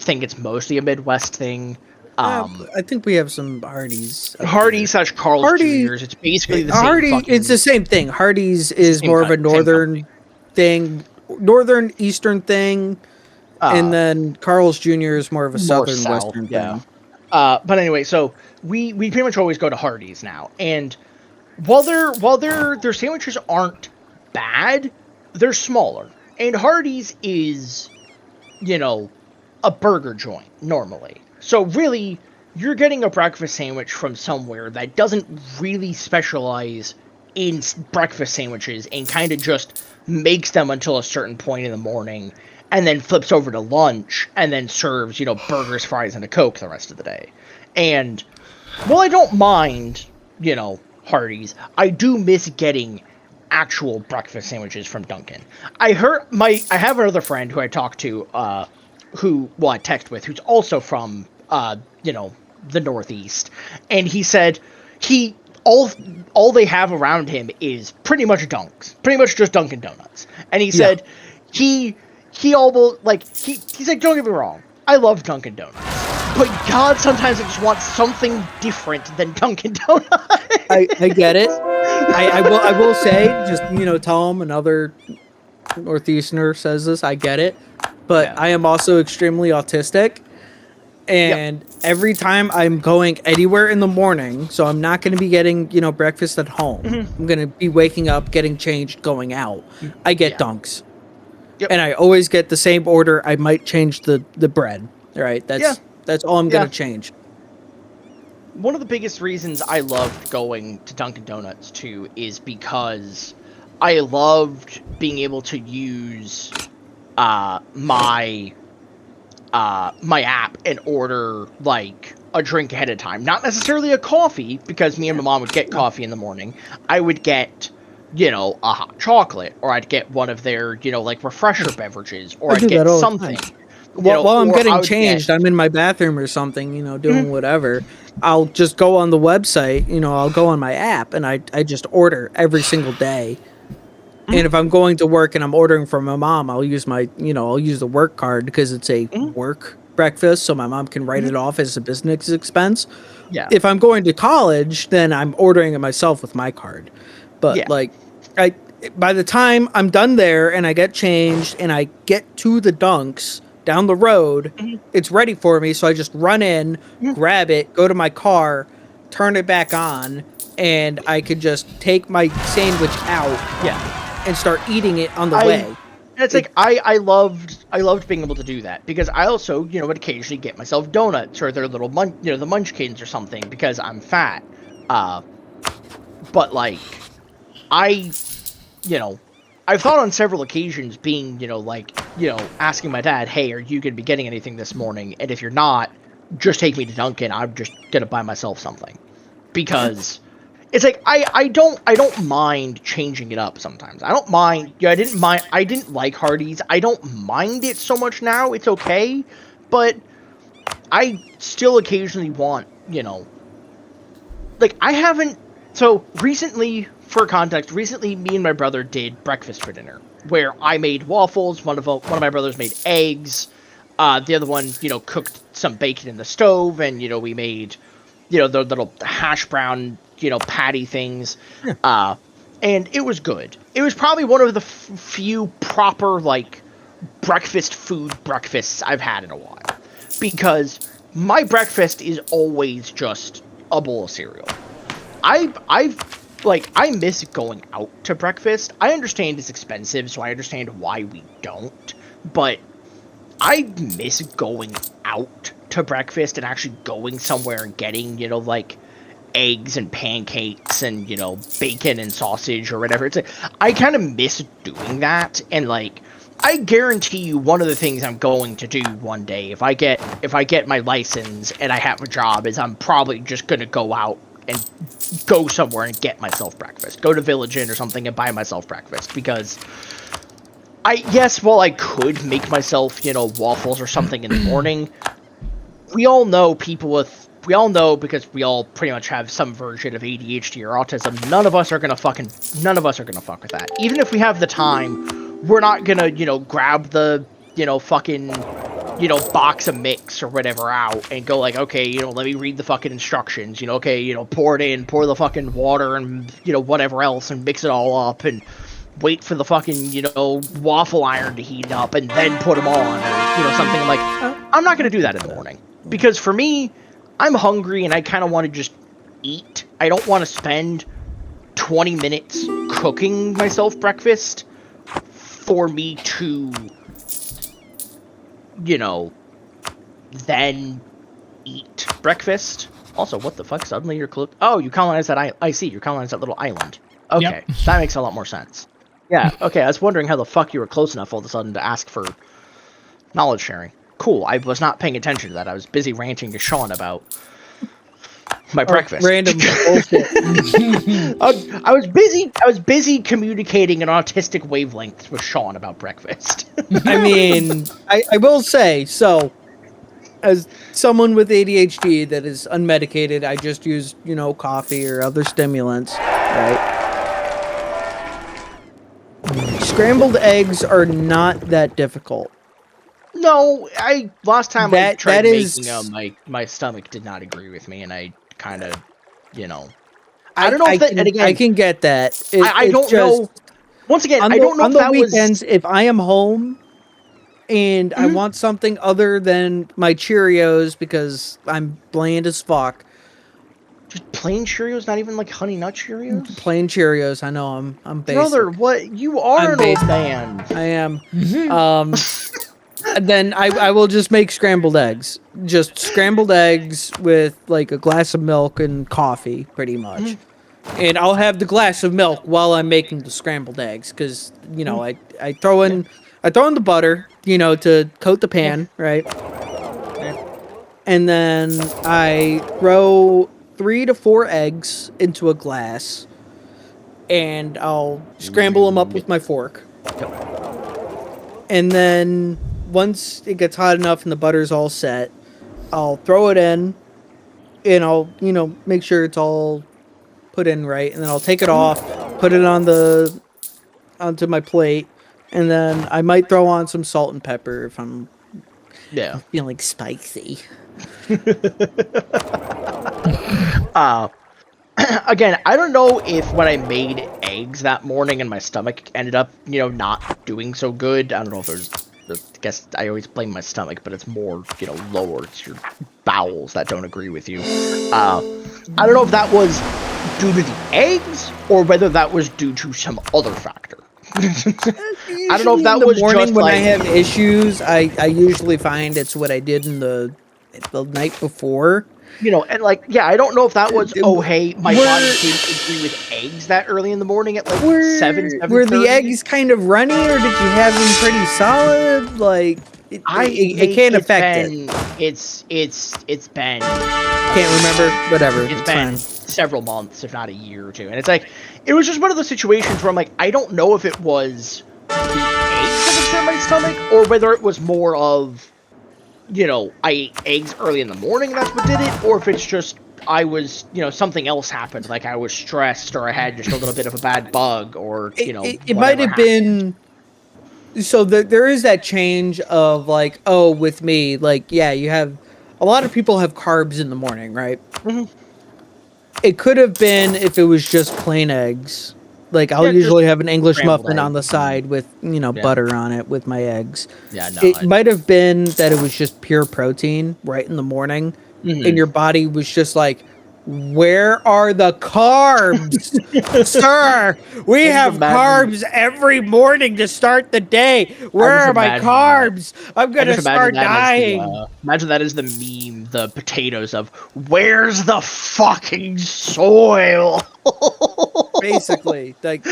S3: think it's mostly a Midwest thing.
S2: I think we have some Hardee's.
S3: Hardee's / Carl's Jr.'s. It's basically the same.
S2: It's the same thing. Hardee's is more of a northern thing, northern eastern thing, and then Carl's Jr. is more of a southern western thing.
S3: But anyway, so we pretty much always go to Hardee's now, and while their sandwiches aren't bad, they're smaller, and Hardee's is, a burger joint normally. So really, you're getting a breakfast sandwich from somewhere that doesn't really specialize in breakfast sandwiches and kind of just makes them until a certain point in the morning and then flips over to lunch and then serves, burgers, fries, and a Coke the rest of the day. And while I don't mind, Hardee's, I do miss getting actual breakfast sandwiches from Dunkin'. I have another friend who I talked to, I text with, who's also from, the Northeast, and he said all they have around him is pretty much just Dunkin' Donuts, and he said he's like, don't get me wrong, I love Dunkin' Donuts, but God, sometimes I just want something different than Dunkin' Donuts.
S2: I get it. I will say, just tell him another Northeasterner says this. I get it, but I am also extremely autistic. And every time I'm going anywhere in the morning, so I'm not going to be getting, breakfast at home. I'm going to be waking up, getting changed, going out. I get Dunks. Yep. And I always get the same order. I might change the bread. Right? That's all I'm going to change.
S3: One of the biggest reasons I loved going to Dunkin' Donuts, too, is because I loved being able to use my app and order like a drink ahead of time. Not necessarily a coffee, because me and my mom would get coffee in the morning. I would get, a hot chocolate, or I'd get one of their, refresher beverages, or I'd get something.
S2: While I'm getting changed, I'm in my bathroom or something, doing whatever. I'll just go on the website, I'll go on my app, and I just order every single day. And if I'm going to work and I'm ordering from my mom, I'll use I'll use the work card because it's a work breakfast, so my mom can write it off as a business expense. Yeah. If I'm going to college, then I'm ordering it myself with my card. But by the time I'm done there and I get changed and I get to the Dunks down the road, it's ready for me. So I just run in, grab it, go to my car, turn it back on, and I could just take my sandwich out. And start eating it on the way.
S3: It's I loved being able to do that, because I also, would occasionally get myself donuts or their little the munchkins or something, because I'm fat. But like, I've thought on several occasions being, asking my dad, hey, are you going to be getting anything this morning? And if you're not, just take me to Dunkin'. I'm just going to buy myself something, because it's like I don't mind changing it up sometimes. I don't mind. I didn't like Hardee's. I don't mind it so much now. It's okay, but I still occasionally want, like I haven't. So recently, for context, me and my brother did breakfast for dinner, where I made waffles. One of my brothers made eggs. The other one, cooked some bacon in the stove, and we made, the little hash brown, patty things, and it was good. It was probably one of the few proper, breakfasts I've had in a while, because my breakfast is always just a bowl of cereal. I miss going out to breakfast. I understand it's expensive, so I understand why we don't, but I miss going out to breakfast and actually going somewhere and getting, eggs and pancakes and, bacon and sausage or whatever. It's like, I kind of miss doing that. And I guarantee you one of the things I'm going to do one day, if I get my license and I have a job, is I'm probably just going to go out and go somewhere and get myself breakfast. Go to Village Inn or something and buy myself breakfast, because while I could make myself, waffles or something in the morning, we all know people with we all know, because we all pretty much have some version of ADHD or autism, none of us are gonna fuck with that. Even if we have the time, we're not gonna, grab the, fucking, box of mix or whatever out and go like, okay, let me read the fucking instructions, okay, pour it in, pour the fucking water and, whatever else and mix it all up and wait for the fucking, waffle iron to heat up and then put them on, or, something like, I'm not gonna do that in the morning. Because for me, I'm hungry and I kind of want to just eat. I don't want to spend 20 minutes cooking myself breakfast for me to, then eat breakfast. Also, what the fuck? Suddenly you're close. Oh, you colonized that I see. You colonized that little island. Okay, yep. That makes a lot more sense. Yeah, okay, I was wondering how the fuck you were close enough all of a sudden to ask for knowledge sharing. Cool, I was not paying attention to that. I was busy ranting to Sean about my breakfast.
S2: Random bullshit.
S3: I was busy communicating an autistic wavelength with Sean about breakfast.
S2: I mean, I will say, so, as someone with ADHD that is unmedicated, I just use, coffee or other stimulants, right? Scrambled eggs are not that difficult.
S3: No, last time I tried making them, my stomach did not agree with me, and I kind of, I don't know if that, and again,
S2: I can get that.
S3: I don't know. Once again, I don't know if that was... On the weekends,
S2: if I am home and I want something other than my Cheerios because I'm bland as fuck.
S3: Just plain Cheerios, not even like Honey Nut Cheerios?
S2: Plain Cheerios, I know, I'm basic.
S3: Brother, what? You are an old man.
S2: I am. Then I will just make scrambled eggs. Just scrambled eggs with like a glass of milk and coffee, pretty much. And I'll have the glass of milk while I'm making the scrambled eggs, because I throw in the butter, to coat the pan, right? And then I throw 3 to 4 eggs into a glass, and I'll scramble them up with my fork. And then once it gets hot enough and the butter's all set, I'll throw it in, and I'll, make sure it's all put in right, and then I'll take it off, put it onto my plate, and then I might throw on some salt and pepper if I'm feeling spicy.
S3: Again, I don't know if when I made eggs that morning and my stomach ended up, not doing so good. I don't know if there's... I guess I always blame my stomach, but it's more, lower. It's your bowels that don't agree with you. I don't know if that was due to the eggs or whether that was due to some other factor. I don't know if that was
S2: morning
S3: just
S2: when
S3: like...
S2: I have issues. I usually find it's what I did in the night before.
S3: And like, yeah, I don't know if that was, hey, my body didn't agree with eggs that early in the morning at like 7:30.
S2: Were the eggs kind of runny, or did you have them pretty solid? Like, it can't affect it.
S3: It's been...
S2: Can't remember, whatever.
S3: It's been several months, if not a year or two. And it's like, it was just one of those situations where I'm like, I don't know if it was the eggs that upset my stomach, or whether it was more of... I ate eggs early in the morning, that's what did it, or if it's just I was, something else happened, like I was stressed, or I had just a little bit of a bad bug, or,
S2: It might have been... So there is that change of, like, with me, like, yeah, you have... A lot of people have carbs in the morning, right? Mm-hmm. It could have been if it was just plain eggs. Like, I'll usually have an English muffin on the side with, butter on it with my eggs.
S3: Yeah, no.
S2: It might have been that it was just pure protein right in the morning, and your body was just like, where are the carbs? Sir, we have carbs every morning to start the day. Where are my carbs? I'm going to start dying.
S3: Imagine that is the meme, the potatoes of, where's the fucking soil?
S2: Basically, like,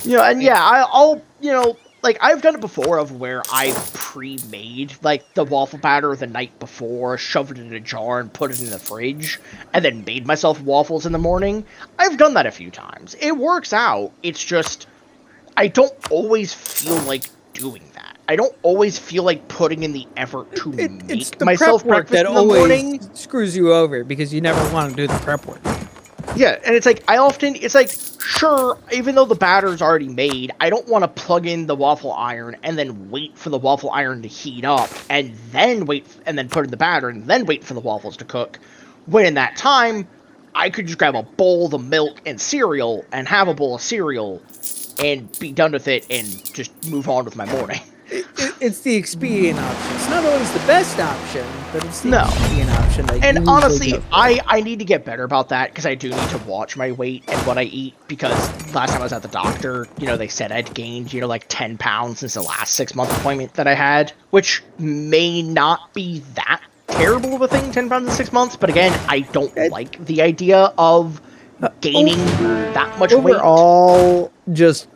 S3: yeah. I'll like, I've done it before of where I've pre-made, like, the waffle batter the night before, shoved it in a jar and put it in the fridge, and then made myself waffles in the morning. I've done that a few times. It works out. It's just, I don't always feel like doing that. I don't always feel like putting in the effort to
S2: It's
S3: make
S2: the
S3: myself
S2: prep work
S3: breakfast
S2: that
S3: in the
S2: always
S3: morning.
S2: screws you over because you never want to do the prep work.
S3: Yeah, and it's like it's like, sure, even though the batter's already made, I don't want to plug in the waffle iron and then wait for the waffle iron to heat up and then put in the batter and then wait for the waffles to cook. When in that time, I could just grab a bowl of milk and cereal and have a bowl of cereal and be done with it and just move on with my morning.
S2: It's the expedient option. It's not always the best option, but it's the
S3: No.
S2: expedient option. That
S3: And
S2: you
S3: honestly,
S2: usually go for.
S3: I need to get better about that because I do need to watch my weight and what I eat because last time I was at the doctor, they said I'd gained, like 10 pounds since the last 6-month appointment that I had, which may not be that terrible of a thing, 10 pounds in 6 months, but again, I don't like the idea of gaining that much weight.
S2: Overall, just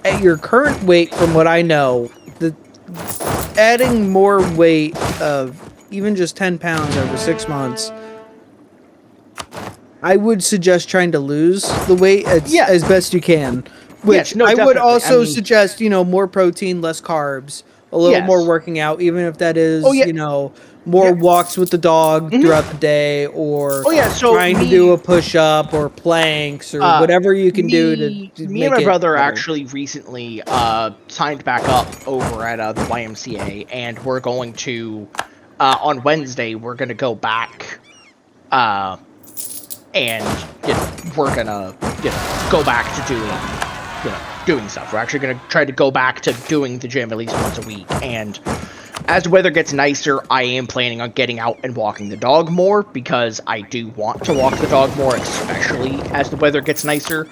S2: at your current weight, from what I know, adding more weight of even just 10 pounds over 6 months, I would suggest trying to lose the weight as best you can. Which I would also suggest, more protein, less carbs, a little more working out, even if that is, more walks with the dog throughout the day, or trying to do a push-up or planks or whatever you can do to
S3: me
S2: make
S3: and my
S2: it
S3: brother
S2: better.
S3: actually recently signed back up over at the YMCA, and we're going to on Wednesday we're going to go back and we're gonna go back to doing stuff. We're actually gonna try to go back to doing the gym at least once a week, and as the weather gets nicer, I am planning on getting out and walking the dog more because I do want to walk the dog more, especially as the weather gets nicer,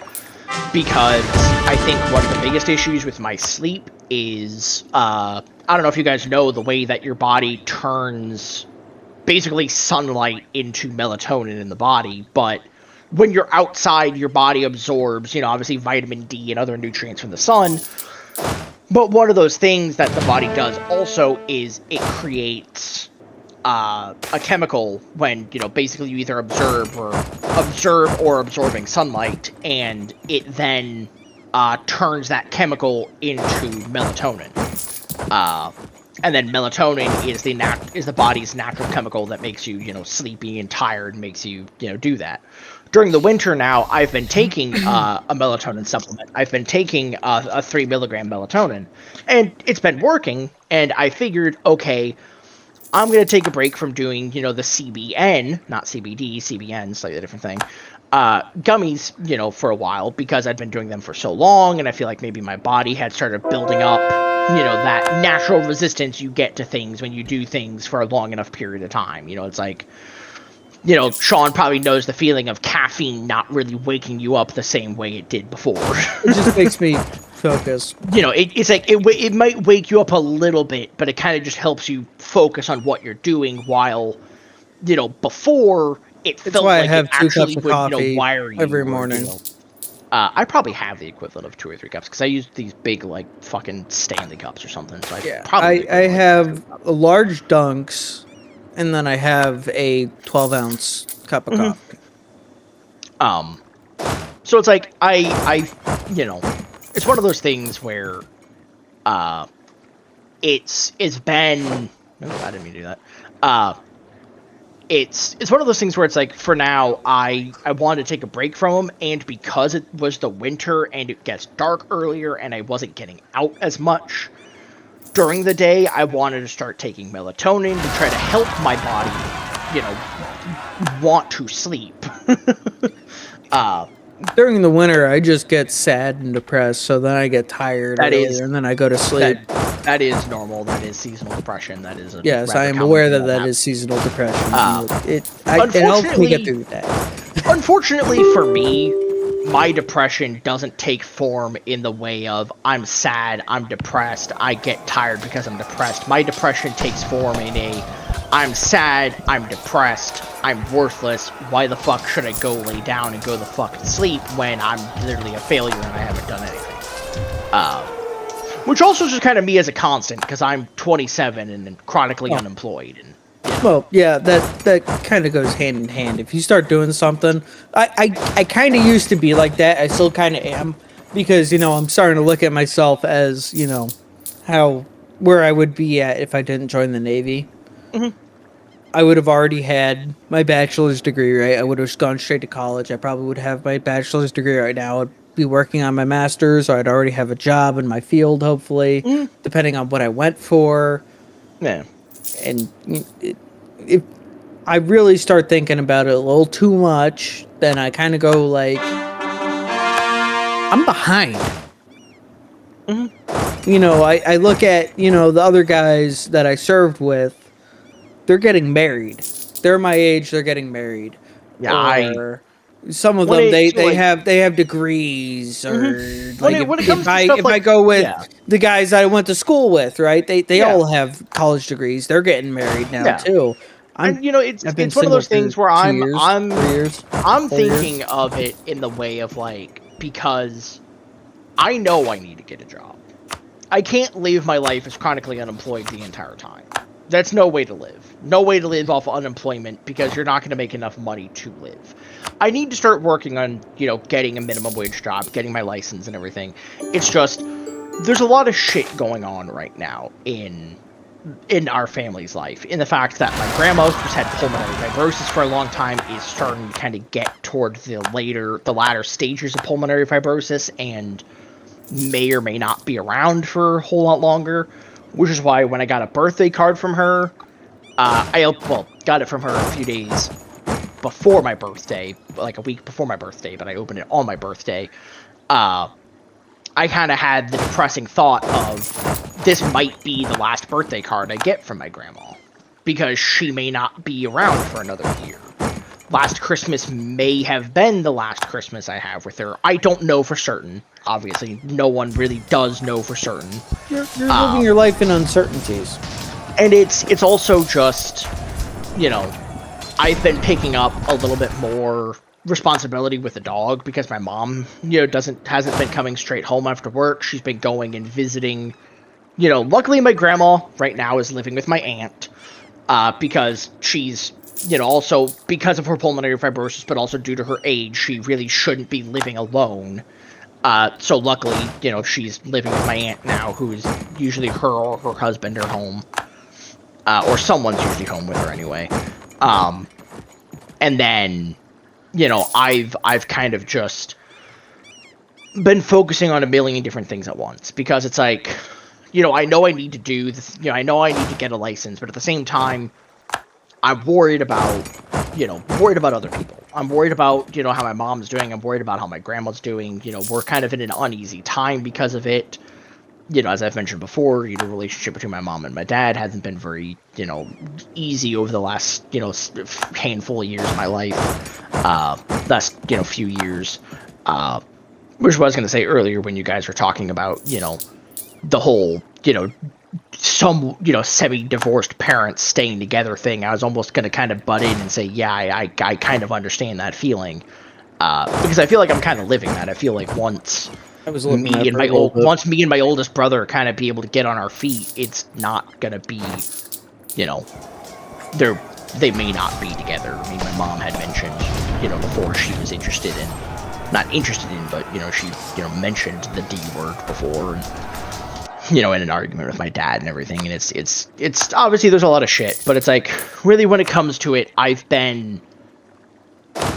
S3: because I think one of the biggest issues with my sleep is I don't know if you guys know the way that your body turns basically sunlight into melatonin in the body, but when you're outside, your body absorbs, obviously vitamin D and other nutrients from the sun. But one of those things that the body does also is it creates a chemical when, basically you either observe or absorbing sunlight, and it then turns that chemical into melatonin. And then melatonin is the body's natural chemical that makes you, sleepy and tired, makes you, do that. During the winter now, I've been taking a melatonin supplement. I've been taking a 3 milligram melatonin, and it's been working. And I figured, okay, I'm gonna take a break from doing, the CBN, not CBD, CBN, slightly different thing, gummies, for a while because I'd been doing them for so long, and I feel like maybe my body had started building up, that natural resistance you get to things when you do things for a long enough period of time. It's like, Sean probably knows the feeling of caffeine not really waking you up the same way it did before.
S2: It just makes me focus.
S3: It's like it might wake you up a little bit, but it kind of just helps you focus on what you're doing while, before it felt like
S2: I have
S3: it
S2: 2
S3: actually
S2: cups of
S3: would,
S2: coffee
S3: wire you
S2: every
S3: or,
S2: morning.
S3: I probably have the equivalent of 2 or 3 cups because I use these big, like, fucking Stanley cups or something. So
S2: I have large dunks, and then I have a 12-ounce cup of coffee.
S3: So it's like I it's one of those things where it's been I didn't mean to do that. It's one of those things where it's like, for now, I wanted to take a break from them, and because it was the winter and it gets dark earlier and I wasn't getting out as much during the day, I wanted to start taking melatonin to try to help my body, want to sleep.
S2: During the winter, I just get sad and depressed, so then I get tired earlier, and then I go to sleep.
S3: That is normal. That is seasonal depression. That is
S2: yes, I am aware that is seasonal depression. It helps me get through that.
S3: Unfortunately for me, my depression doesn't take form in the way of I'm sad, I'm depressed, I get tired because I'm depressed. My depression takes form in I'm sad, I'm depressed, I'm worthless, why the fuck should I go lay down and go the fuck to sleep when I'm literally a failure and I haven't done anything? Which also is just kind of me as a constant, because I'm 27 and chronically unemployed. And
S2: well, yeah, that kind of goes hand in hand. If you start doing something, I kind of used to be like that. I still kind of am, because I'm starting to look at myself as where I would be at if I didn't join the Navy.
S3: Mm-hmm.
S2: I would have already had my bachelor's degree, right? I would have just gone straight to college. I probably would have my bachelor's degree right now. I'd be working on my master's, or I'd already have a job in my field, hopefully, depending on what I went for.
S3: Yeah.
S2: And if I really start thinking about it a little too much, then I kind of go like, I'm behind. You know, I look at, you know, the other guys that I served with, they're getting married. They're my age, they're getting married.
S3: Yeah,
S2: Or some of
S3: when
S2: them
S3: it like,
S2: they have degrees, or like
S3: when it comes to stuff
S2: if
S3: like
S2: I go with
S3: yeah.
S2: the guys I went to school with, right? They
S3: Yeah.
S2: all have college degrees. They're getting married now
S3: Yeah.
S2: too.
S3: And you know,
S2: I've been
S3: it's one of
S2: single
S3: those things
S2: for
S3: where
S2: 2 years, 3 years,
S3: I'm
S2: 4 years.
S3: thinking of it in the way of like, because I know I need to get a job. I can't live my life as chronically unemployed the entire time. That's no way to live. No way to live off unemployment, because you're not going to make enough money to live. I need to start working on, you know, getting a minimum wage job, getting my license and everything. It's just, there's a lot of shit going on right now in our family's life, in the fact that my grandma, who's had pulmonary fibrosis for a long time, is starting to kind of get toward the latter stages of pulmonary fibrosis, and may or may not be around for a whole lot longer, which is why when I got a birthday card from her, I got it from her a few days before my birthday, like a week before my birthday, but I opened it on my birthday. I kind of had the depressing thought of, this might be the last birthday card I get from my grandma, because she may not be around for another year. Last Christmas may have been the last Christmas I have with her. I don't know for certain. Obviously, no one really does know for certain.
S2: You're living your life in uncertainties.
S3: And it's also just, you know, I've been picking up a little bit more responsibility with the dog, because my mom, you know, hasn't been coming straight home after work. She's been going and visiting. You know, luckily my grandma right now is living with my aunt, because she's, you know, also because of her pulmonary fibrosis, but also due to her age, she really shouldn't be living alone. So luckily, you know, she's living with my aunt now, who's usually her or her husband are home, or someone's usually home with her anyway. And then, you know, I've kind of just been focusing on a million different things at once, because it's like, you know, I know I need to do this, you know, I know I need to get a license, but at the same time, I'm worried about, you know, other people. I'm worried about, you know, how my mom's doing. I'm worried about how my grandma's doing. You know, we're kind of in an uneasy time because of it. You know, as I've mentioned before, you know, the relationship between my mom and my dad hasn't been very, you know, easy over the last, you know, handful of years of my life. Last, you know, few years. Which I was going to say earlier when you guys were talking about, you know, the whole, you know, some, you know, semi-divorced parents staying together thing. I was almost going to kind of butt in and say, yeah, I kind of understand that feeling, because I feel like I'm kind of living that. I feel like once me and my oldest brother kind of be able to get on our feet, it's not going to be, you know, they may not be together. I mean, my mom had mentioned, you know, before, she was not interested in, but, you know, she, you know, mentioned the D word before, and, you know, in an argument with my dad and everything, and it's obviously there's a lot of shit, but it's like, really, when it comes to it, I've been,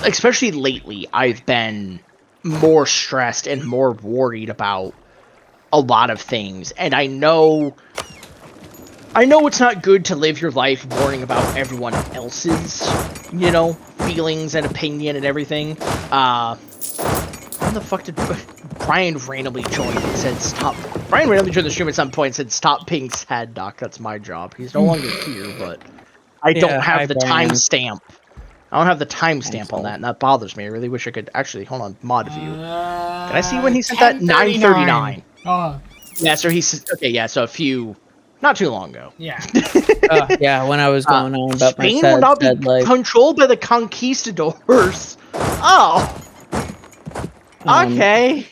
S3: especially lately, I've been more stressed and more worried about a lot of things, and I know it's not good to live your life worrying about everyone else's, you know, feelings and opinion and everything. When the fuck did Brian randomly join and said stop? Brian randomly joined the stream at some point and said, stop being sad, Doc. That's my job. He's no longer here, but I don't have the timestamp. I don't have the timestamp on that, and that bothers me. I really wish I could actually, hold on, mod view. Can I see when he sent that? 9:39.
S1: Oh.
S3: Yeah, so he's, okay, yeah, so not too long ago.
S1: Yeah.
S2: Yeah, when I was going on about
S3: Spain
S2: my
S3: will not be
S2: life.
S3: controlled by the conquistadors. Oh. Okay.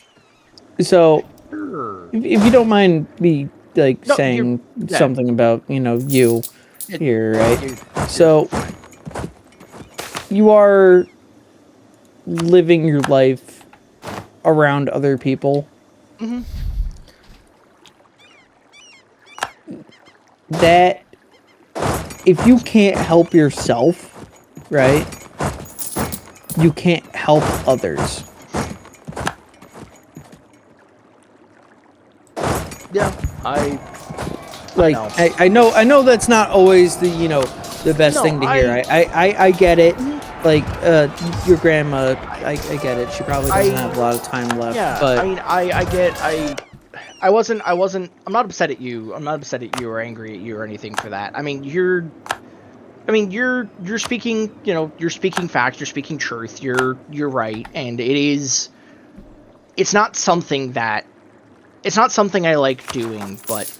S2: So, if you don't mind me, like, saying something about, you know, you here, right? So, you are living your life around other people.
S3: Mm-hmm.
S2: that if you can't help yourself, right, you can't help others.
S3: Yeah, I
S2: know that's not always the best thing to hear. I get it. Like your grandma, I get it. She probably doesn't have a lot of time left.
S3: Yeah,
S2: but
S3: I mean, I wasn't, I'm not upset at you. I'm not upset at you or angry at you or anything for that. I mean, you're speaking, you're speaking facts, you're speaking truth, you're right, and it's not something I like doing, but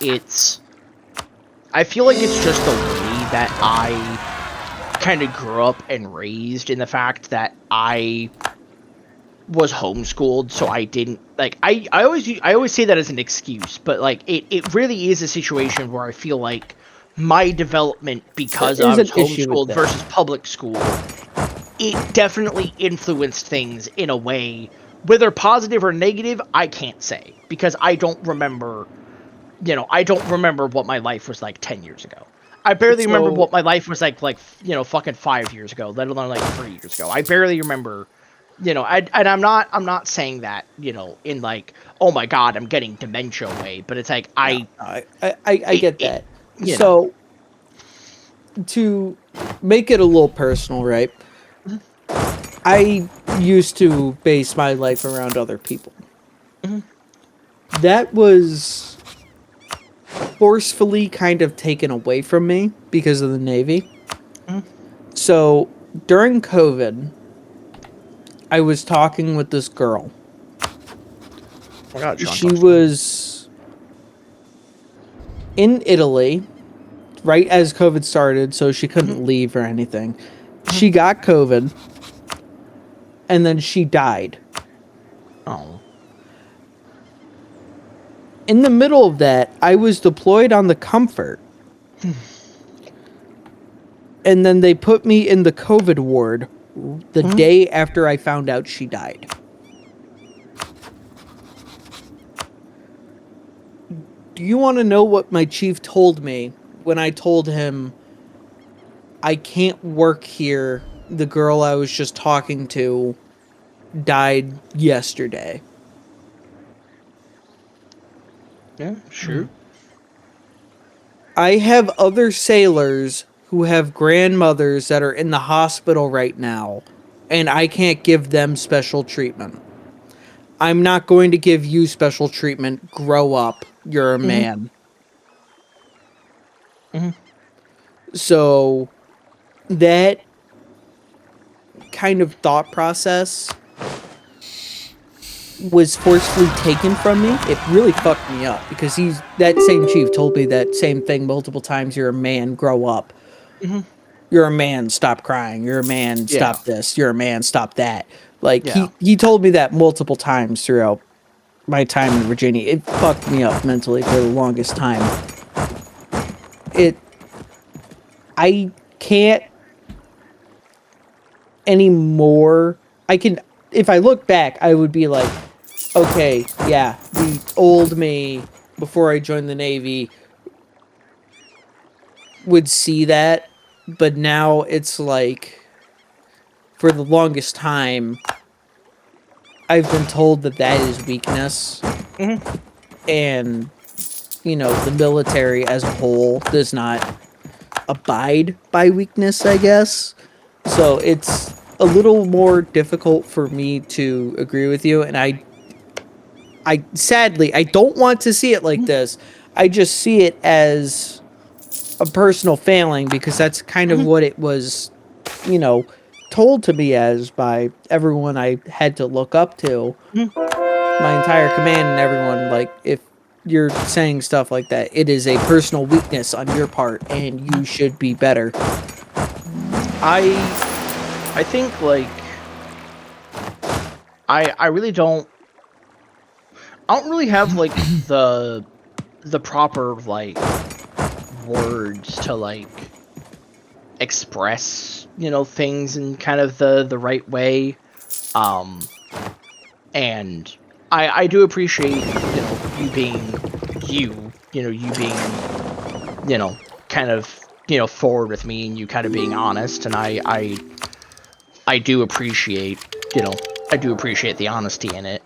S3: I feel like it's just the way that I kind of grew up and raised, in the fact that I was homeschooled, so I didn't like I always say that as an excuse, but like it really is a situation where I feel like my development, because I was homeschooled versus public school, it definitely influenced things in a way. Whether positive or negative, I can't say, because I don't remember what my life was like 10 years ago. I barely remember what my life was like fucking 5 years ago, let alone like 3 years ago. I barely remember, I'm not saying that, in like, oh my god, I'm getting dementia way, but it's like,
S2: I get that. So, to make it a little personal, right? I used to base my life around other people. That was forcefully kind of taken away from me because of the Navy. So, during COVID, I was talking with this girl.
S3: Oh God,
S2: she was in Italy right as COVID started, so she couldn't leave or anything. She got COVID, and then she died.
S3: Oh.
S2: In the middle of that, I was deployed on the Comfort. And then they put me in the COVID ward the day after I found out she died. Do you want to know what my chief told me when I told him I can't work here? The girl I was just talking to died yesterday.
S3: Yeah, sure.
S2: I have other sailors who have grandmothers that are in the hospital right now, and I can't give them special treatment. I'm not going to give you special treatment. Grow up. You're a man. So that kind of thought process was forcefully taken from me. It really fucked me up, because that same chief told me that same thing multiple times. You're a man, grow up. You're a man, stop crying. You're a man, stop this. You're a man, stop that. Like, he told me that multiple times throughout my time in Virginia. It fucked me up mentally for the longest time. I can't anymore. If I look back, I would be like, okay, yeah, the old me before I joined the Navy would see that, but now it's like, for the longest time, I've been told that is weakness. And, the military as a whole does not abide by weakness, I guess. So it's a little more difficult for me to agree with you, and I sadly, I don't want to see it like this. I just see it as a personal failing, because that's kind of what it was, told to me as by everyone I had to look up to. My entire command and everyone, like, if you're saying stuff like that, it is a personal weakness on your part, and you should be better.
S3: I think, like, I really don't really have, like, the proper, like, words to, like, express, things in kind of the right way. And I do appreciate, you being you, you being kind of, forward with me and you kind of being honest, and I do appreciate, the honesty in it.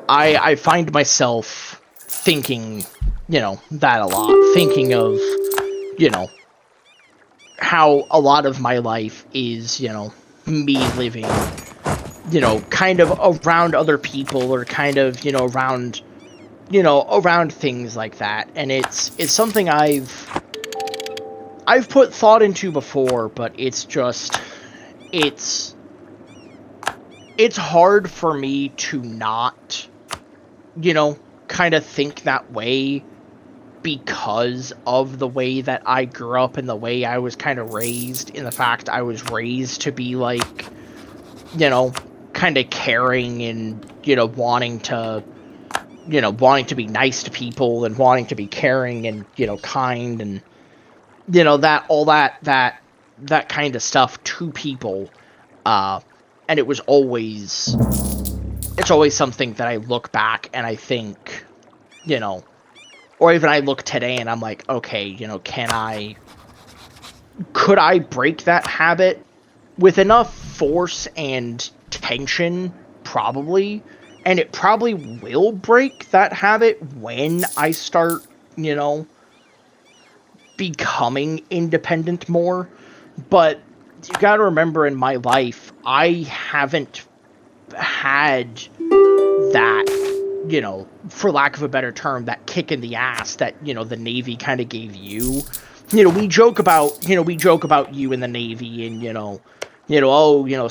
S3: I find myself thinking, that a lot, thinking of, how a lot of my life is, me living, kind of around other people, or kind of, around things like that. And it's something I've put thought into before, but it's hard for me to not, kind of think that way, because of the way that I grew up and the way I was kind of raised, in the fact I was raised to be like, kind of caring and, wanting to be nice to people and wanting to be caring and, kind and, that kind of stuff to people. And it's always something that I look back and I think, or even I look today and I'm like, okay, could I break that habit with enough force and tension? Probably. And it probably will break that habit when I start, becoming independent more. But you gotta remember, in my life, I haven't had that, for lack of a better term, that kick in the ass that, the Navy kind of gave you. We joke about you in the Navy and,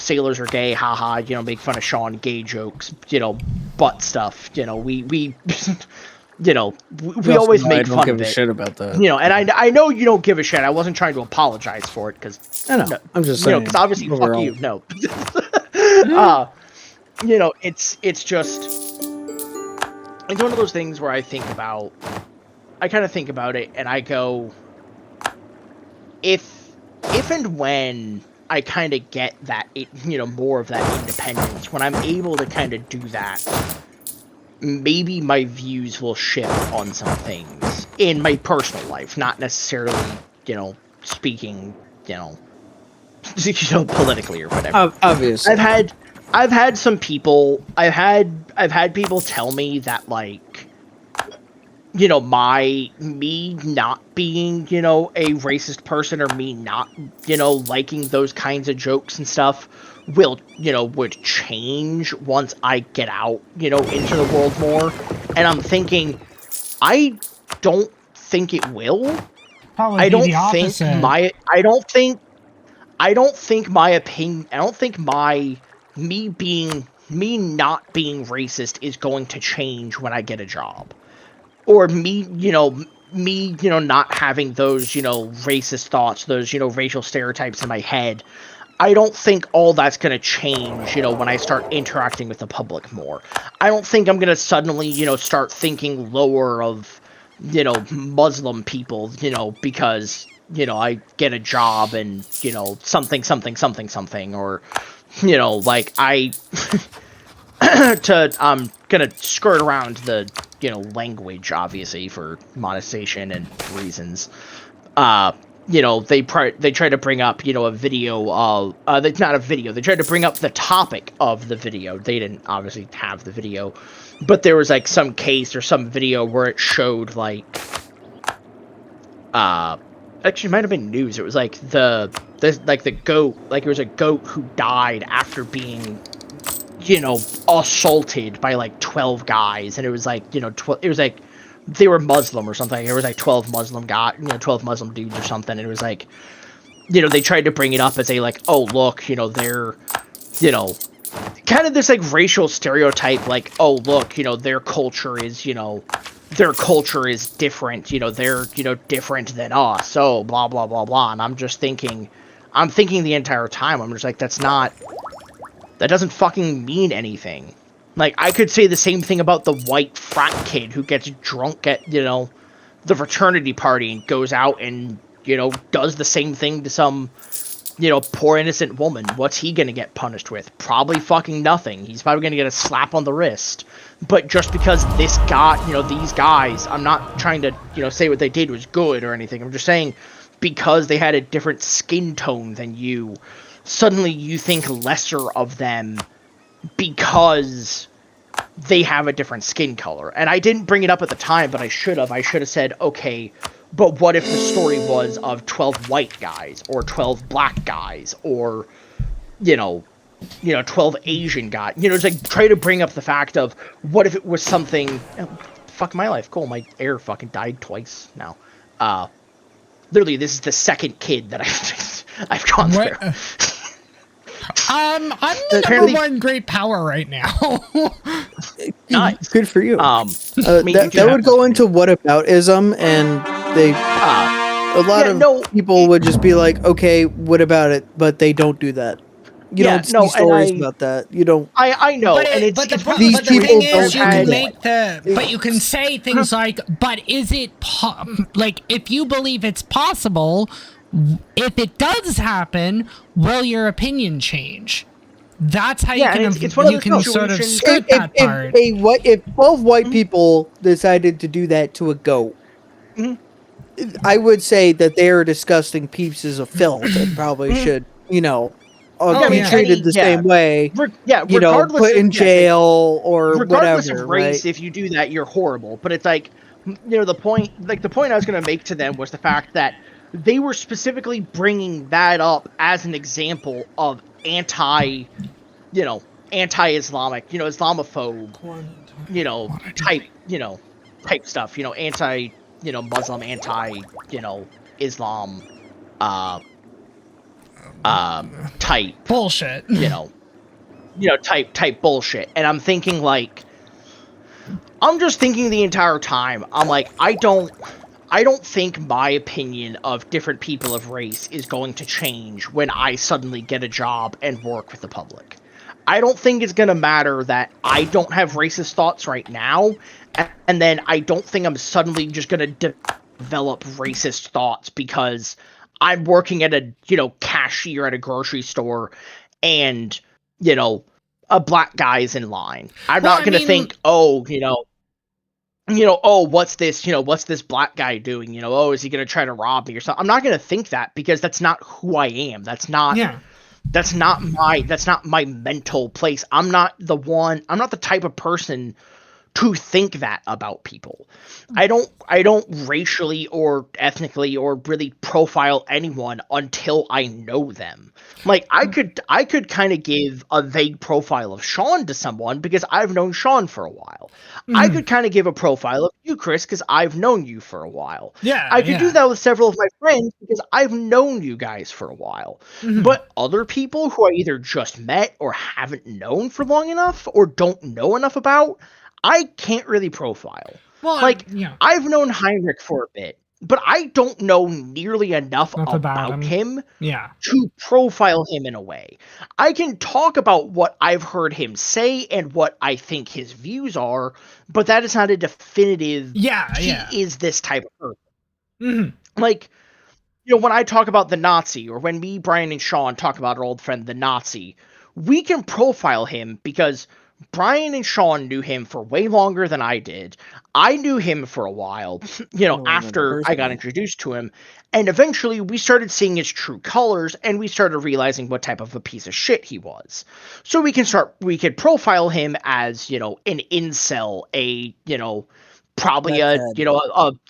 S3: sailors are gay, haha, make fun of Sean, gay jokes, butt stuff, we always make fun of it. I don't
S4: give a shit about that.
S3: And I know you don't give a shit. I wasn't trying to apologize for it, because
S4: I know. I'm just saying.
S3: because obviously, fuck you. No. It's just, it's one of those things where I kind of think about it, and I go, if and when I kind of get that, more of that independence, when I'm able to kind of do that, maybe my views will shift on some things in my personal life, not necessarily, speaking, politically or whatever.
S4: Obviously.
S3: I've had some people, I've had people tell me that, like, me not being, a racist person, or me not, liking those kinds of jokes and stuff would change once I get out, into the world more. And I'm thinking, I don't think it will.
S1: Probably
S3: I don't
S1: the opposite.
S3: I don't think my opinion, I don't think me not being racist is going to change when I get a job. Or me, not having those, racist thoughts, those, racial stereotypes in my head. I don't think all that's going to change, when I start interacting with the public more. I don't think I'm going to suddenly, start thinking lower of, Muslim people, because, I get a job and, something, or, like, I'm gonna skirt around the, language, obviously, for monetization and reasons. They try to bring up, a video of, not a video, they tried to bring up the topic of the video. They didn't obviously have the video, but there was, like, some case or some video where it showed, like, actually, it might have been news. It was, like, the goat, like, it was a goat who died after being, assaulted by, like, 12 guys, and it was, like, it was, like, they were Muslim or something. It was, like, 12 Muslim 12 Muslim dudes or something, and it was, like, they tried to bring it up as a, like, oh, look, they're, kind of this, like, racial stereotype, like, oh, look, their culture is, different, they're, different than us, so, blah, blah, blah, blah, and I'm thinking the entire time, I'm just like, that doesn't fucking mean anything. Like, I could say the same thing about the white frat kid who gets drunk at, the fraternity party and goes out and, does the same thing to some poor innocent woman. What's he gonna get punished with? Probably fucking nothing. He's probably gonna get a slap on the wrist. But just because this guy, these guys, I'm not trying to, say what they did was good or anything. I'm just saying because they had a different skin tone than you, suddenly you think lesser of them because they have a different skin color. And I didn't bring it up at the time, but I should have. I should have said, okay, but what if the story was of 12 white guys or 12 black guys or, 12 Asian guys? It's like try to bring up the fact of what if it was something. Fuck my life. Cool. My air fucking died twice now. Literally, this is the second kid that I've gone through.
S1: I'm the number one great power right now.
S2: Nice. Good for you.
S3: That
S2: would go into whataboutism, and a lot of people would just be like, okay, what about it? But they don't do that. You don't see stories about that. You don't.
S3: I know,
S2: these people don't
S1: but you can say things like, but is it if you believe it's possible, if it does happen, will your opinion change? That's how you can sort of skirt that part.
S2: If 12 white people decided to do that to a goat, I would say that they are disgusting pieces of filth and probably should, be treated the same way. Put in jail or
S3: regardless
S2: whatever.
S3: Of race,
S2: right?
S3: if you do that, you're horrible. But it's like, the point I was going to make to them was the fact that they were specifically bringing that up as an example of anti-Islamic, Islamophobe, type stuff, anti-Muslim, anti-Islam, type
S1: bullshit,
S3: type bullshit. And I'm thinking I'm just thinking the entire time, I'm like, I don't think my opinion of different people of race is going to change when I suddenly get a job and work with the public. I don't think it's going to matter that I don't have racist thoughts right now, and then I don't think I'm suddenly just going to develop racist thoughts because I'm working at a, cashier at a grocery store and, a black guy is in line. I'm not going to think, what's this black guy doing? Is he going to try to rob me or something? I'm not going to think that because that's not who I am. That's not my mental place. I'm not the type of person to think that about people. I don't racially or ethnically or really profile anyone until I know them. Like I could kind of give a vague profile of Sean to someone because I've known Sean for a while. I could kind of give a profile of you, Chris, because I've known you for a while.
S1: Yeah,
S3: I could do that with several of my friends because I've known you guys for a while. But other people who I either just met or haven't known for long enough or don't know enough about, I can't really profile.
S1: Well,
S3: I've known Heinrich for a bit, but I don't know nearly enough about him to profile him in a way. I can talk about what I've heard him say and what I think his views are, but that is not a definitive, he is this type of person. When I talk about the Nazi, or when me, Brian, and Sean talk about our old friend, the Nazi, we can profile him because Brian and Sean knew him for way longer than I did. I knew him for a while, after I got introduced to him. And eventually we started seeing his true colors and we started realizing what type of a piece of shit he was. So we could profile him as, an incel, probably a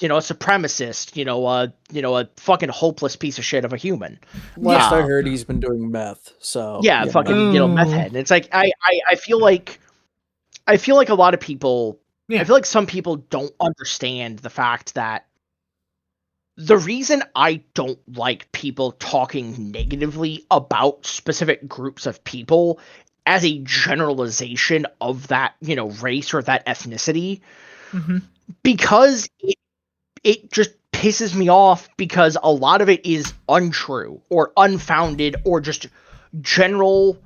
S3: supremacist, a fucking hopeless piece of shit of a human.
S4: Last I heard, he's been doing meth. So
S3: fucking meth head. And it's like I feel like a lot of people. I feel like some people don't understand the fact that the reason I don't like people talking negatively about specific groups of people as a generalization of that, race or that ethnicity. Because it just pisses me off because a lot of it is untrue or unfounded or just general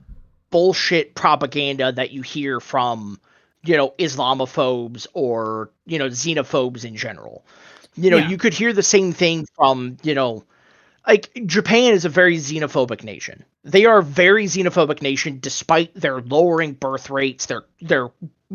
S3: bullshit propaganda that you hear from, Islamophobes or, xenophobes in general. You could hear the same thing from, like, Japan is a very xenophobic nation. They are a very xenophobic nation, despite their lowering birth rates, their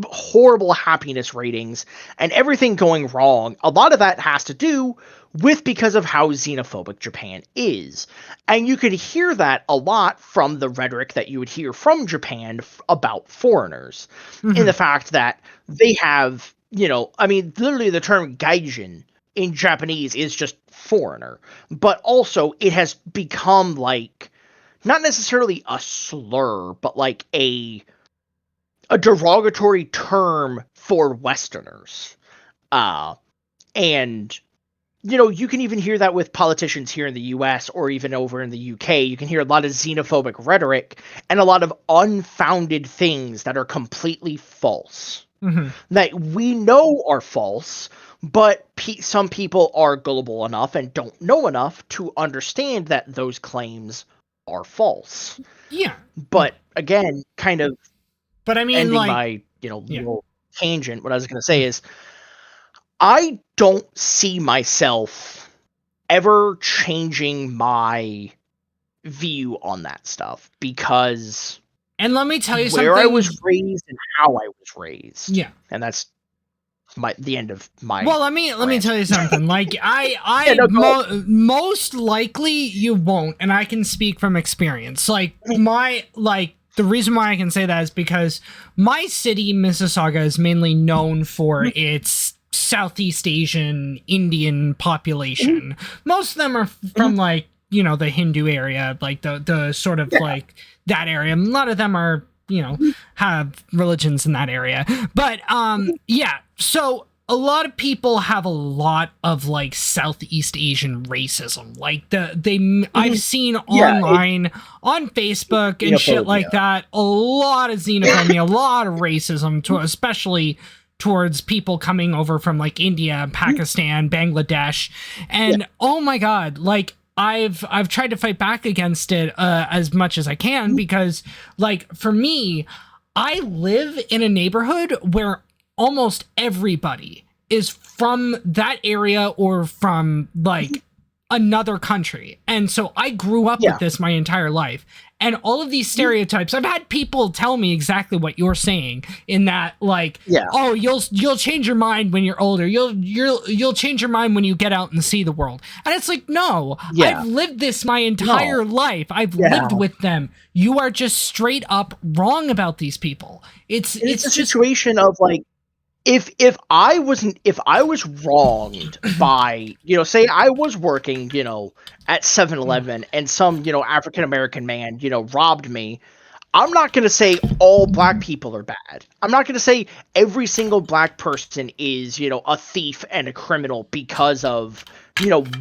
S3: horrible happiness ratings, and everything going wrong. A lot of that has to do with because of how xenophobic Japan is. And you could hear that a lot from the rhetoric that you would hear from Japan about foreigners, in the fact that they have, I mean, literally the term gaijin in Japanese is just foreigner, but also it has become like, not necessarily a slur, but like a derogatory term for Westerners. And you can even hear that with politicians here in the US or even over in the UK. You can hear a lot of xenophobic rhetoric and a lot of unfounded things that are completely false. That we know are false, but some people are gullible enough and don't know enough to understand that those claims are false.
S1: Yeah.
S3: But again, kind of
S1: but I mean,
S3: ending my, little tangent, what I was going to say is, I don't see myself ever changing my view on that stuff, because
S1: and let me tell you
S3: where
S1: something.
S3: I was raised and how I was raised.
S1: Yeah.
S3: And that's the end of my
S1: Well, let me tell you something. Like, most likely you won't, and I can speak from experience. Like, the reason why I can say that is because my city, Mississauga, is mainly known for its Southeast Asian Indian population. Most of them are from like, the Hindu area, like the sort of like that area. A lot of them are, have religions in that area. But so a lot of people have a lot of like Southeast Asian racism. Like I've seen online on Facebook and shit like that, a lot of xenophobia, a lot of racism, especially towards people coming over from like India, Pakistan, Bangladesh. And oh my God, like I've tried to fight back against it as much as I can, because like for me, I live in a neighborhood where almost everybody is from that area or from like another country. And so I grew up with this my entire life. And all of these stereotypes, I've had people tell me exactly what you're saying, in that like, oh, you'll change your mind when you're older. You'll change your mind when you get out and see the world. And it's like, no, I've lived this my entire life. I've lived with them. You are just straight up wrong about these people. It's
S3: a situation of like, if I was wronged by, say I was working, at 7-Eleven and some, African American man, robbed me, I'm not going to say all black people are bad. I'm not going to say every single black person is, a thief and a criminal because of,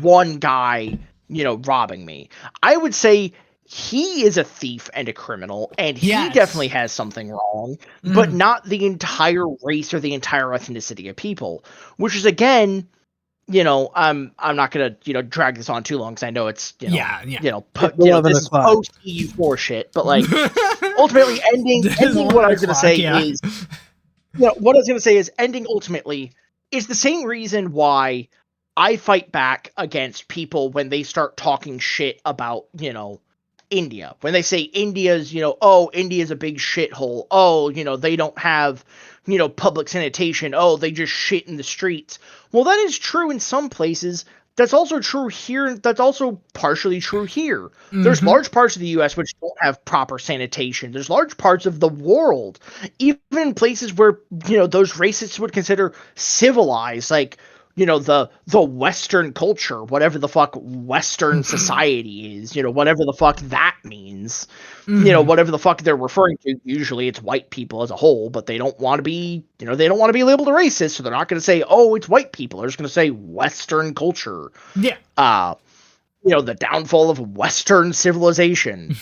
S3: one guy, robbing me. I would say he is a thief and a criminal, and he definitely has something wrong, but not the entire race or the entire ethnicity of people, which is, again, I'm not gonna drag this on too long, because I know it's this is post EU4 shit, but like ultimately ending what I was gonna say is what I was gonna say is ending ultimately is the same reason why I fight back against people when they start talking shit about India. When they say India's, India's a big shithole. Oh, they don't have, public sanitation. Oh, they just shit in the streets. Well, that is true in some places. That's also true here. That's also partially true here. There's large parts of the U.S. which don't have proper sanitation. There's large parts of the world, even in places where, those racists would consider civilized, like, the Western culture, whatever the fuck Western society is, whatever the fuck that means, whatever the fuck they're referring to. Usually it's white people as a whole, but they don't want to be, they don't want to be labeled a racist, so they're not going to say, oh, it's white people. They're just going to say Western culture. Yeah. The downfall of Western civilization.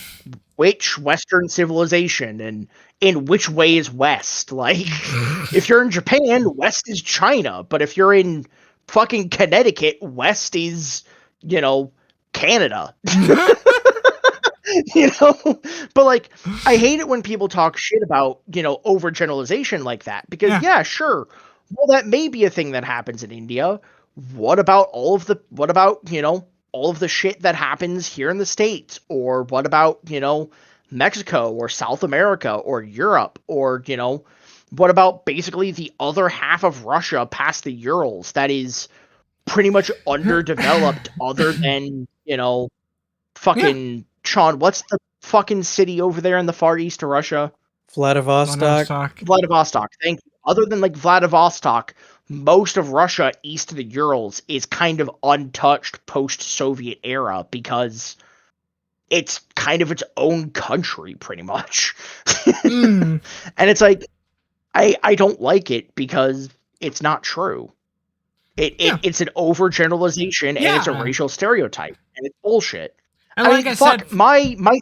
S3: Which Western civilization, and in which way is West? Like, if you're in Japan, West is China, but if you're in fucking Connecticut, West is, Canada. But like, I hate it when people talk shit about, overgeneralization like that, because sure, well, that may be a thing that happens in India. What about all of the shit that happens here in the States? Or what about, Mexico or South America or Europe? Or, what about basically the other half of Russia past the Urals that is pretty much underdeveloped other than, fucking Sean, what's the fucking city over there in the far east of Russia?
S4: Vladivostok.
S3: Vladivostok, thank you. Other than like Vladivostok, most of Russia east of the Urals is kind of untouched post-Soviet era because it's kind of its own country, pretty much. And it's like, I don't like it because it's not true. It's an overgeneralization and it's a racial stereotype and it's bullshit.
S1: And like I said,
S3: my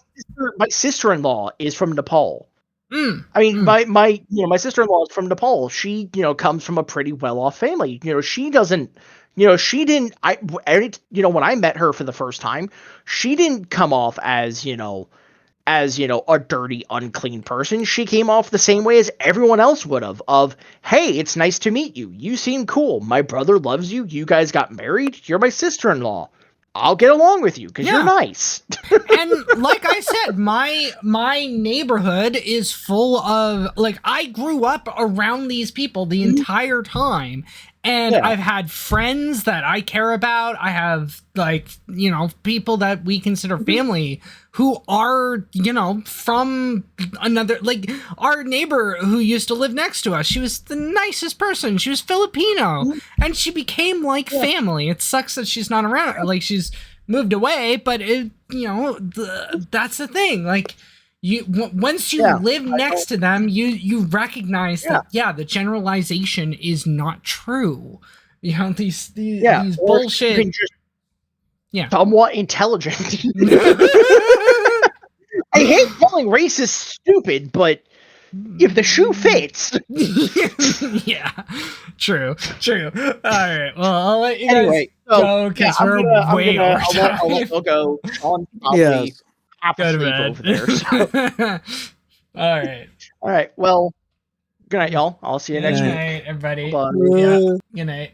S3: sister-in-law is from Nepal. My sister-in-law is from Nepal. She, comes from a pretty well-off family. She didn't, when I met her for the first time, she didn't come off as, a dirty, unclean person. She came off the same way as everyone else would have, of, hey, it's nice to meet you. You seem cool. My brother loves you. You guys got married. You're my sister-in-law. I'll get along with you because you're nice.
S1: And like I said, my neighborhood is full of, like, I grew up around these people the entire time. And I've had friends that I care about. I have, like, people that we consider family who are, from another, like, our neighbor who used to live next to us. She was the nicest person. She was Filipino. And she became like family. It sucks that she's not around. Like, she's moved away, but, that's the thing. Like, once you live next to them, you recognize that the generalization is not true. These bullshit.
S3: Somewhat intelligent. I hate calling racist stupid, but if the shoe fits.
S1: Yeah, true. All right, well, I'll let you guys go because we're way over time.
S3: I'll go on probably half asleep over there. So.
S1: All
S3: right. Well, good night, y'all. I'll see you next week.
S1: Good night, everybody.
S3: Bye.
S1: Good night.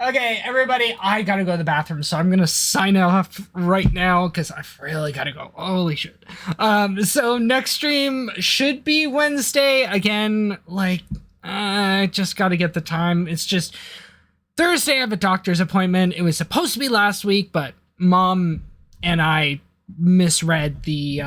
S1: Okay, everybody, I gotta go to the bathroom, so I'm gonna sign off right now because I've really gotta go. Holy shit. So next stream should be Wednesday. Again, like, I just gotta get the time. It's just Thursday I have a doctor's appointment. It was supposed to be last week, but Mom and I misread the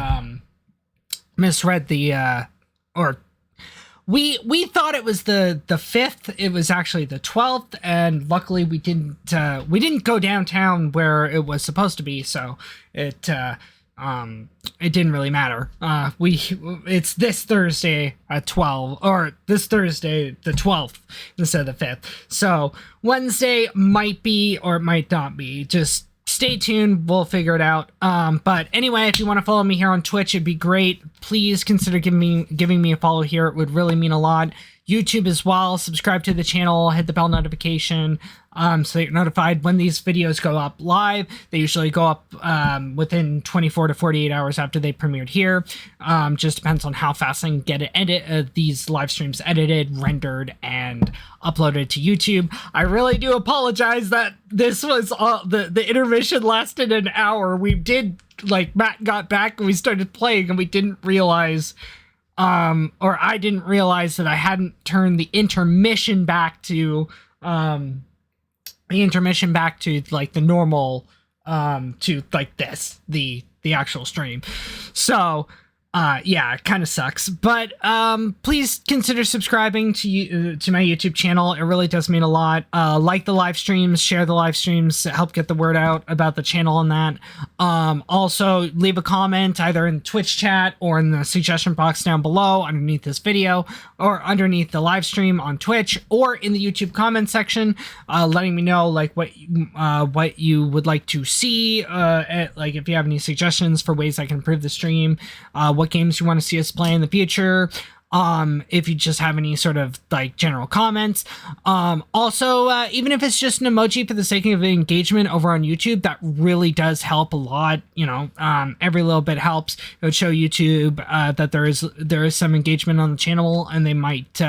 S1: we thought it was the 5th. It was actually the 12th, and luckily we didn't go downtown where it was supposed to be, so it didn't really matter. It's this Thursday at 12, or this Thursday the 12th instead of the 5th. So Wednesday might be or it might not be. Just stay tuned, we'll figure it out. But anyway, if you want to follow me here on Twitch, it'd be great. Please consider giving me a follow here. It would really mean a lot. YouTube as well. Subscribe to the channel, hit the bell notification so that you're notified when these videos go up live. They usually go up within 24 to 48 hours after they premiered here. Just depends on how fast I can get these live streams edited, rendered, and uploaded to YouTube. I really do apologize that this was the intermission lasted an hour. We did, like, Matt got back and we started playing and we didn't realize or I didn't realize that I hadn't turned the intermission back to like the normal to like this, the actual stream. So yeah, it kind of sucks, but please consider subscribing to my YouTube channel. It really does mean a lot. Like the live streams, share the live streams, help get the word out about the channel and that. Also leave a comment either in Twitch chat or in the suggestion box down below underneath this video, or underneath the live stream on Twitch, or in the YouTube comment section, letting me know like what you would like to see, like if you have any suggestions for ways I can improve the stream, what games you want to see us play in the future, if you just have any sort of like general comments. Also, even if it's just an emoji for the sake of engagement over on YouTube, that really does help a lot. Every little bit helps. It would show YouTube that there is some engagement on the channel, and they might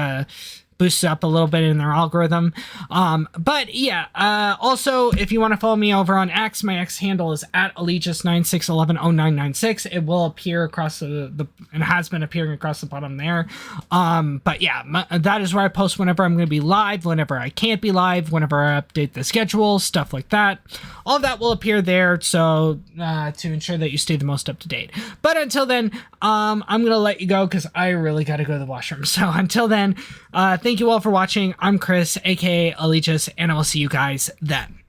S1: boosts it up a little bit in their algorithm. But yeah, also, if you want to follow me over on X, my X handle is at Allegius96110996. It will appear across the and has been appearing across the bottom there. But yeah, that is where I post whenever I'm going to be live, whenever I can't be live, whenever I update the schedule, stuff like that. All of that will appear there, so to ensure that you stay the most up to date. But until then, I'm going to let you go because I really got to go to the washroom. So until then, thank you all for watching. I'm Chris, aka Allegius, and I will see you guys then.